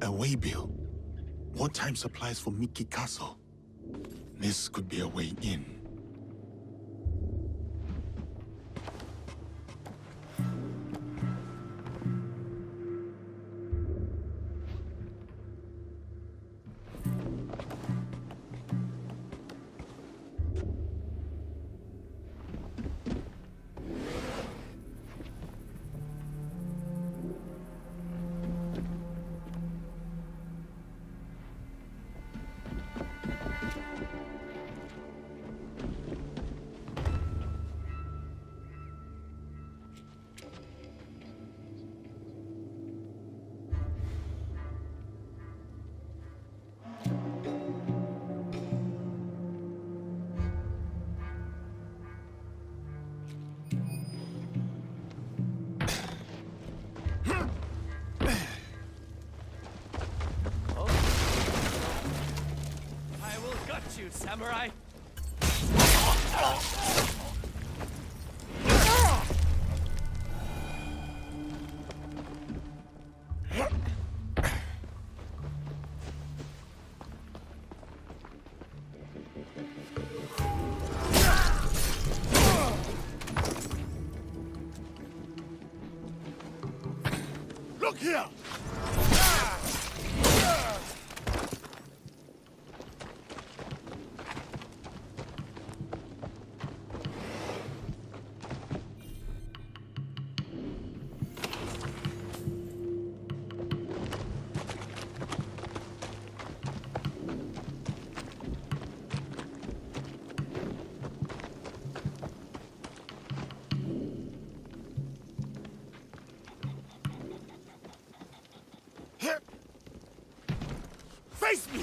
A waybill. Wartime supplies for Miki Castle. This could be a way in. samurai! Look here! Face me!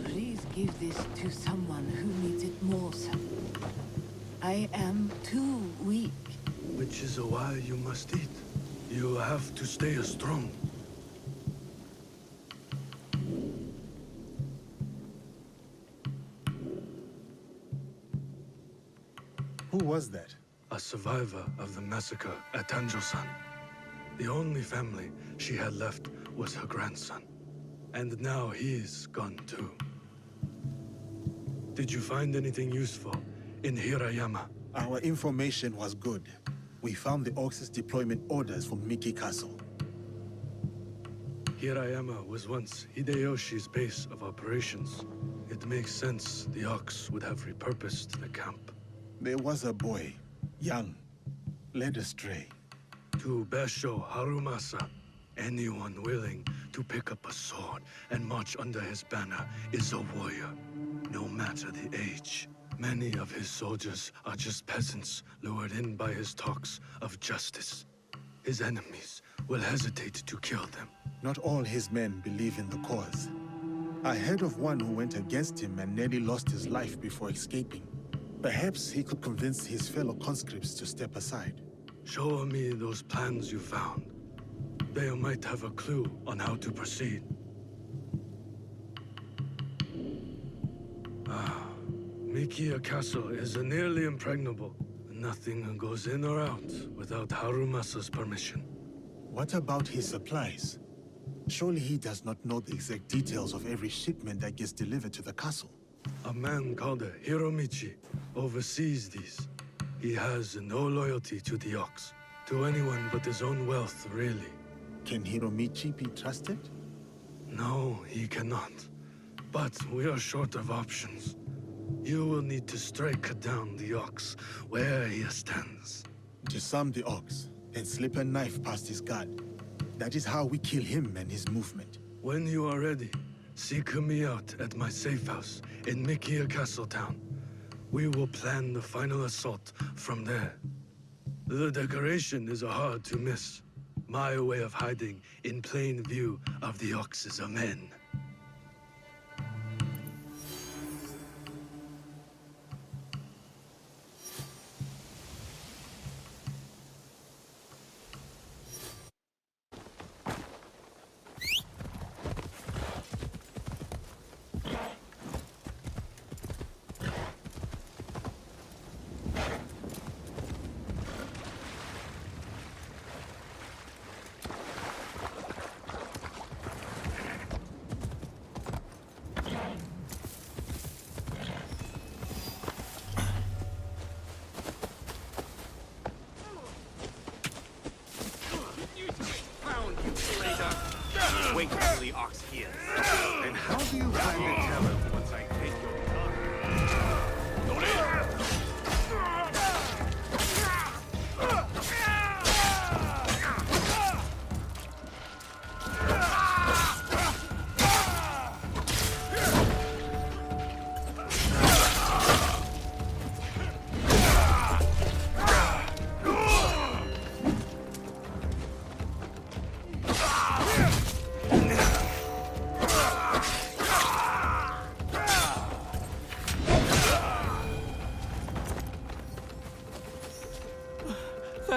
Please give this to someone who needs it most. I am too weak. Which is why you must eat. You have to stay strong. Who was that? A survivor of the massacre at Tanjo-san. The only family she had left was her grandson. And now he's gone too. Did you find anything useful in Hirayama? Our information was good. We found the Ox's deployment orders from Miki Castle. Hirayama was once Hideyoshi's base of operations. It makes sense the Ox would have repurposed the camp. There was a boy, young, led astray. To Basho Harumasa, anyone willing to pick up a sword and march under his banner is a warrior, no matter the age. Many of his soldiers are just peasants lured in by his talks of justice. His enemies will hesitate to kill them. Not all his men believe in the cause. I heard of one who went against him and nearly lost his life before escaping. Perhaps he could convince his fellow conscripts to step aside. Show me those plans you found. They might have a clue on how to proceed. Mikiya Castle is nearly impregnable. Nothing goes in or out without Harumasa's permission. What about his supplies? Surely he does not know the exact details of every shipment that gets delivered to the castle. A man called Hiromichi oversees these. He has no loyalty to the Ox, to anyone but his own wealth, really. Can Hiromichi be trusted? No, he cannot. But we are short of options. You will need to strike down the Ox where he stands. Disarm the Ox, and slip a knife past his guard. That is how we kill him and his movement. When you are ready, seek me out at my safe house in Mikiya Castle Town. We will plan the final assault from there. The decoration is hard to miss. My way of hiding in plain view of the Ox's men.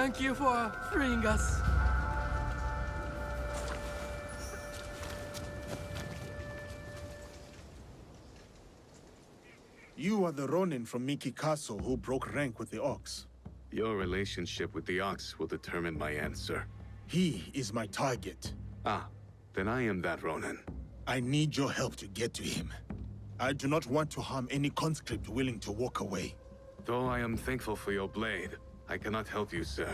Thank you for freeing us. You are the Ronin from Miki Castle who broke rank with the Ox. Your relationship with the Ox will determine my answer. He is my target. Ah, then I am that Ronin. I need your help to get to him. I do not want to harm any conscript willing to walk away. Though I am thankful for your blade, I cannot help you, sir.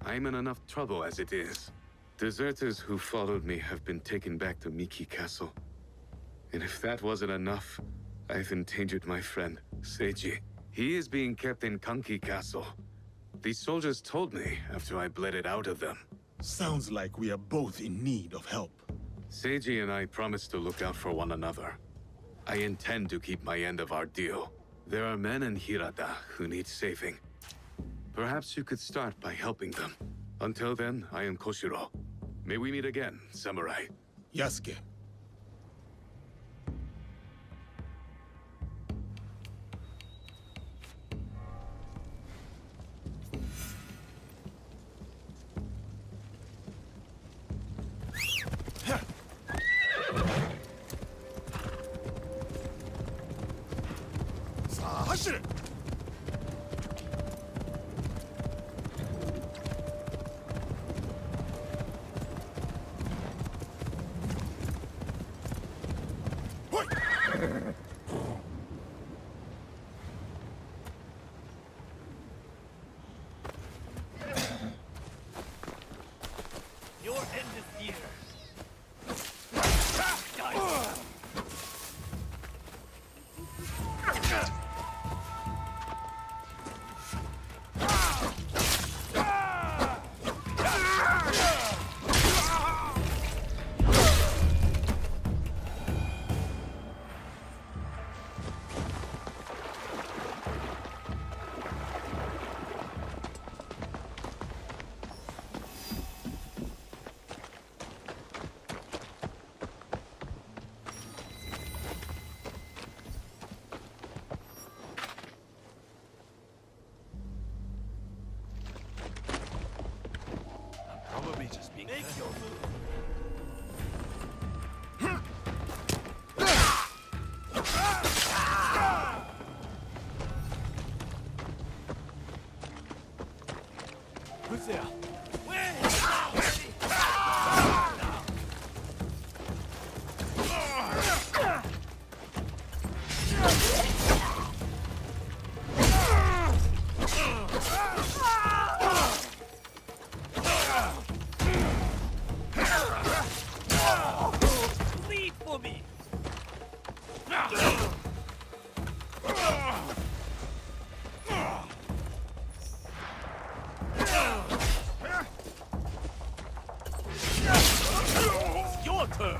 I am in enough trouble as it is. Deserters who followed me have been taken back to Miki Castle. And if that wasn't enough, I've endangered my friend, Seiji. He is being kept in Kanki Castle. These soldiers told me after I bled it out of them. Sounds like we are both in need of help. Seiji and I promised to look out for one another. I intend to keep my end of our deal. There are men in Hirata who need saving. Perhaps you could start by helping them. Until then, I am Koshiro. May we meet again, samurai. Yasuke. Your end is here. Probably just being Make your move. Who's there? Lead for me. It's your turn.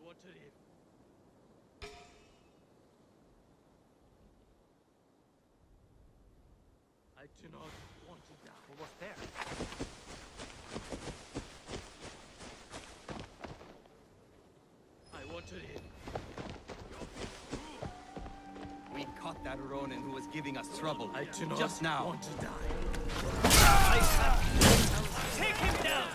want to live. I do not want to die. Almost there. I want to live. We caught that Ronin who was giving us trouble. I do not just now. want to die. Take him down!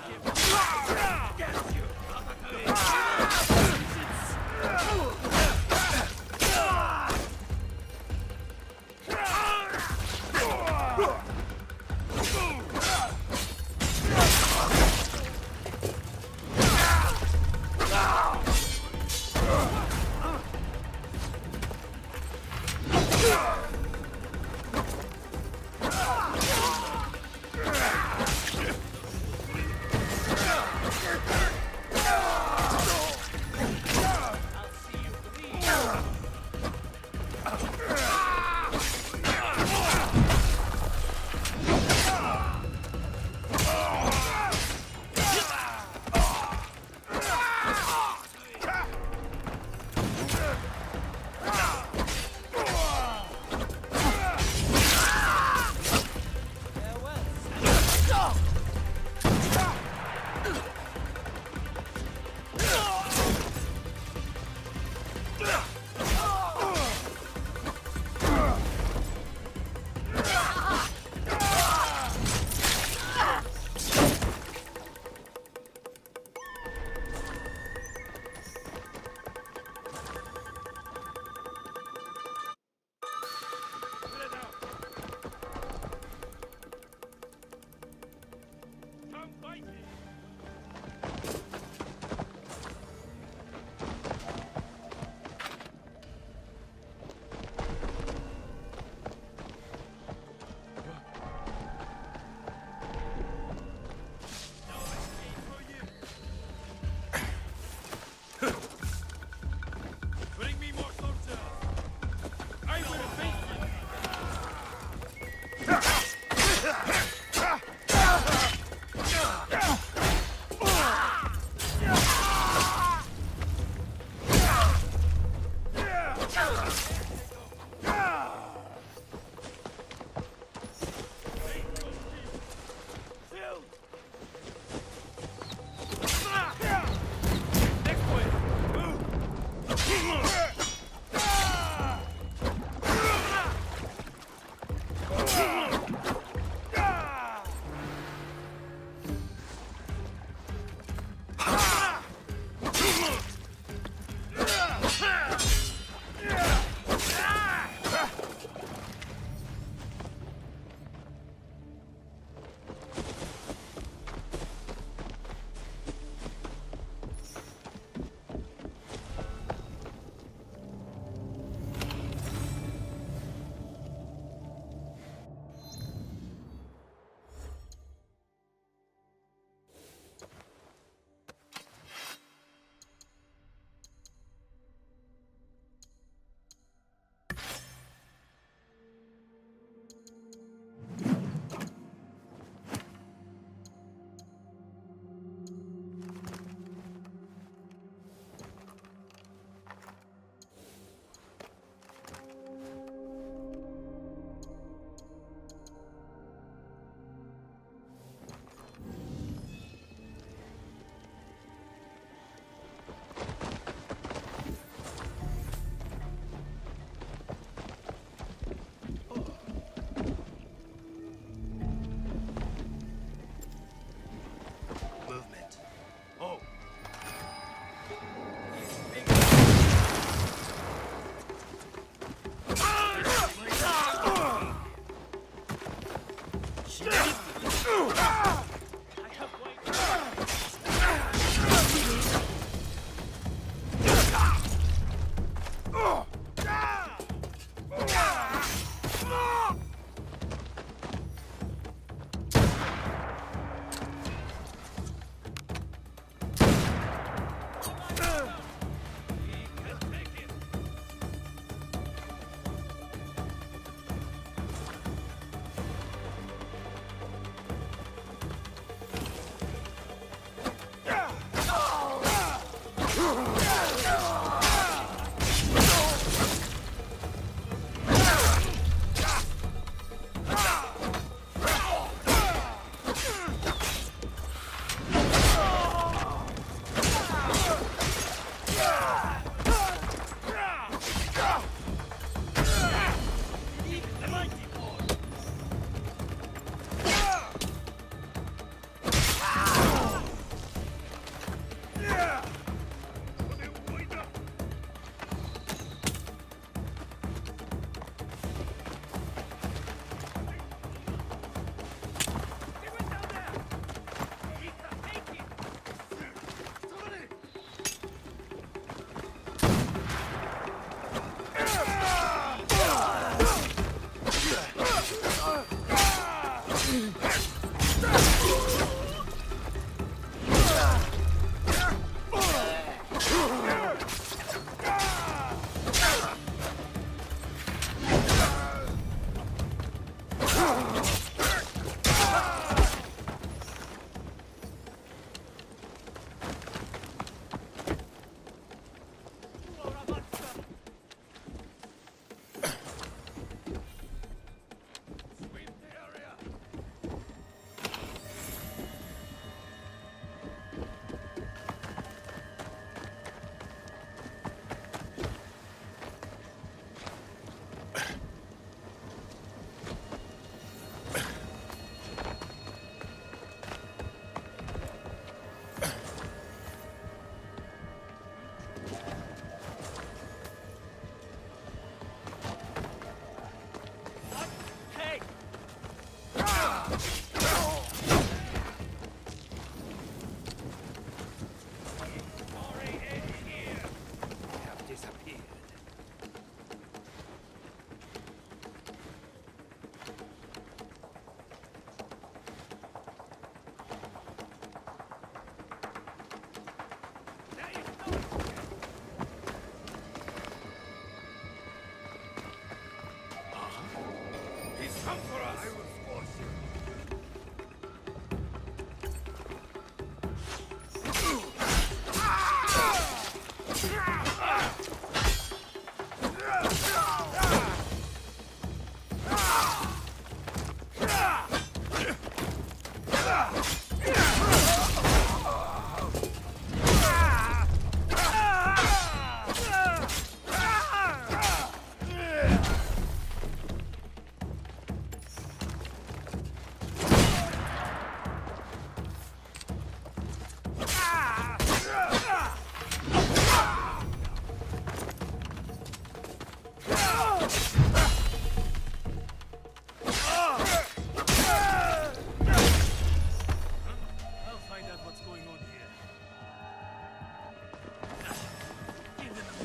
Come for us! I will force you.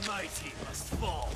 Mighty must fall.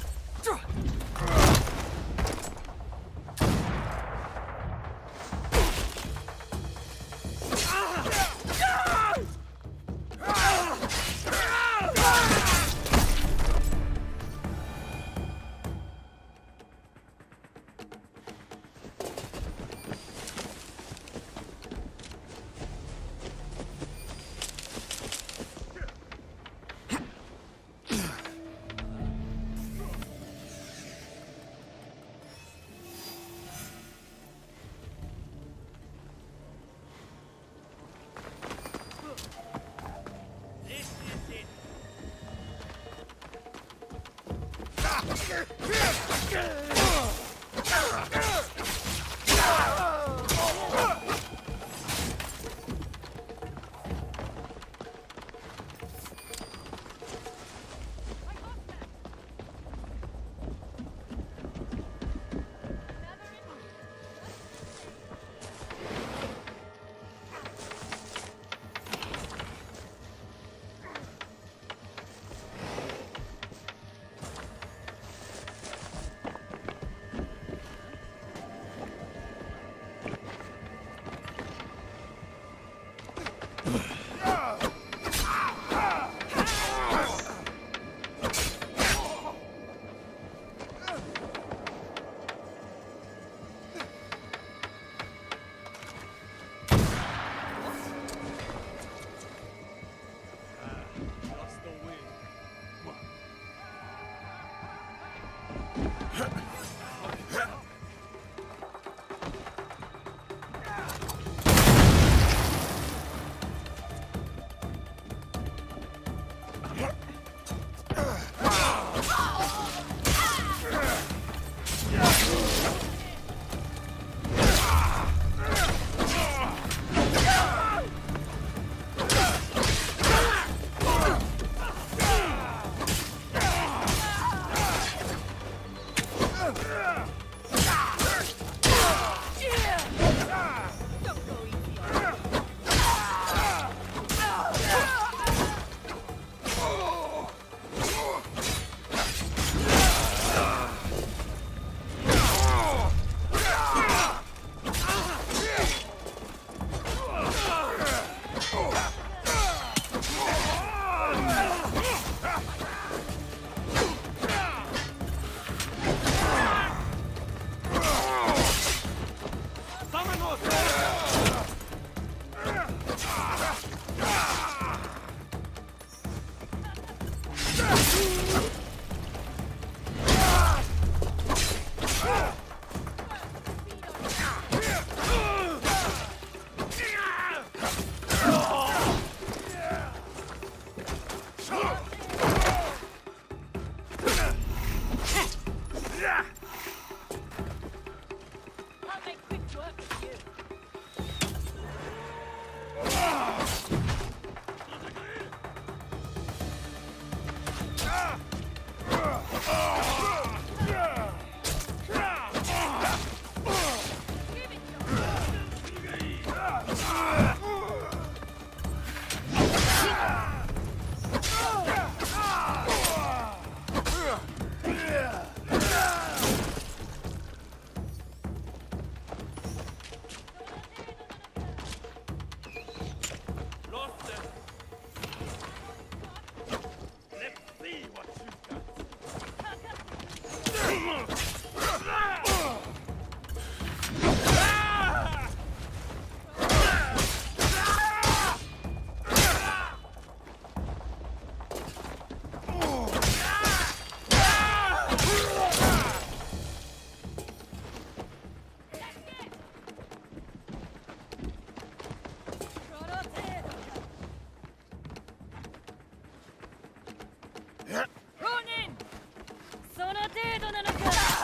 Ronin! その程度なのか!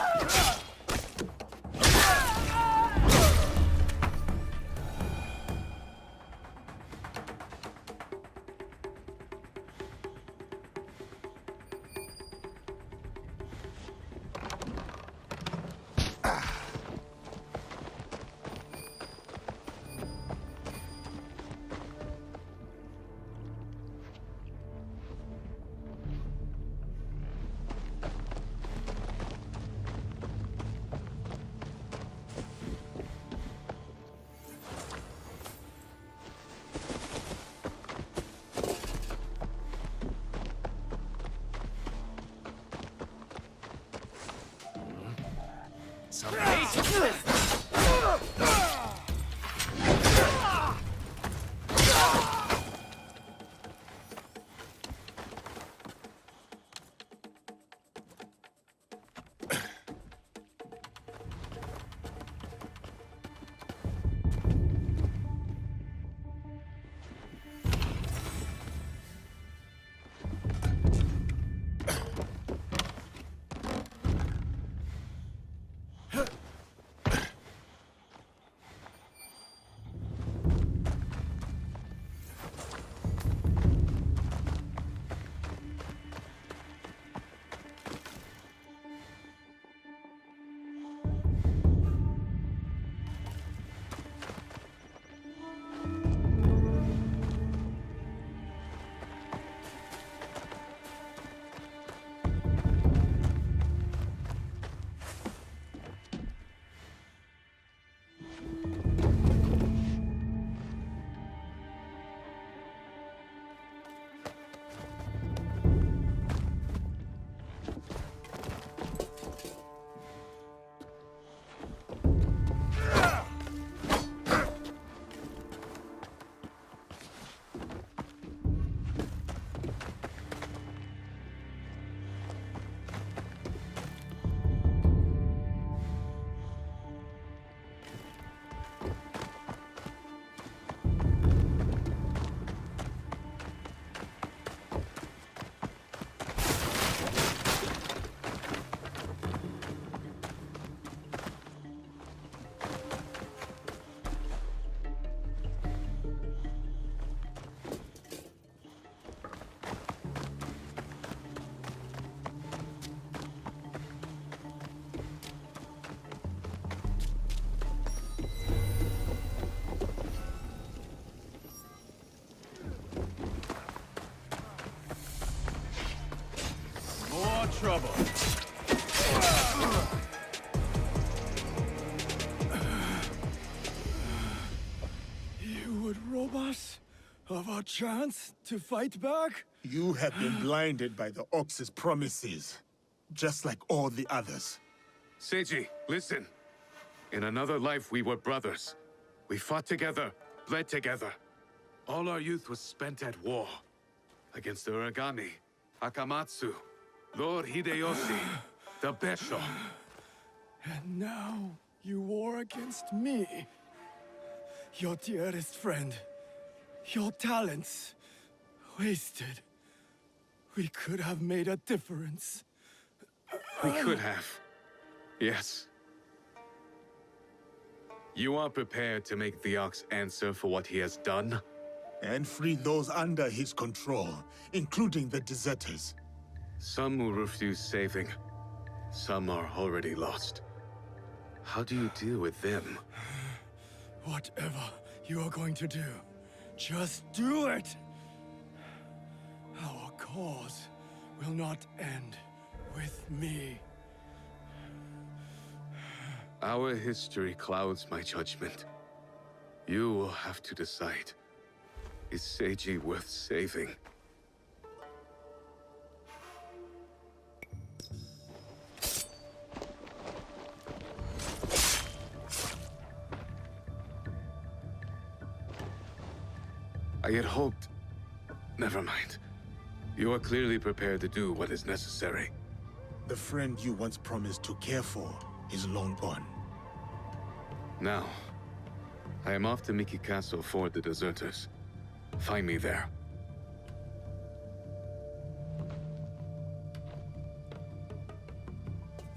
Trouble. You would rob us of our chance to fight back? You have been blinded by the Ox's promises, just like all the others. Seiji, listen. In another life, we were brothers. We fought together, bled together. All our youth was spent at war. Against the Origami, Akamatsu, Lord Hideyoshi, the Besho. And now you war against me. Your dearest friend. Your talents. Wasted. We could have made a difference. We could have. Yes. You are prepared to make the Ox answer for what he has done? And free those under his control, including the deserters. Some will refuse saving. Some are already lost. How do you deal with them? Whatever you are going to do, just do it! Our cause will not end with me. Our history clouds my judgment. You will have to decide. Is Seiji worth saving? I had hoped... Never mind. You are clearly prepared to do what is necessary. The friend you once promised to care for is long gone. Now, I am off to Miki Castle for the deserters. Find me there.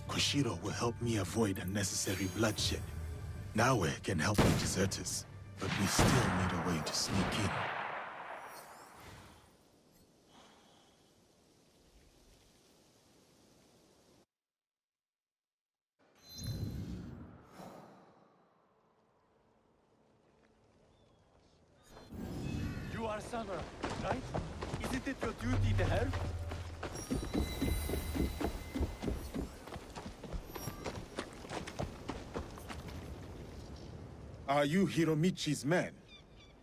Koshiro will help me avoid unnecessary bloodshed. Naue can help the deserters, but we still need a way to sneak in. You are samurai, right? Isn't it your duty to help? Are you Hiromichi's man?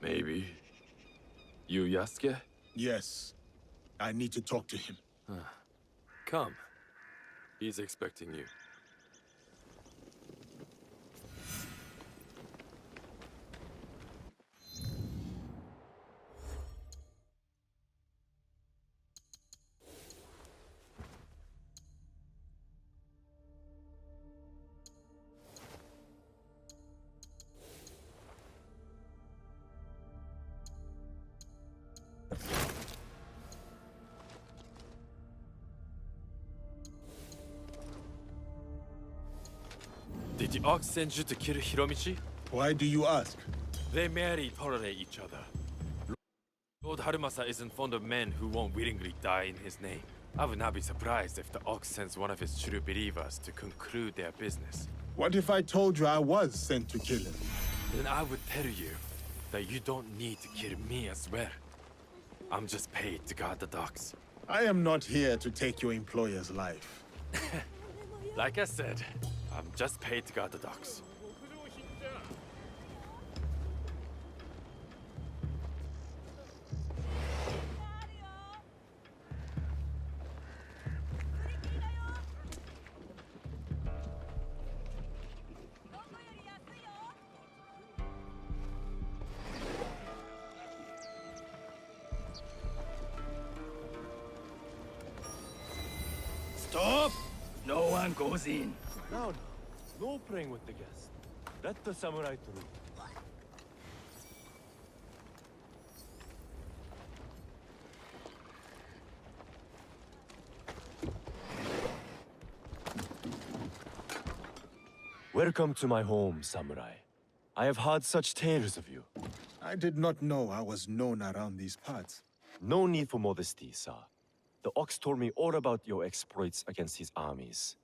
Maybe. You Yasuke? Yes. I need to talk to him. Come. He's expecting you. Did the Ox send you to kill Hiromichi? Why do you ask? They merely tolerate each other. Lord Harumasa isn't fond of men who won't willingly die in his name. I would not be surprised if the Ox sends one of his true believers to conclude their business. What if I told you I was sent to kill him? Then I would tell you that you don't need to kill me as well. I'm just paid to guard the docks. I am not here to take your employer's life. Like I said, I'm just paid to guard the docks. Stop! No one goes in. No, no praying with the guests. Let the samurai through. Welcome to my home, samurai. I have heard such tales of you. I did not know I was known around these parts. No need for modesty, sir. The Ox told me all about your exploits against his armies.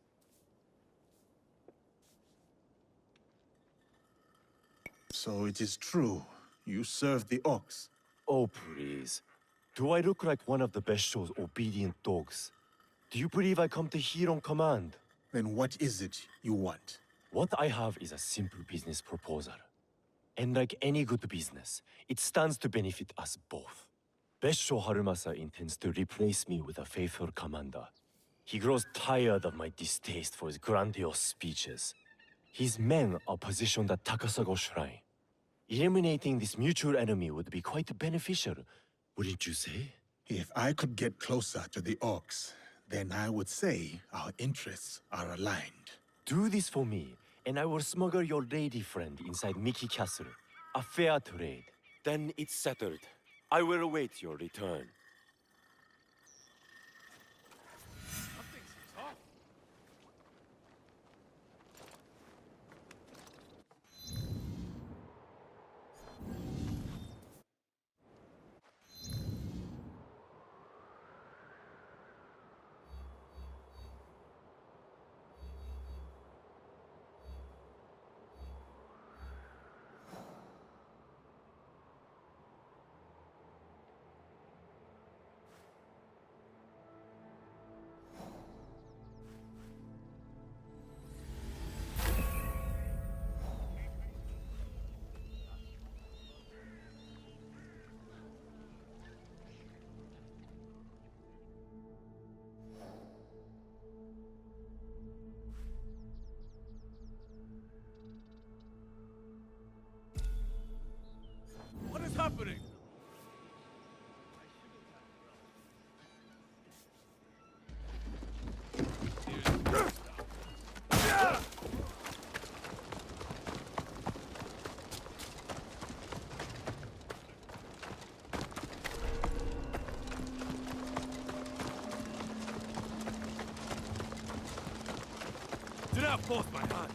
So it is true. You served the Ox. Oh, please. Do I look like one of the Bestio's obedient dogs? Do you believe I come to here on command? Then what is it you want? What I have is a simple business proposal. And like any good business, it stands to benefit us both. Bestio Harumasa intends to replace me with a faithful commander. He grows tired of my distaste for his grandiose speeches. His men are positioned at Takasago Shrine. Eliminating this mutual enemy would be quite beneficial, wouldn't you say? If I could get closer to the Ox, then I would say our interests are aligned. Do this for me, and I will smuggle your lady friend inside Miki Castle. A fair trade. Then it's settled. I will await your return. cannot force my hand.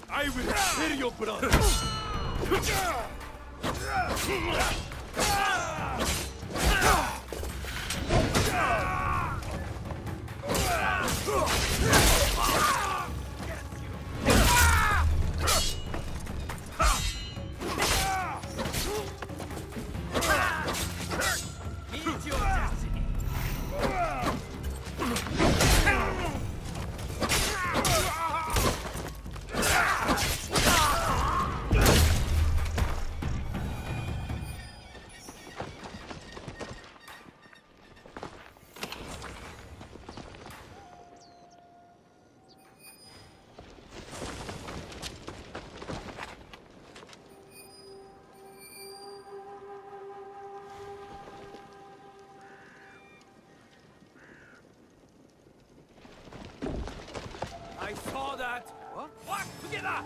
I will kill your brother. Meet your destiny. I saw that. What? Walk together.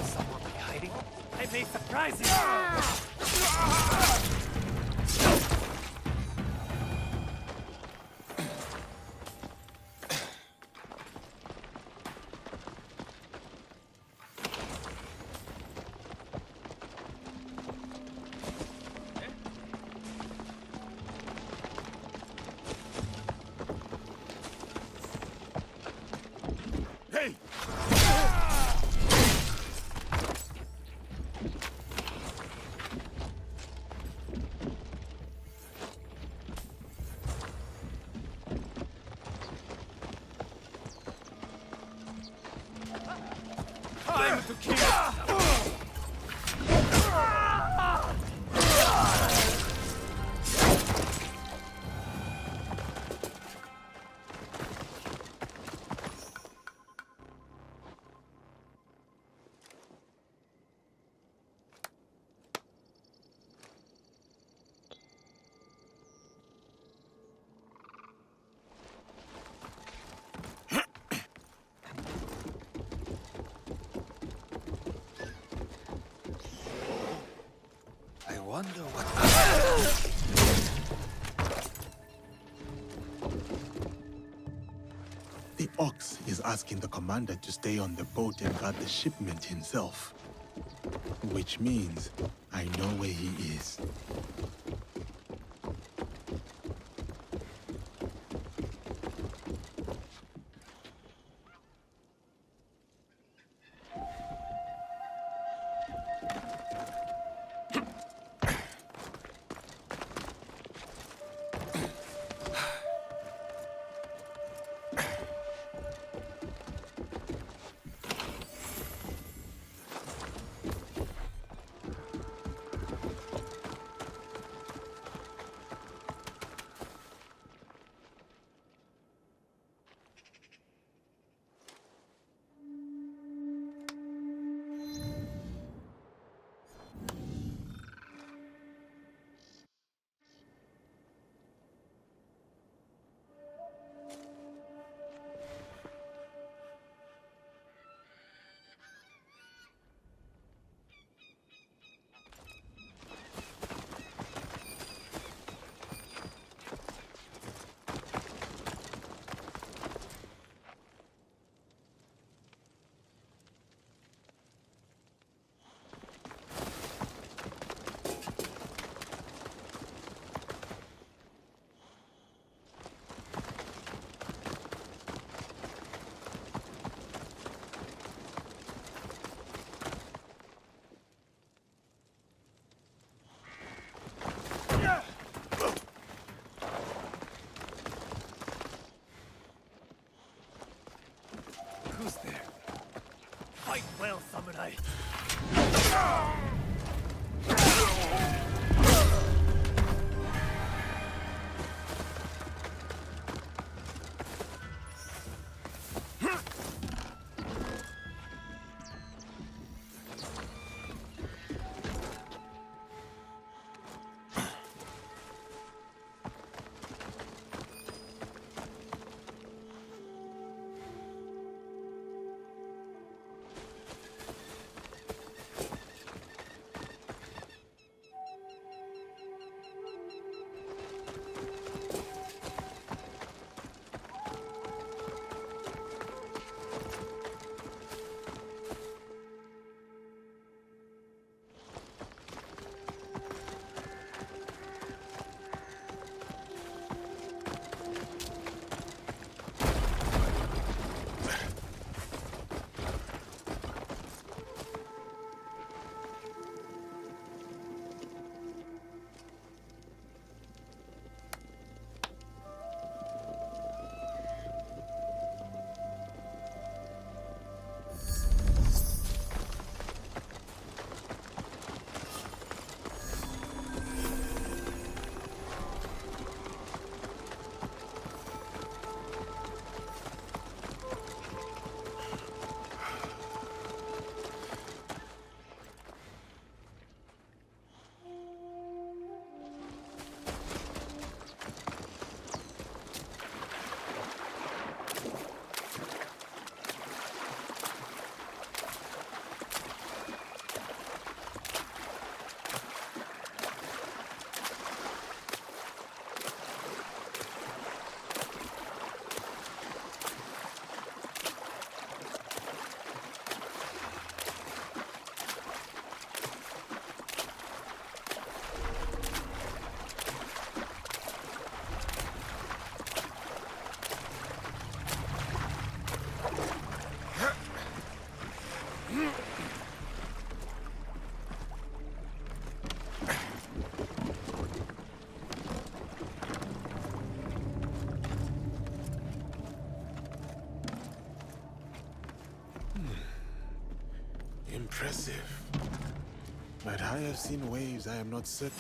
Someone be hiding? I may surprise you! Hey! Time to kill! I wonder what... The Ox is asking the commander to stay on the boat and guard the shipment himself. Which means I know where he is. Who's there? Fight well, samurai! Impressive. But I have seen waves I am not certain.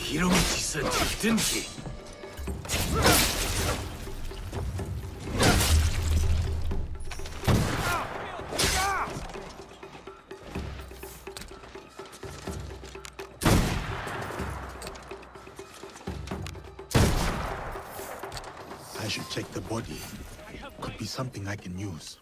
Hiromichi said it, didn't he? I should check the body. Could be something I can use.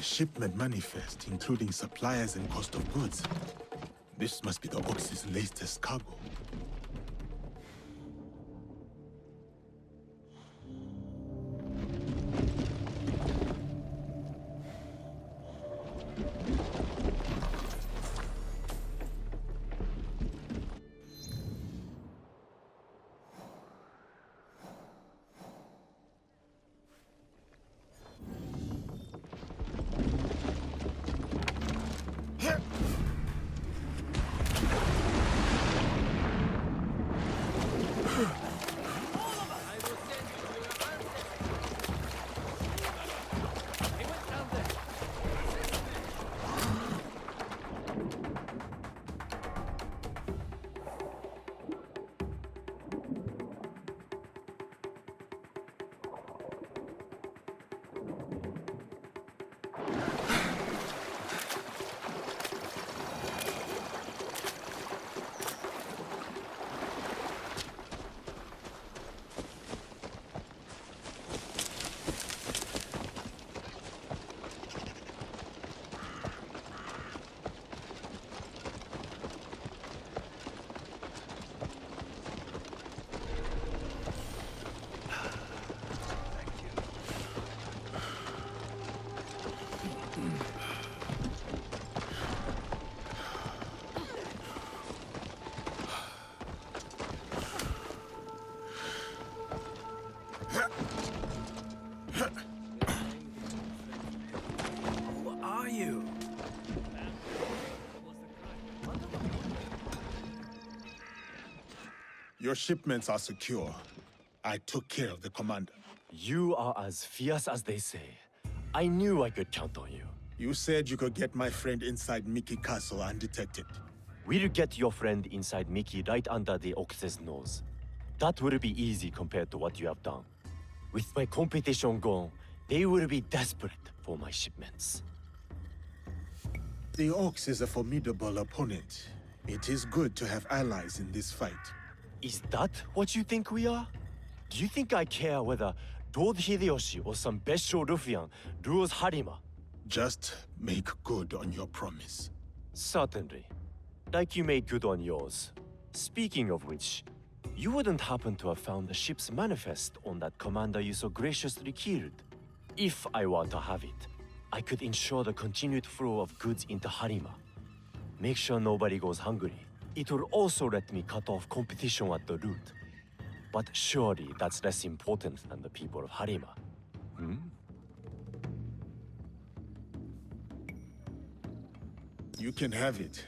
Shipment manifest, including suppliers and cost of goods. This must be the Ox's latest cargo. Who are you? Your shipments are secure. I took care of the commander. You are as fierce as they say. I knew I could count on you. You said you could get my friend inside Miki Castle undetected. We'll get your friend inside Mickey right under the Ox's nose. That will be easy compared to what you have done. With my competition gone, they will be desperate for my shipments. The Ox is a formidable opponent. It is good to have allies in this fight. Is that what you think we are? Do you think I care whether Lord Hideyoshi or some Besho ruffian rules Harima? Just make good on your promise. Certainly. Like you made good on yours. Speaking of which, you wouldn't happen to have found the ship's manifest on that commander you so graciously killed. If I were to have it, I could ensure the continued flow of goods into Harima. Make sure nobody goes hungry. It will also let me cut off competition at the root. But surely that's less important than the people of Harima. Hmm? You can have it.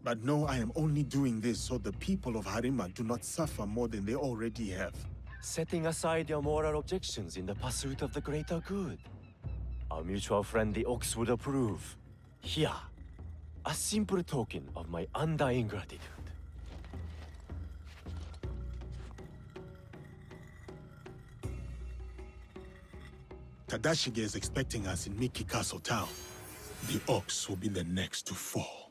But know I am only doing this so the people of Harima do not suffer more than they already have. Setting aside your moral objections in the pursuit of the greater good. Our mutual friend the Ox would approve. Here, a simple token of my undying gratitude. Tadashige is expecting us in Miki Castle town. The Ox will be the next to fall.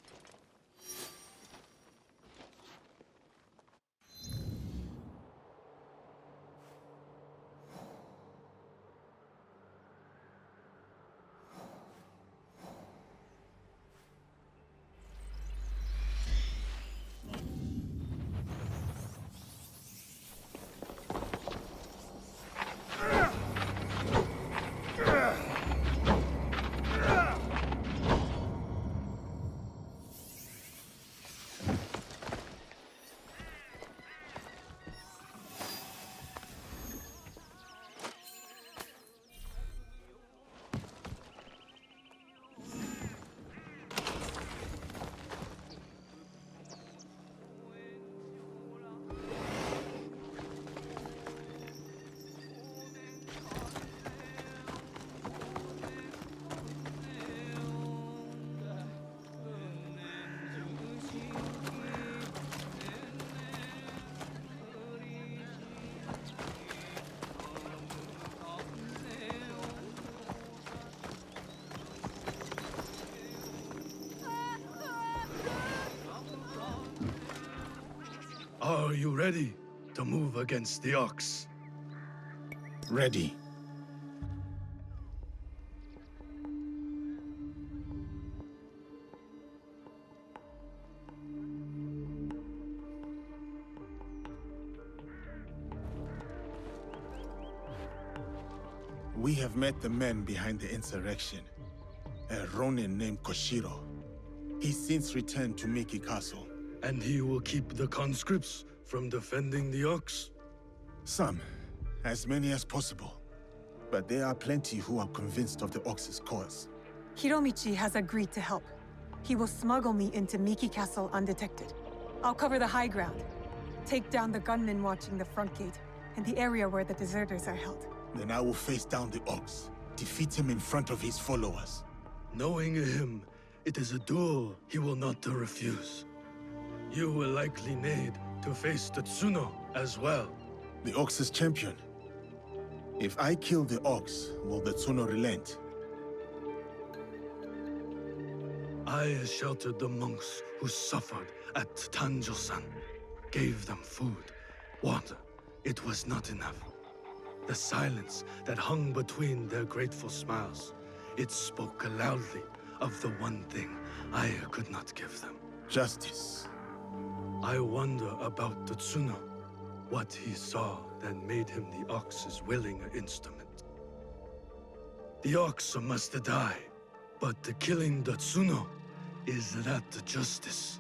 Are you ready to move against the Ox? Ready. We have met the men behind the insurrection. A Ronin named Koshiro. He's since returned to Miki Castle. And he will keep the conscripts from defending the Ox? Some. As many as possible. But there are plenty who are convinced of the Ox's cause. Hiromichi has agreed to help. He will smuggle me into Miki Castle undetected. I'll cover the high ground, take down the gunmen watching the front gate, and the area where the deserters are held. Then I will face down the Ox, defeat him in front of his followers. Knowing him, it is a duel he will not refuse. You will likely need to face the Tsuno as well. The Ox's champion. If I kill the Ox, will the Tsuno relent? I sheltered the monks who suffered at Tanjo-san. Gave them food, water. It was not enough. The silence that hung between their grateful smiles, it spoke loudly of the one thing I could not give them. Justice. I wonder about the Tsuno, what he saw that made him the Ox's willing instrument. The Ox must die, but killing the Tsuno, is that justice?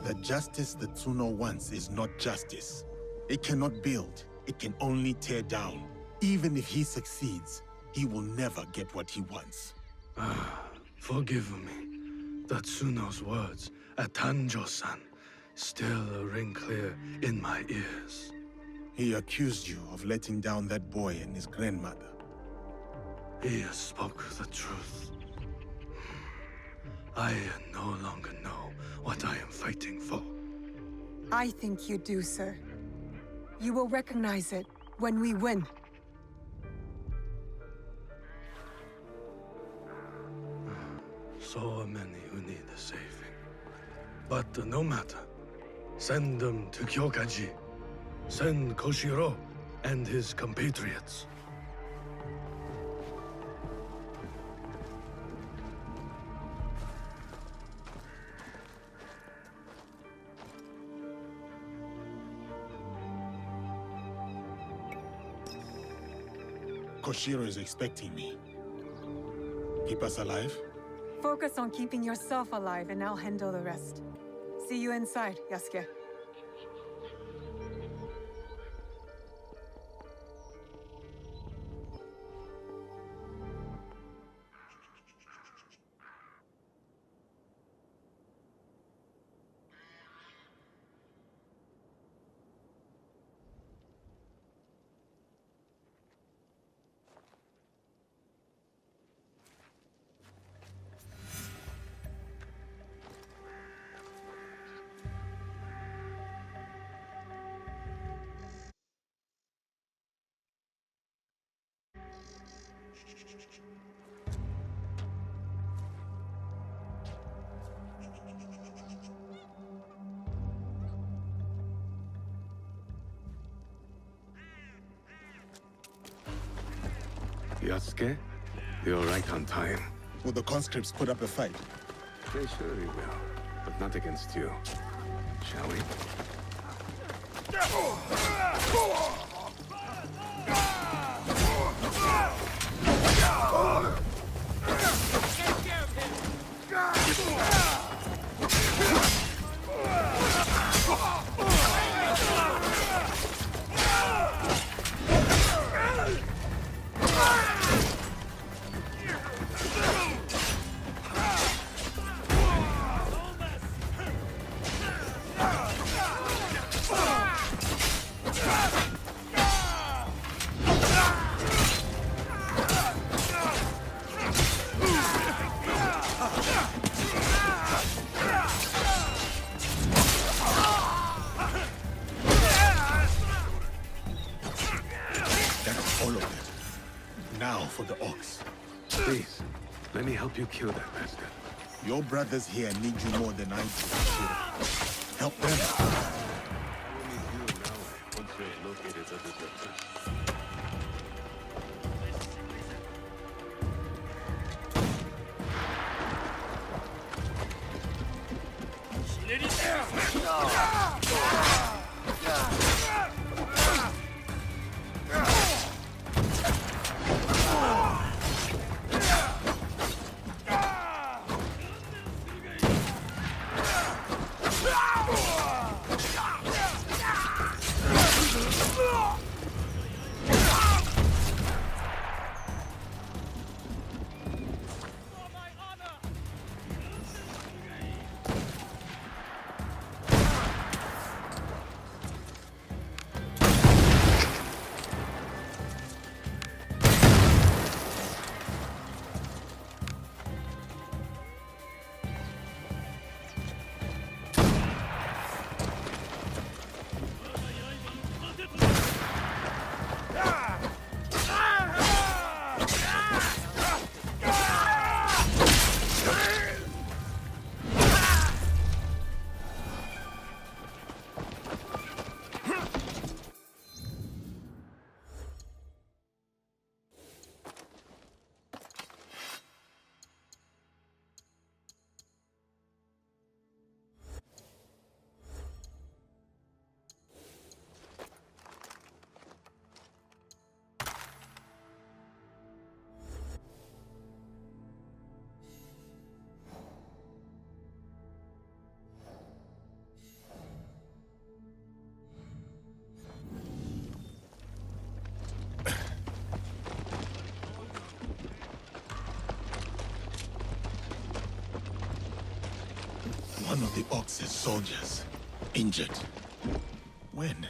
The justice the Tsuno wants is not justice. It cannot build, it can only tear down. Even if he succeeds, he will never get what he wants. Forgive me. Tatsuno's words at Tanjo-san still ring clear in my ears. He accused you of letting down that boy and his grandmother. He spoke the truth. I no longer know what I am fighting for. I think you do, sir. You will recognize it when we win. So many who need a saving. But no matter. Send them to Kyokaji. Send Koshiro and his compatriots. Koshiro is expecting me. Keep us alive? Focus on keeping yourself alive and I'll handle the rest. See you inside, Yasuke. Yasuke, you're right on time. Will the conscripts put up a fight? They surely will, but not against you. Shall we? For the ox. Please, let me help you kill that bastard. Your brothers here need you more than I do. Help them. I will need you now once you have located the deserters. one of the Ox's soldiers. Injured. When?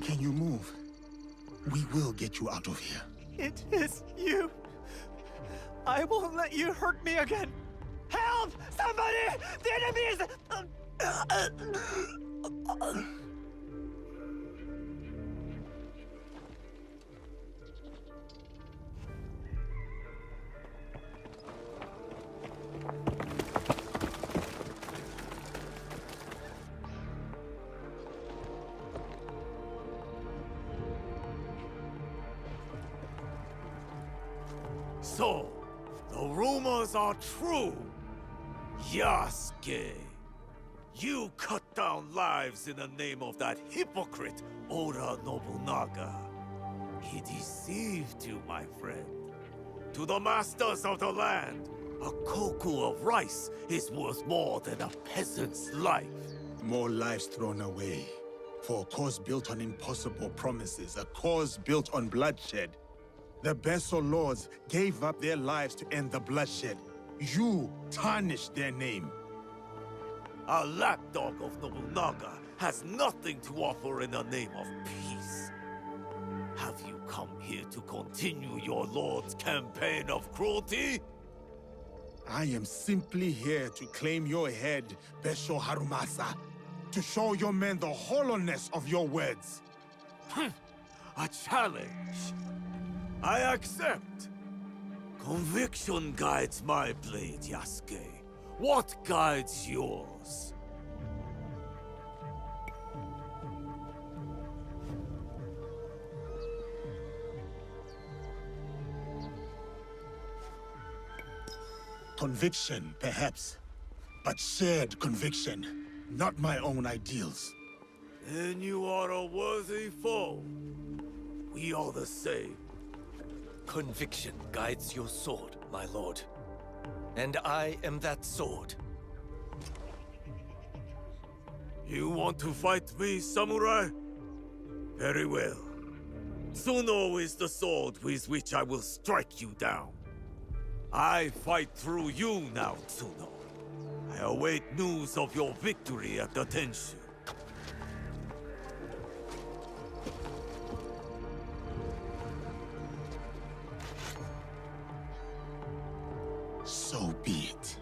Can you move? We will get you out of here. It is you. I won't let you hurt me again. Help! Somebody! The enemy is... So, the rumors are true. Yasuke, you cut down lives in the name of that hypocrite Oda Nobunaga. He deceived you, my friend. To the masters of the land, a koku of rice is worth more than a peasant's life. More lives thrown away. For a cause built on impossible promises, a cause built on bloodshed. The Besso lords gave up their lives to end the bloodshed. You tarnished their name. A lapdog of Nobunaga has nothing to offer in the name of peace. Have you come here to continue your lord's campaign of cruelty? I am simply here to claim your head, Besho Harumasa. To show your men the hollowness of your words. A challenge. I accept. Conviction guides my blade, Yasuke. What guides yours? Conviction, perhaps. But shared conviction, not my own ideals. Then you are a worthy foe. We are the same. Conviction guides your sword, my lord. And I am that sword. You want to fight me, samurai? Very well. Tsuno is the sword with which I will strike you down. I fight through you now, Tsuno. I await news of your victory at the Tenshu. So be it.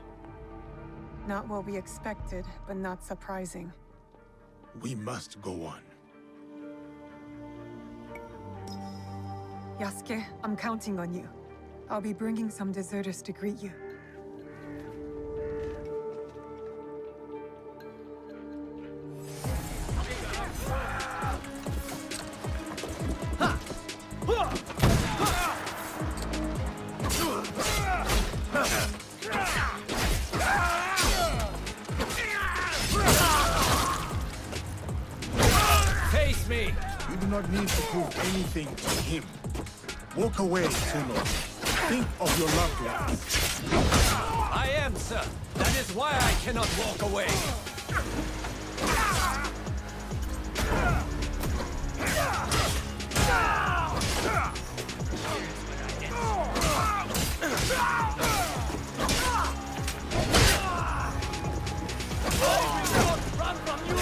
Not what we expected, but not surprising. We must go on. Yasuke, I'm counting on you. I'll be bringing some deserters to greet you. Face me! You do not need to prove anything to him. Walk away, Tsuno. Think of your loved ones. I am, sir. That is why I cannot walk away. Run from you!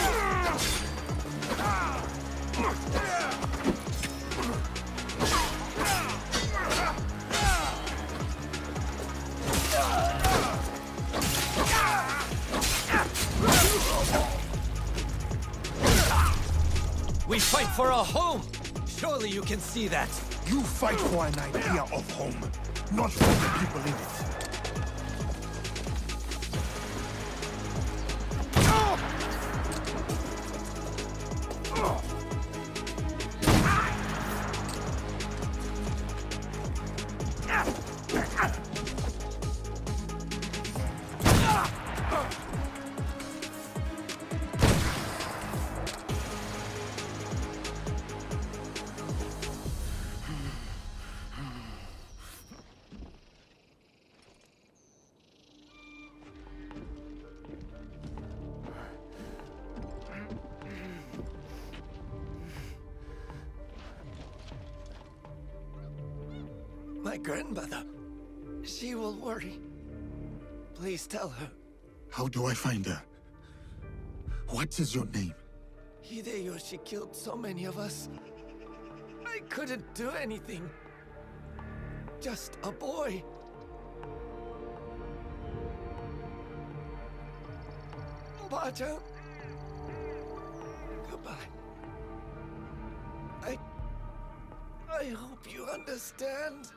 We fight for a home! Surely you can see that. You fight for an idea of home, not for the people in it. my grandmother. She will worry. Please tell her. How do I find her? What is your name? Hideyoshi killed so many of us. I couldn't do anything. Just a boy. Ba-chan. Goodbye. I hope you understand.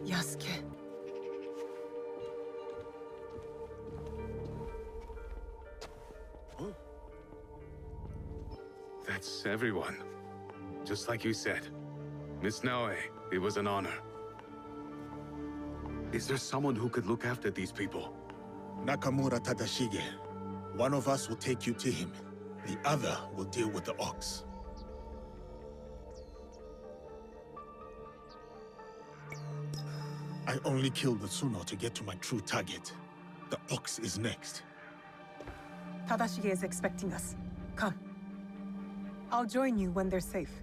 Yasuke. That's everyone. Just like you said. Miss Naoe, it was an honor. Is there someone who could look after these people? Nakamura Tadashige. One of us will take you to him. The other will deal with the ox. I only killed the Tsuno to get to my true target. The ox is next. Tadashige is expecting us. Come. I'll join you when they're safe.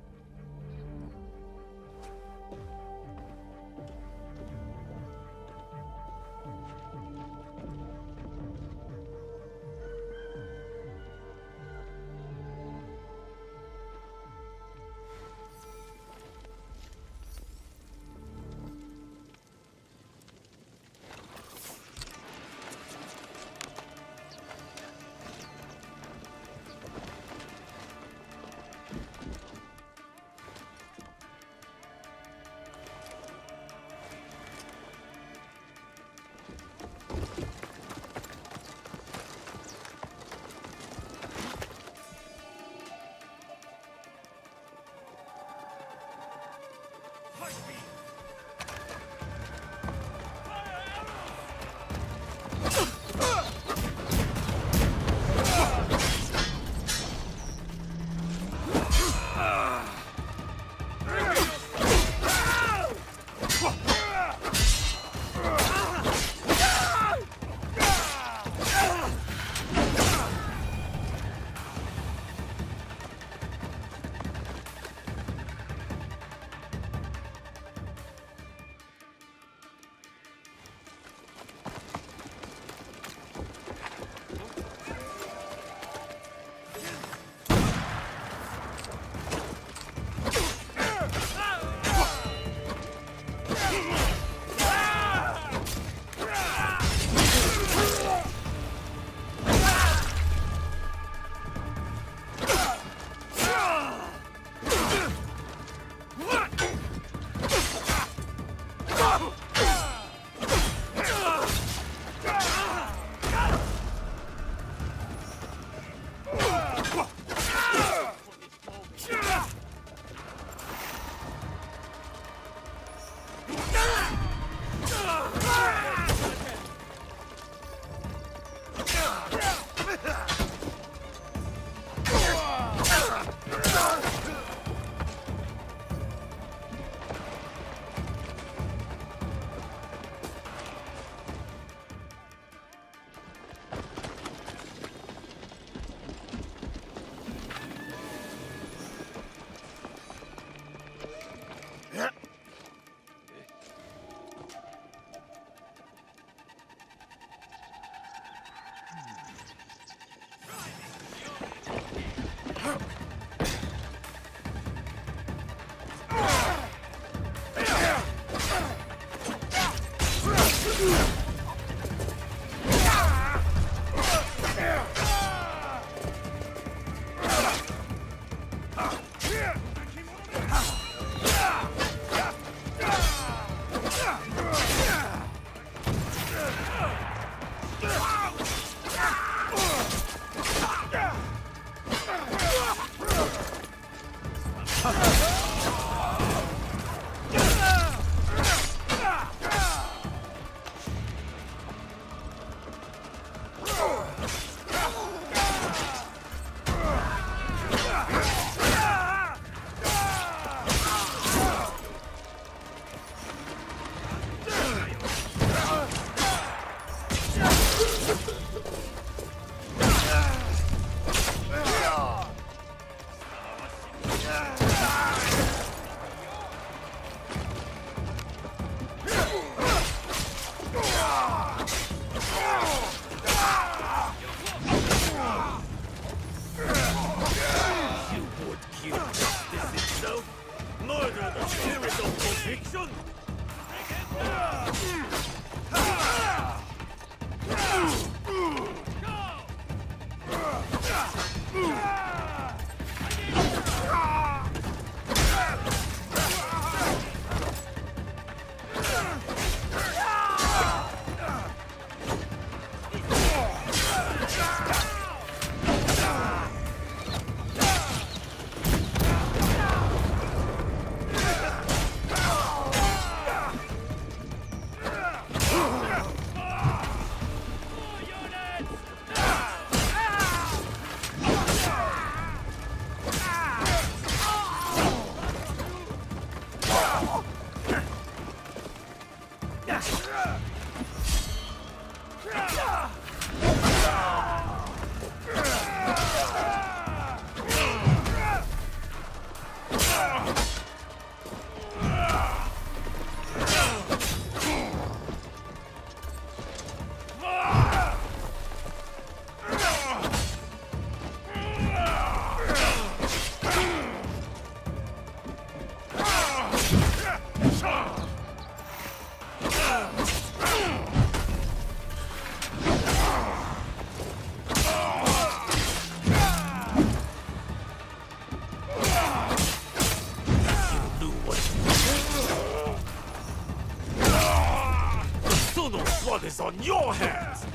on your hands!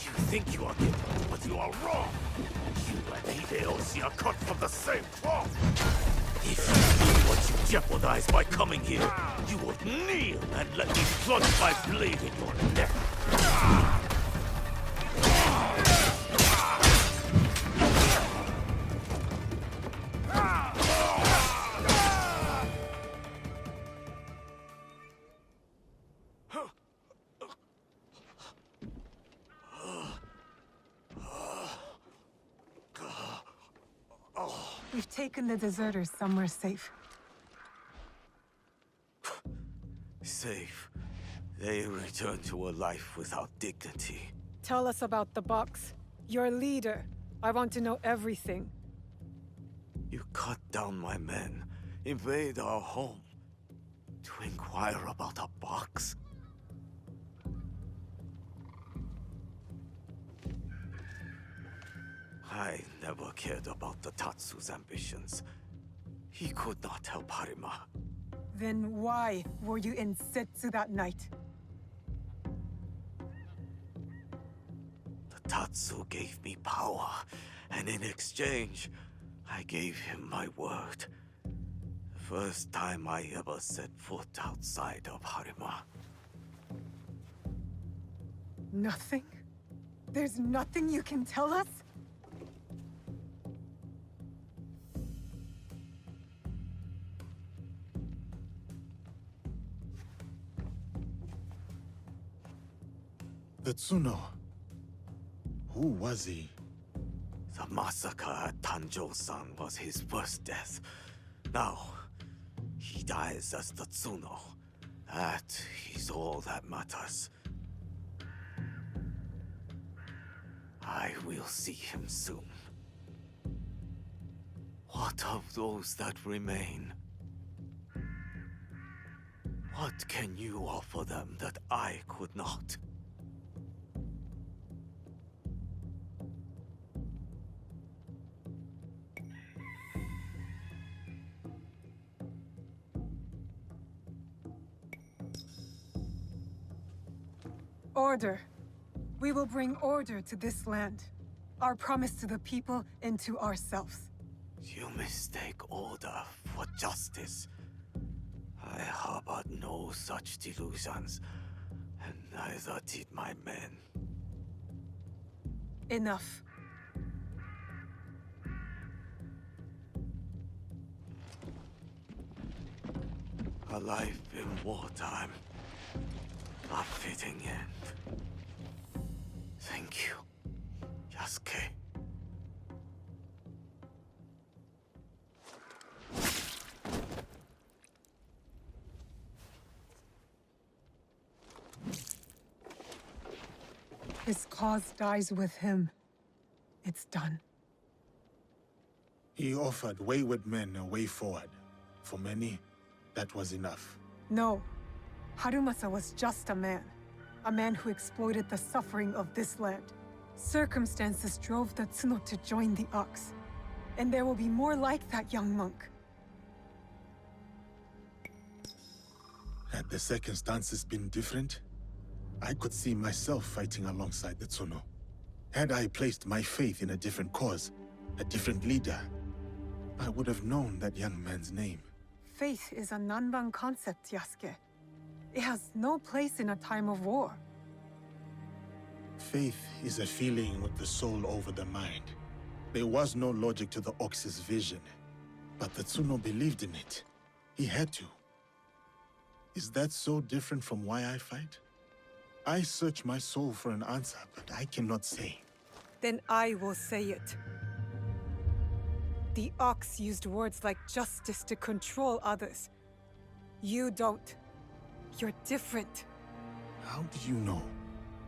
You think you are getting, but you are wrong! You and Hideyoshi are cut from the same cloth! If you knew what you jeopardized by coming here, you would kneel and let me plunge my blade in your neck! We've taken the deserters somewhere safe. Safe. They return to a life without dignity. Tell us about the box. Your leader. I want to know everything. You cut down my men, invade our home, to inquire about a box? I never cared about the Tatsu's ambitions. He could not help Harima. Then why were you in Setsu that night? The Tatsu gave me power, and in exchange, I gave him my word. The first time I ever set foot outside of Harima. Nothing? There's nothing you can tell us? The Tsuno. Who was he? The massacre at Tanjo-san was his first death. Now, he dies as the Tsuno. That is all that matters. I will see him soon. What of those that remain? What can you offer them that I could not? Order. We will bring order to this land. Our promise to the people and to ourselves. You mistake order for justice. I harbored no such delusions, and neither did my men. Enough. A life in wartime. A fitting end. Thank you, Yasuke. His cause dies with him. It's done. He offered wayward men a way forward. For many, that was enough. No. Harumasa was just a man. A man who exploited the suffering of this land. Circumstances drove the Tsuno to join the Ox. And there will be more like that young monk. Had the circumstances been different, I could see myself fighting alongside the Tsuno. Had I placed my faith in a different cause, a different leader, I would have known that young man's name. Faith is a Nanban concept, Yasuke. It has no place in a time of war. Faith is a feeling with the soul over the mind. There was no logic to the Ox's vision, but the Tsuno believed in it. He had to. Is that so different from why I fight? I search my soul for an answer, but I cannot say. Then I will say it. The Ox used words like justice to control others. You don't. You're different. How do you know?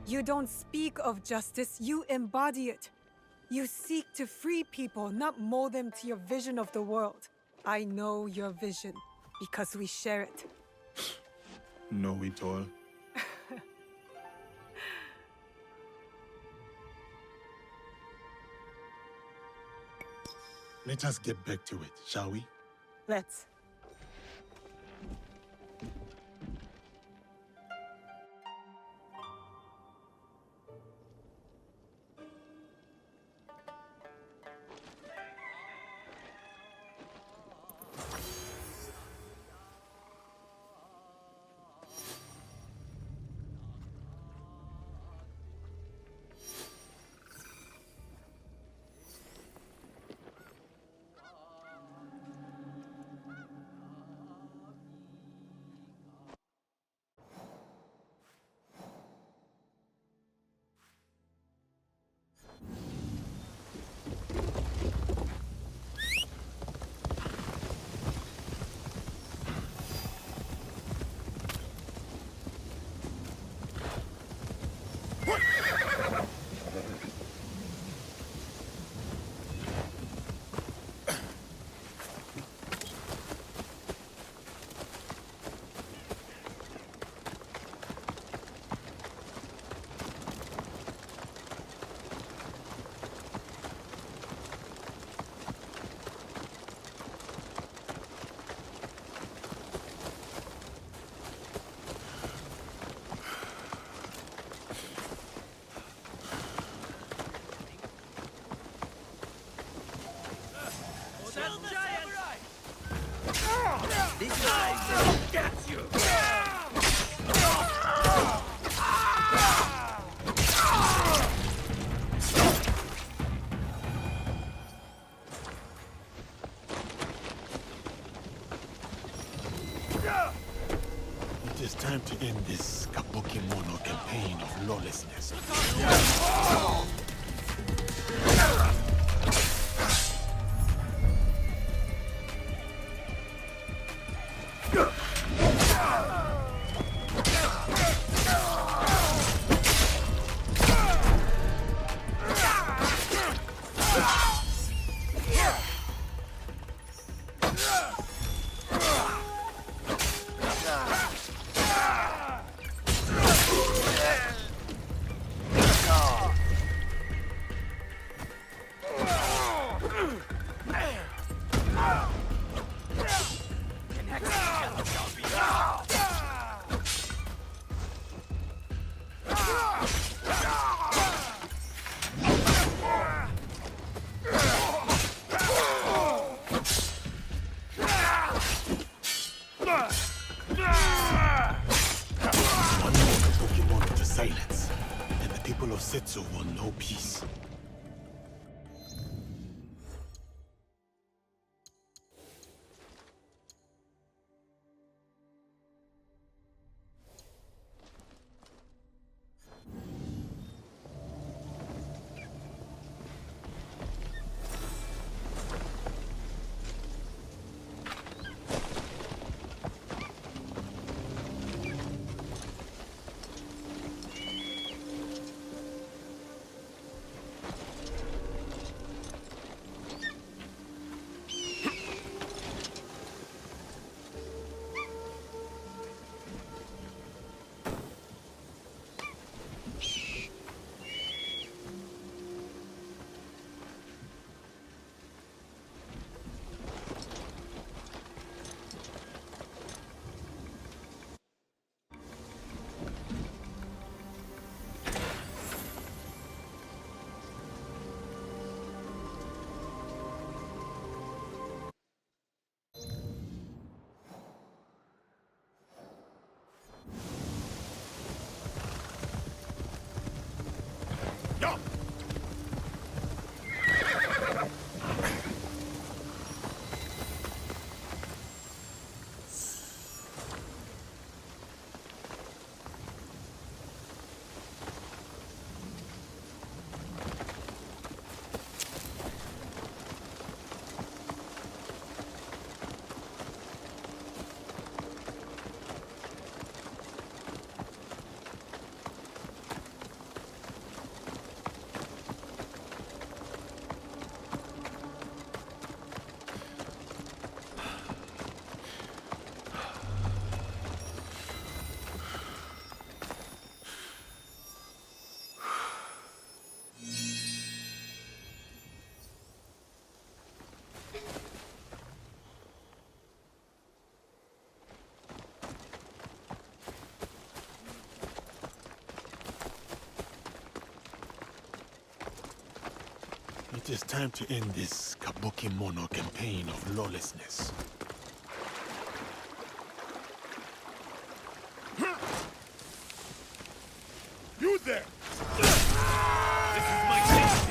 You don't speak of justice, you embody it. You seek to free people, not mold them to your vision of the world. I know your vision, because we share it. Know it all. Let us get back to it, shall we? Let's. This knife will get you! It is time to end this Kabuki-mono campaign of lawlessness. Silence, and the people of Setsu will know peace. It is time to end this Kabuki-mono campaign of lawlessness. You there! This is my chance.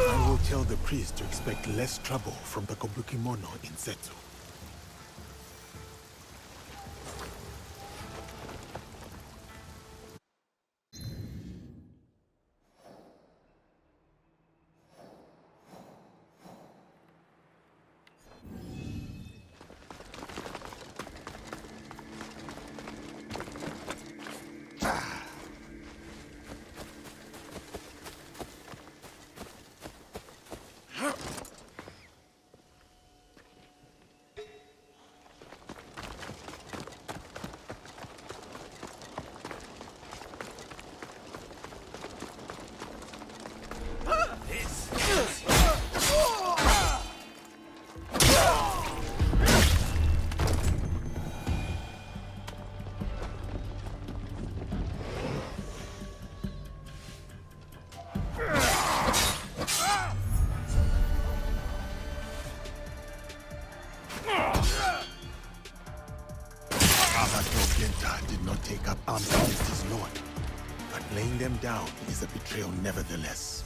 I will tell the priest to expect less trouble from the Kabuki-mono in Setsu. Genta did not take up arms against his lord, but laying them down is a betrayal nevertheless.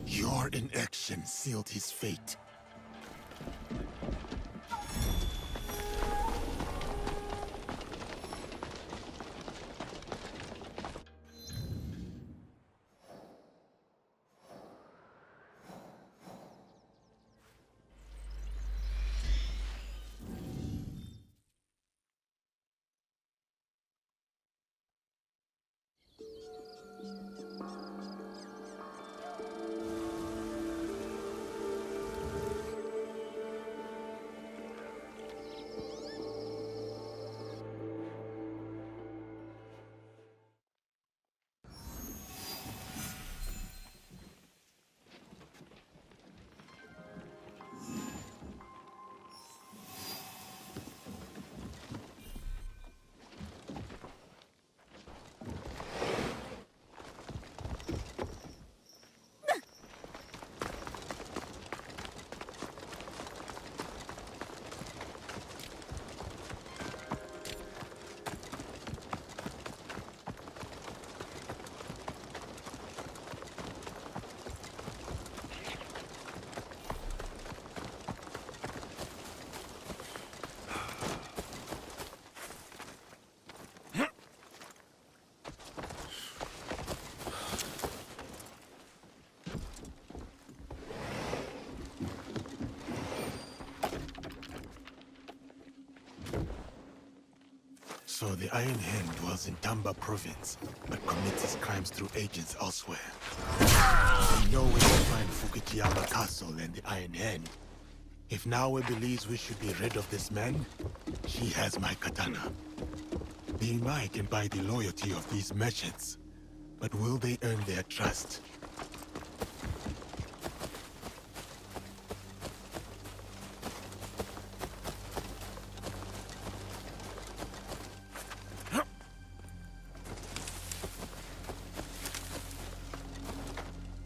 Your inaction sealed his fate. So the Iron Hand dwells in Tamba province, but commits his crimes through agents elsewhere. We know where to find Fukuyama Castle and the Iron Hand. If Naoe believes we should be rid of this man, she has my katana. Being I can buy the loyalty of these merchants, but will they earn their trust?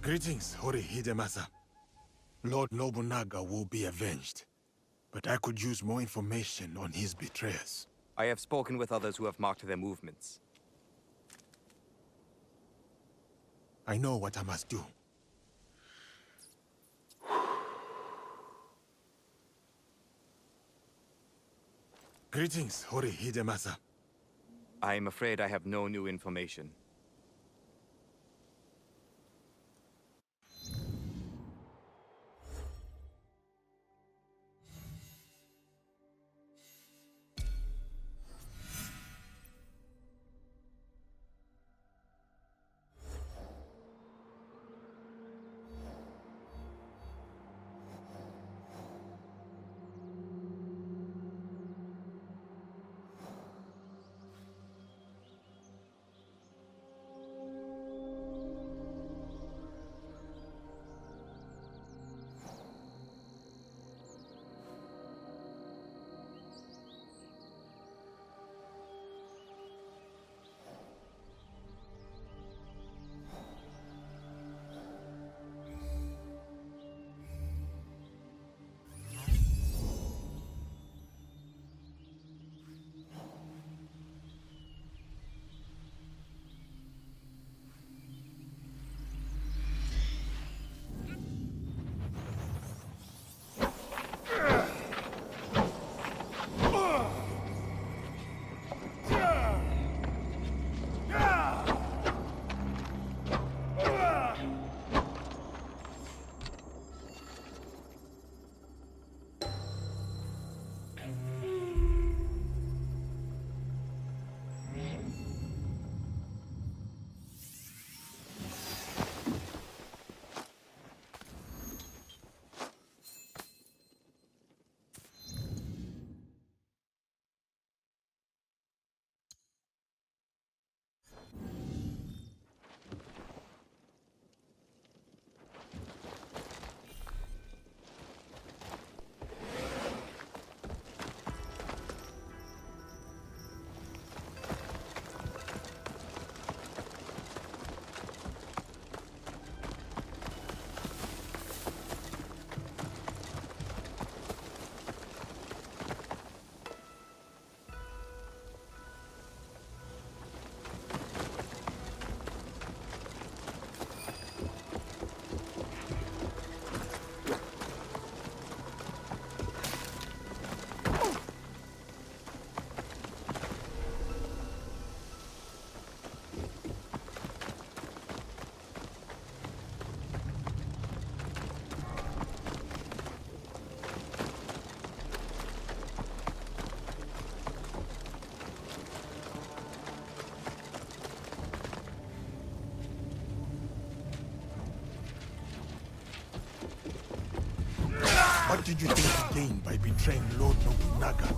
Greetings, Hori Hidemasa. Lord Nobunaga will be avenged, but I could use more information on his betrayers. I have spoken with others who have marked their movements. I know what I must do. Greetings, Hori Hidemasa. I am afraid I have no new information. What did you think to gain by betraying Lord Nobunaga?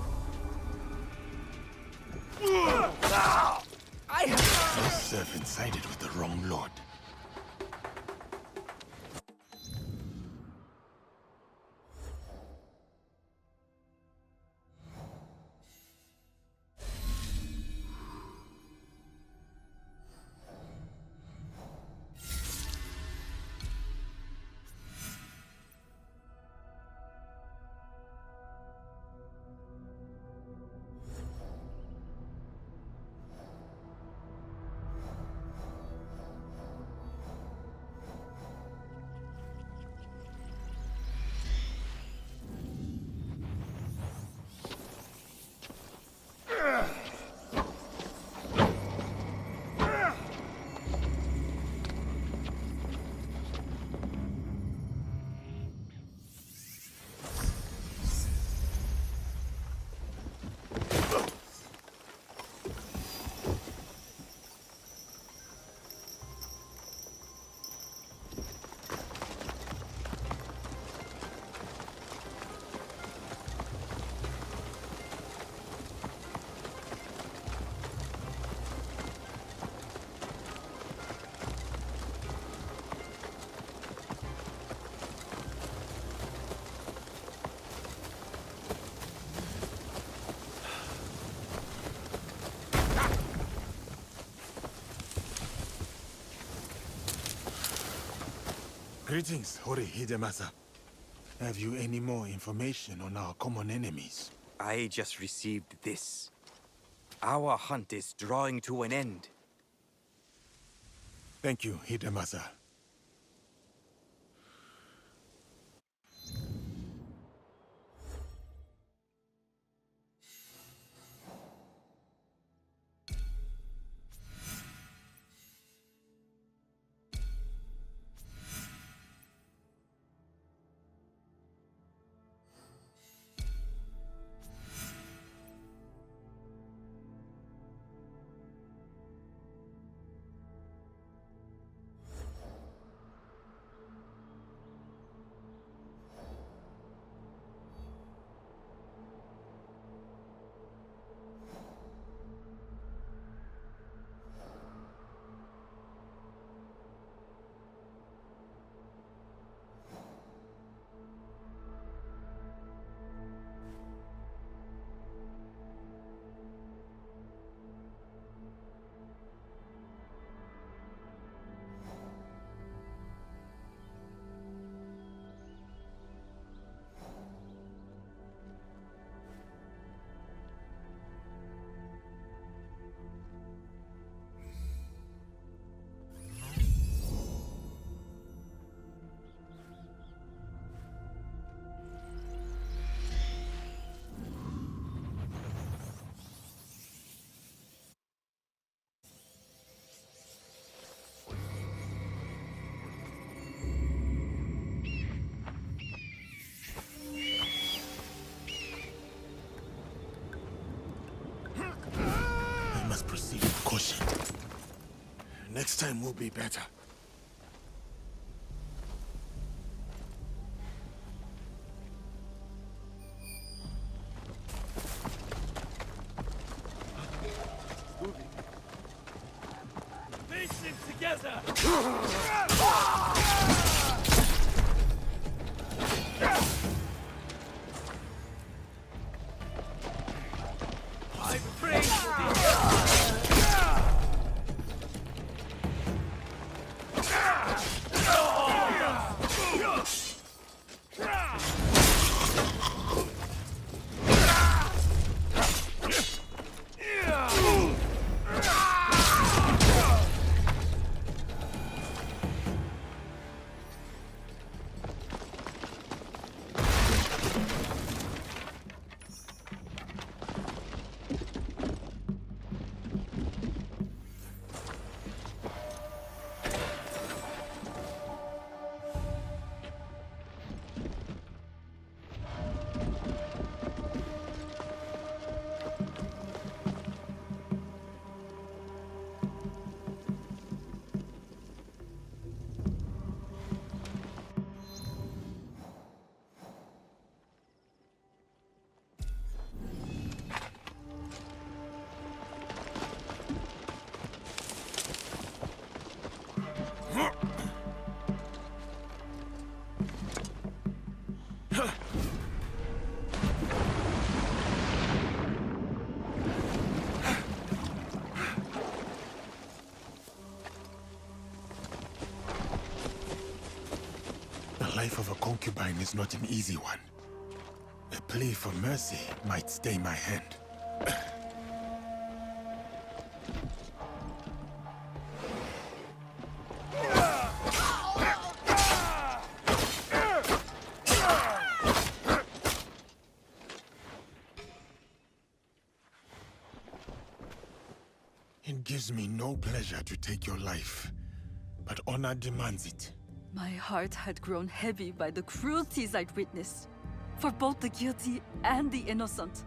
Your servant sided with the wrong lord. Greetings, Hori Hidemasa. Have you any more information on our common enemies? I just received this. Our hunt is drawing to an end. Thank you, Hidemasa. Proceed with caution. Next time will be better. Face it together! I pray for thee! life of a concubine is not an easy one. A plea for mercy might stay my hand. It gives me no pleasure to take your life, but honor demands it. My heart had grown heavy by the cruelties I'd witnessed, for both the guilty and the innocent.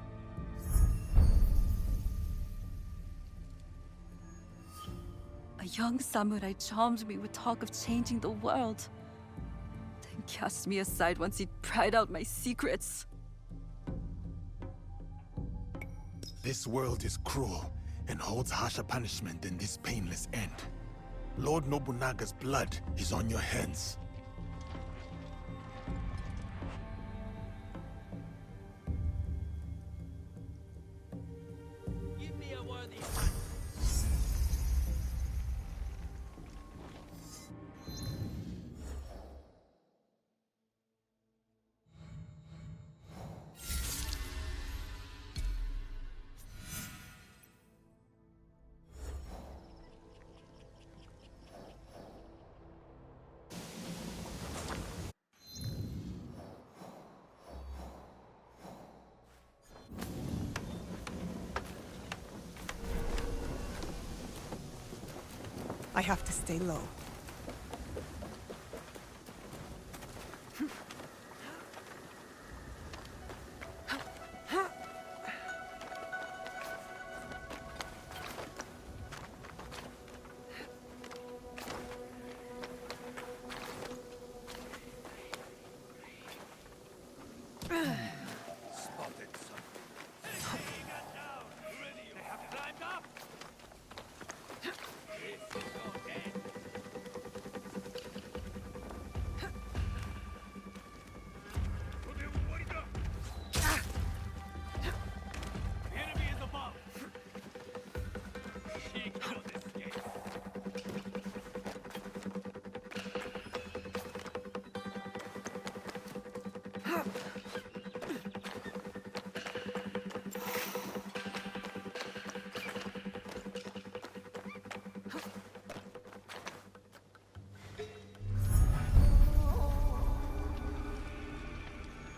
A young samurai charmed me with talk of changing the world, then cast me aside once he'd pried out my secrets. This world is cruel and holds harsher punishment than this painless end. Lord Nobunaga's blood is on your hands. Give me a worthy I have to stay low.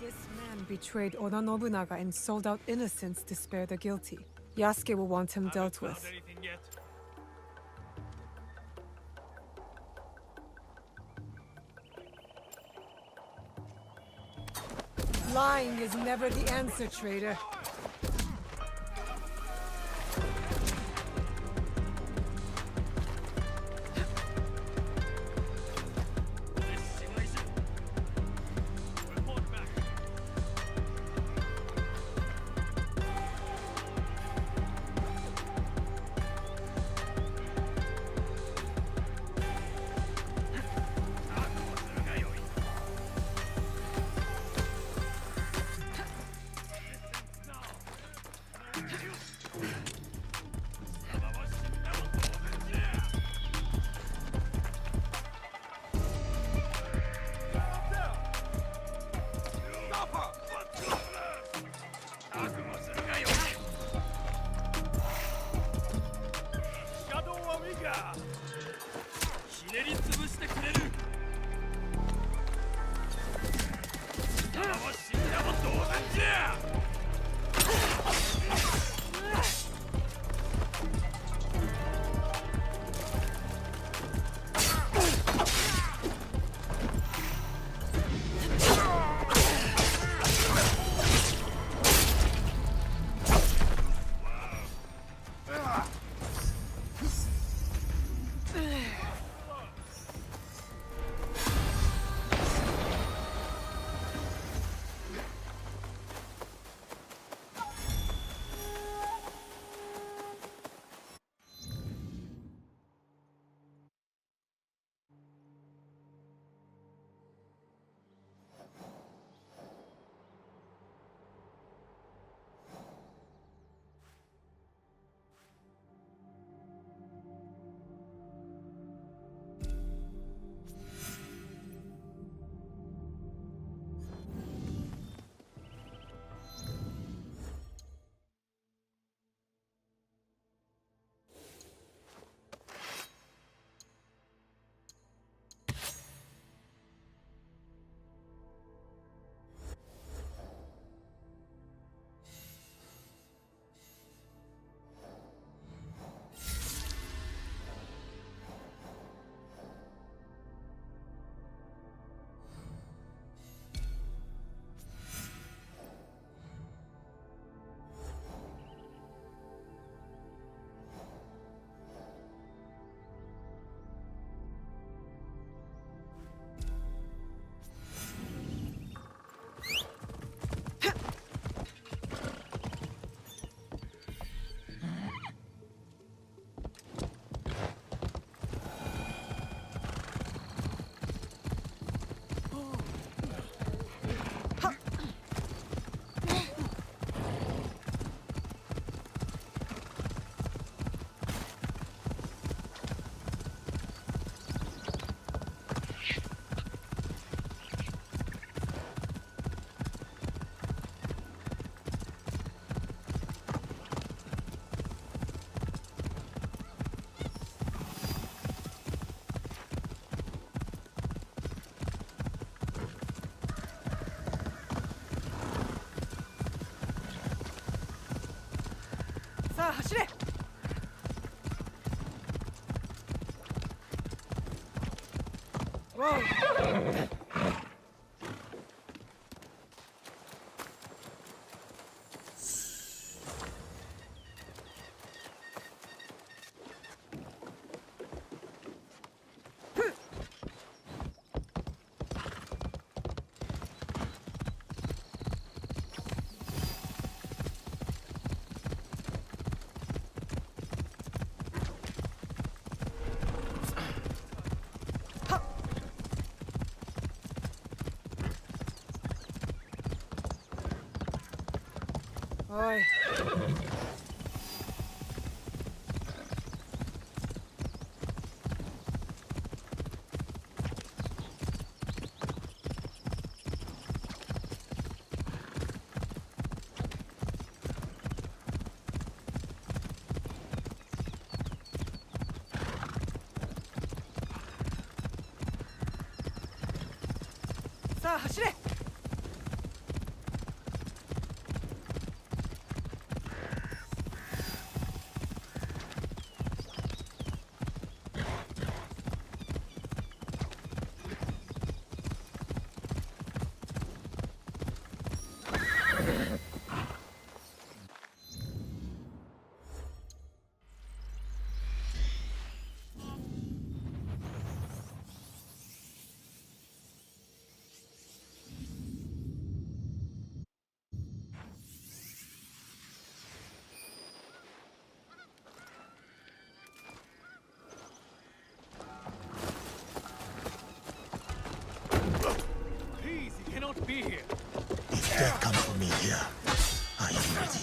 This man betrayed Oda Nobunaga and sold out innocents to spare the guilty. Yasuke will want him dealt with. Lying is never the answer, traitor. あ走れ。おい。さあ走れ。Be here. If death comes for me here, I am ready.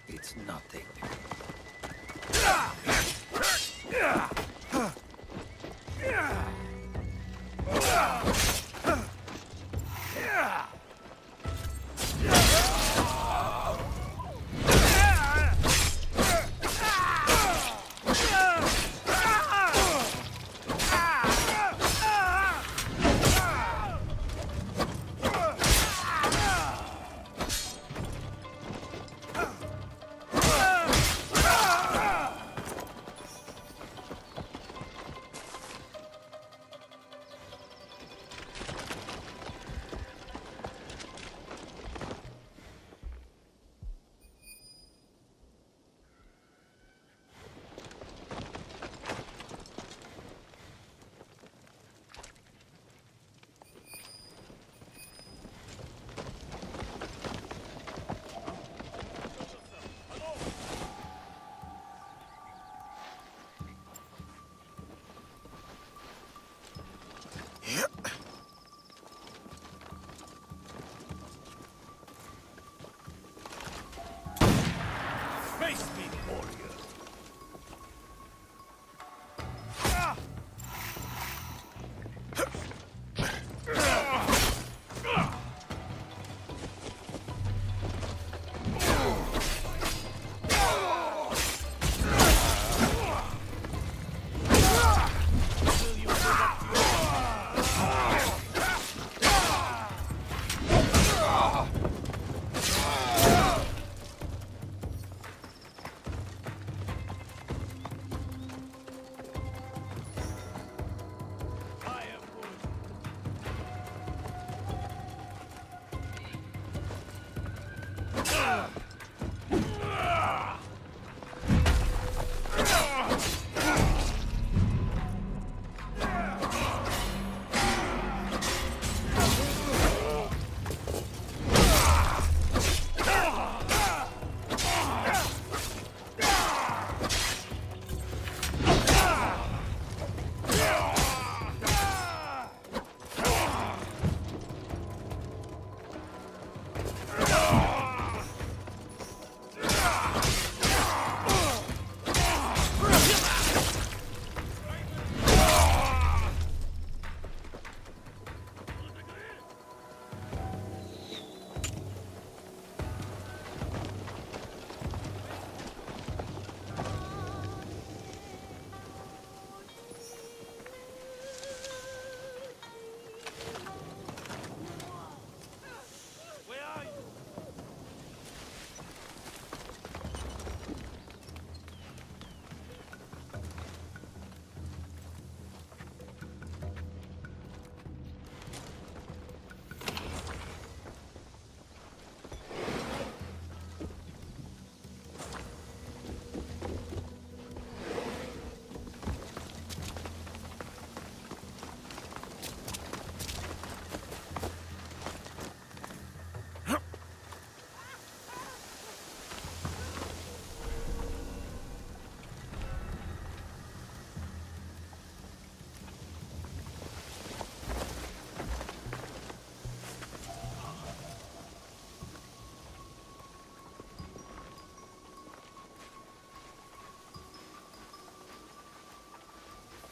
It's nothing.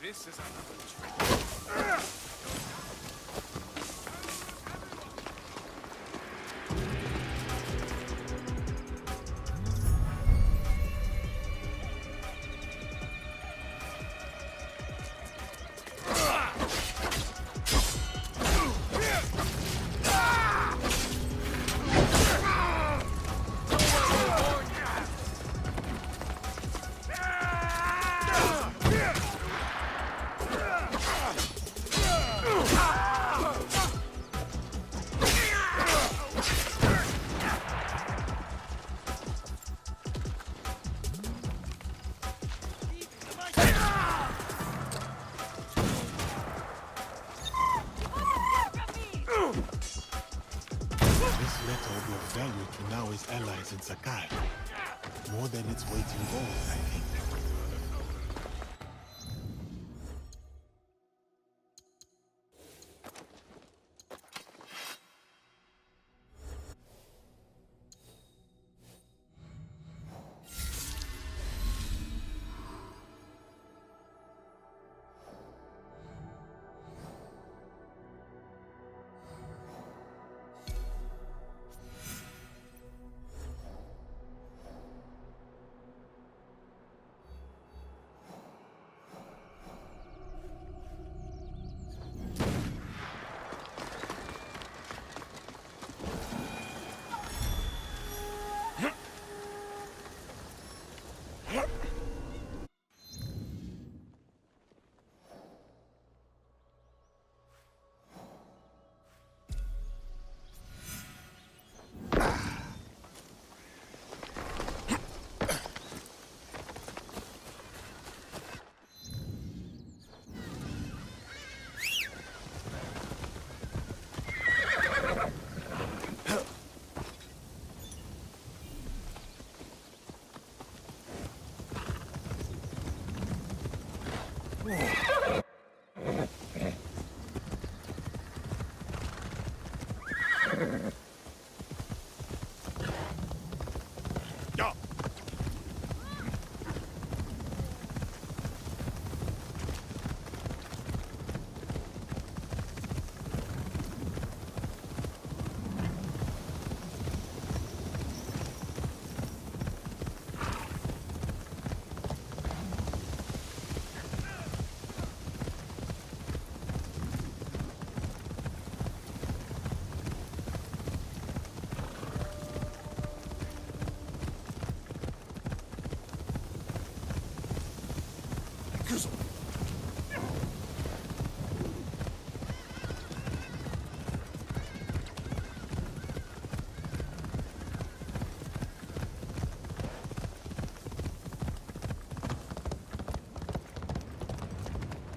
This is another trick. This letter will be of value to Naoi's allies in Sakai. More than its weight in gold, I think.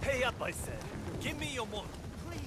Pay up, I said. Give me your money. Please.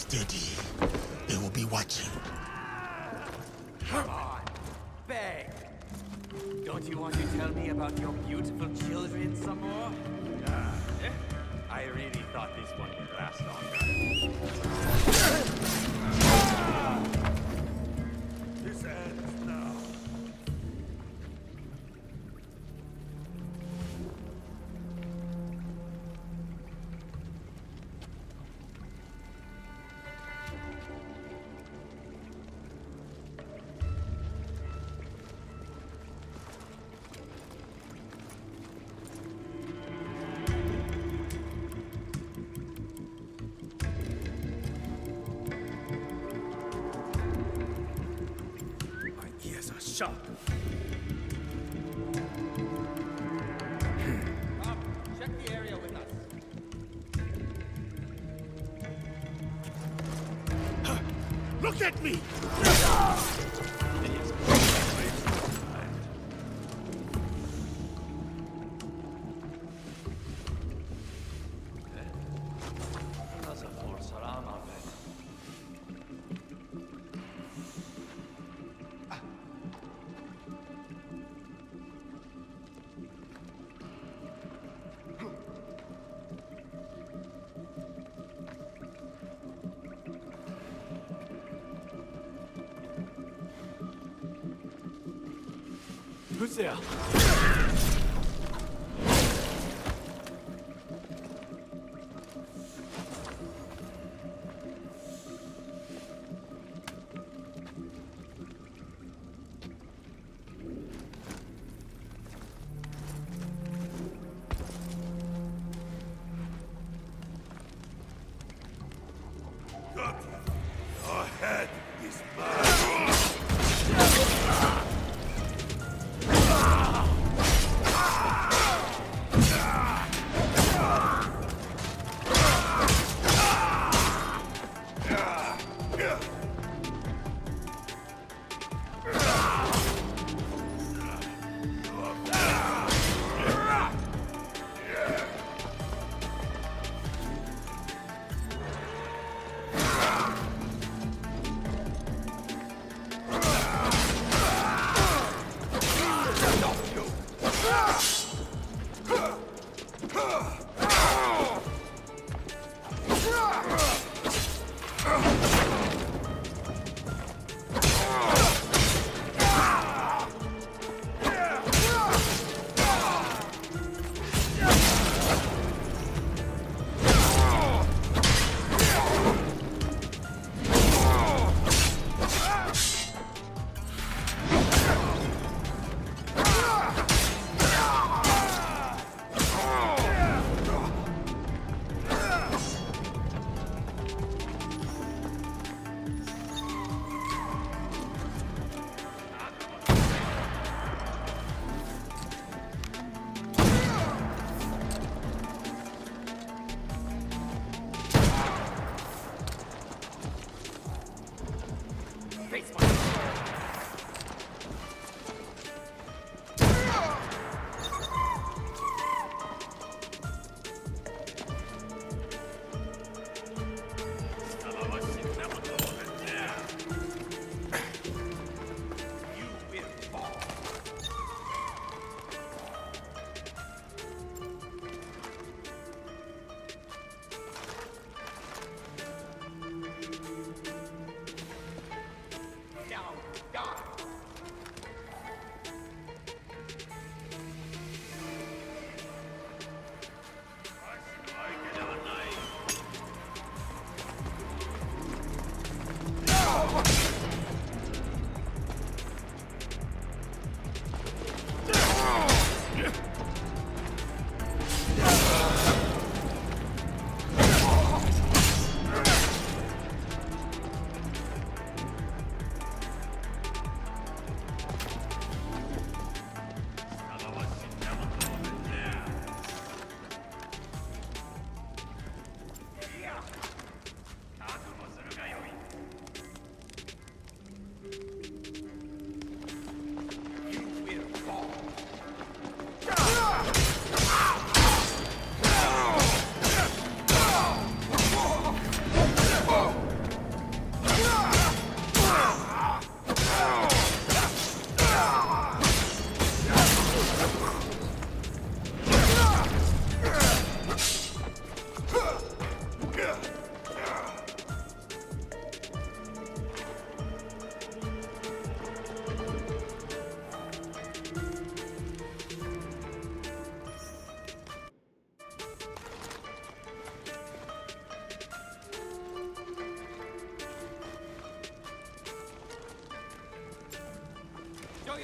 Steady. They will be watching. Come on, beg. Don't you want to tell me about your beautiful children some more? I really thought this one would last longer. This ends now. Sharp. Check the area with us. Look at me! Who's there? Your head is mine.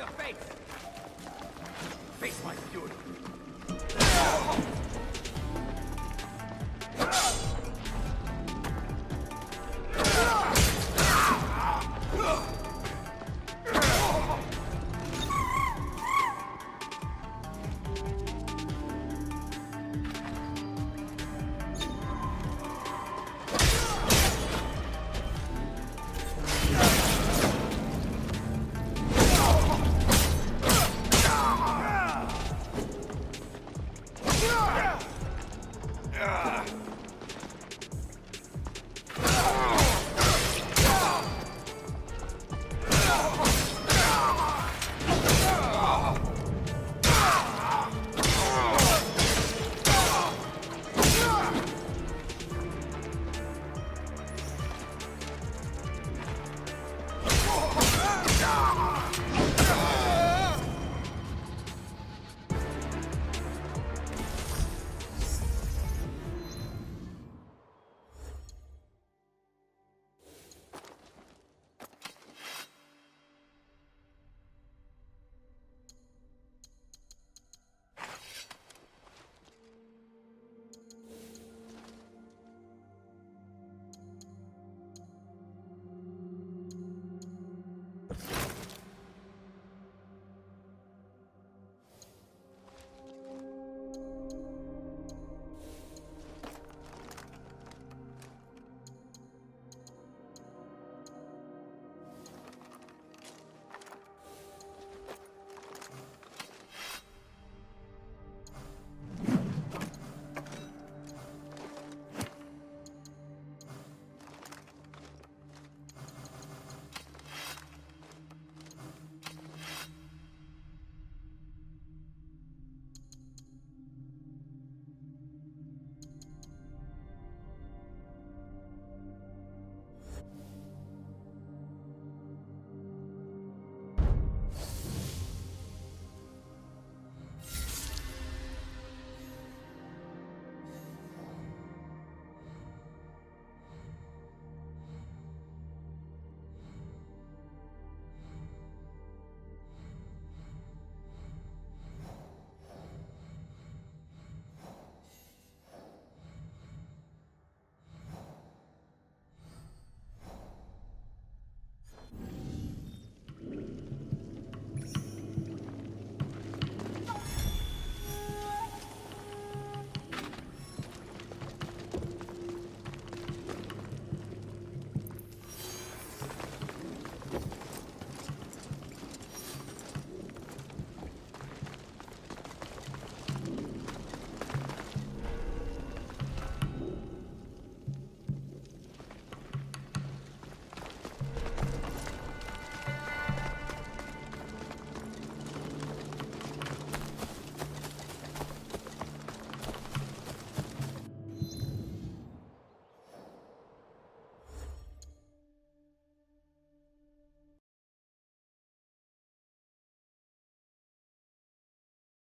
your face! Face my fury!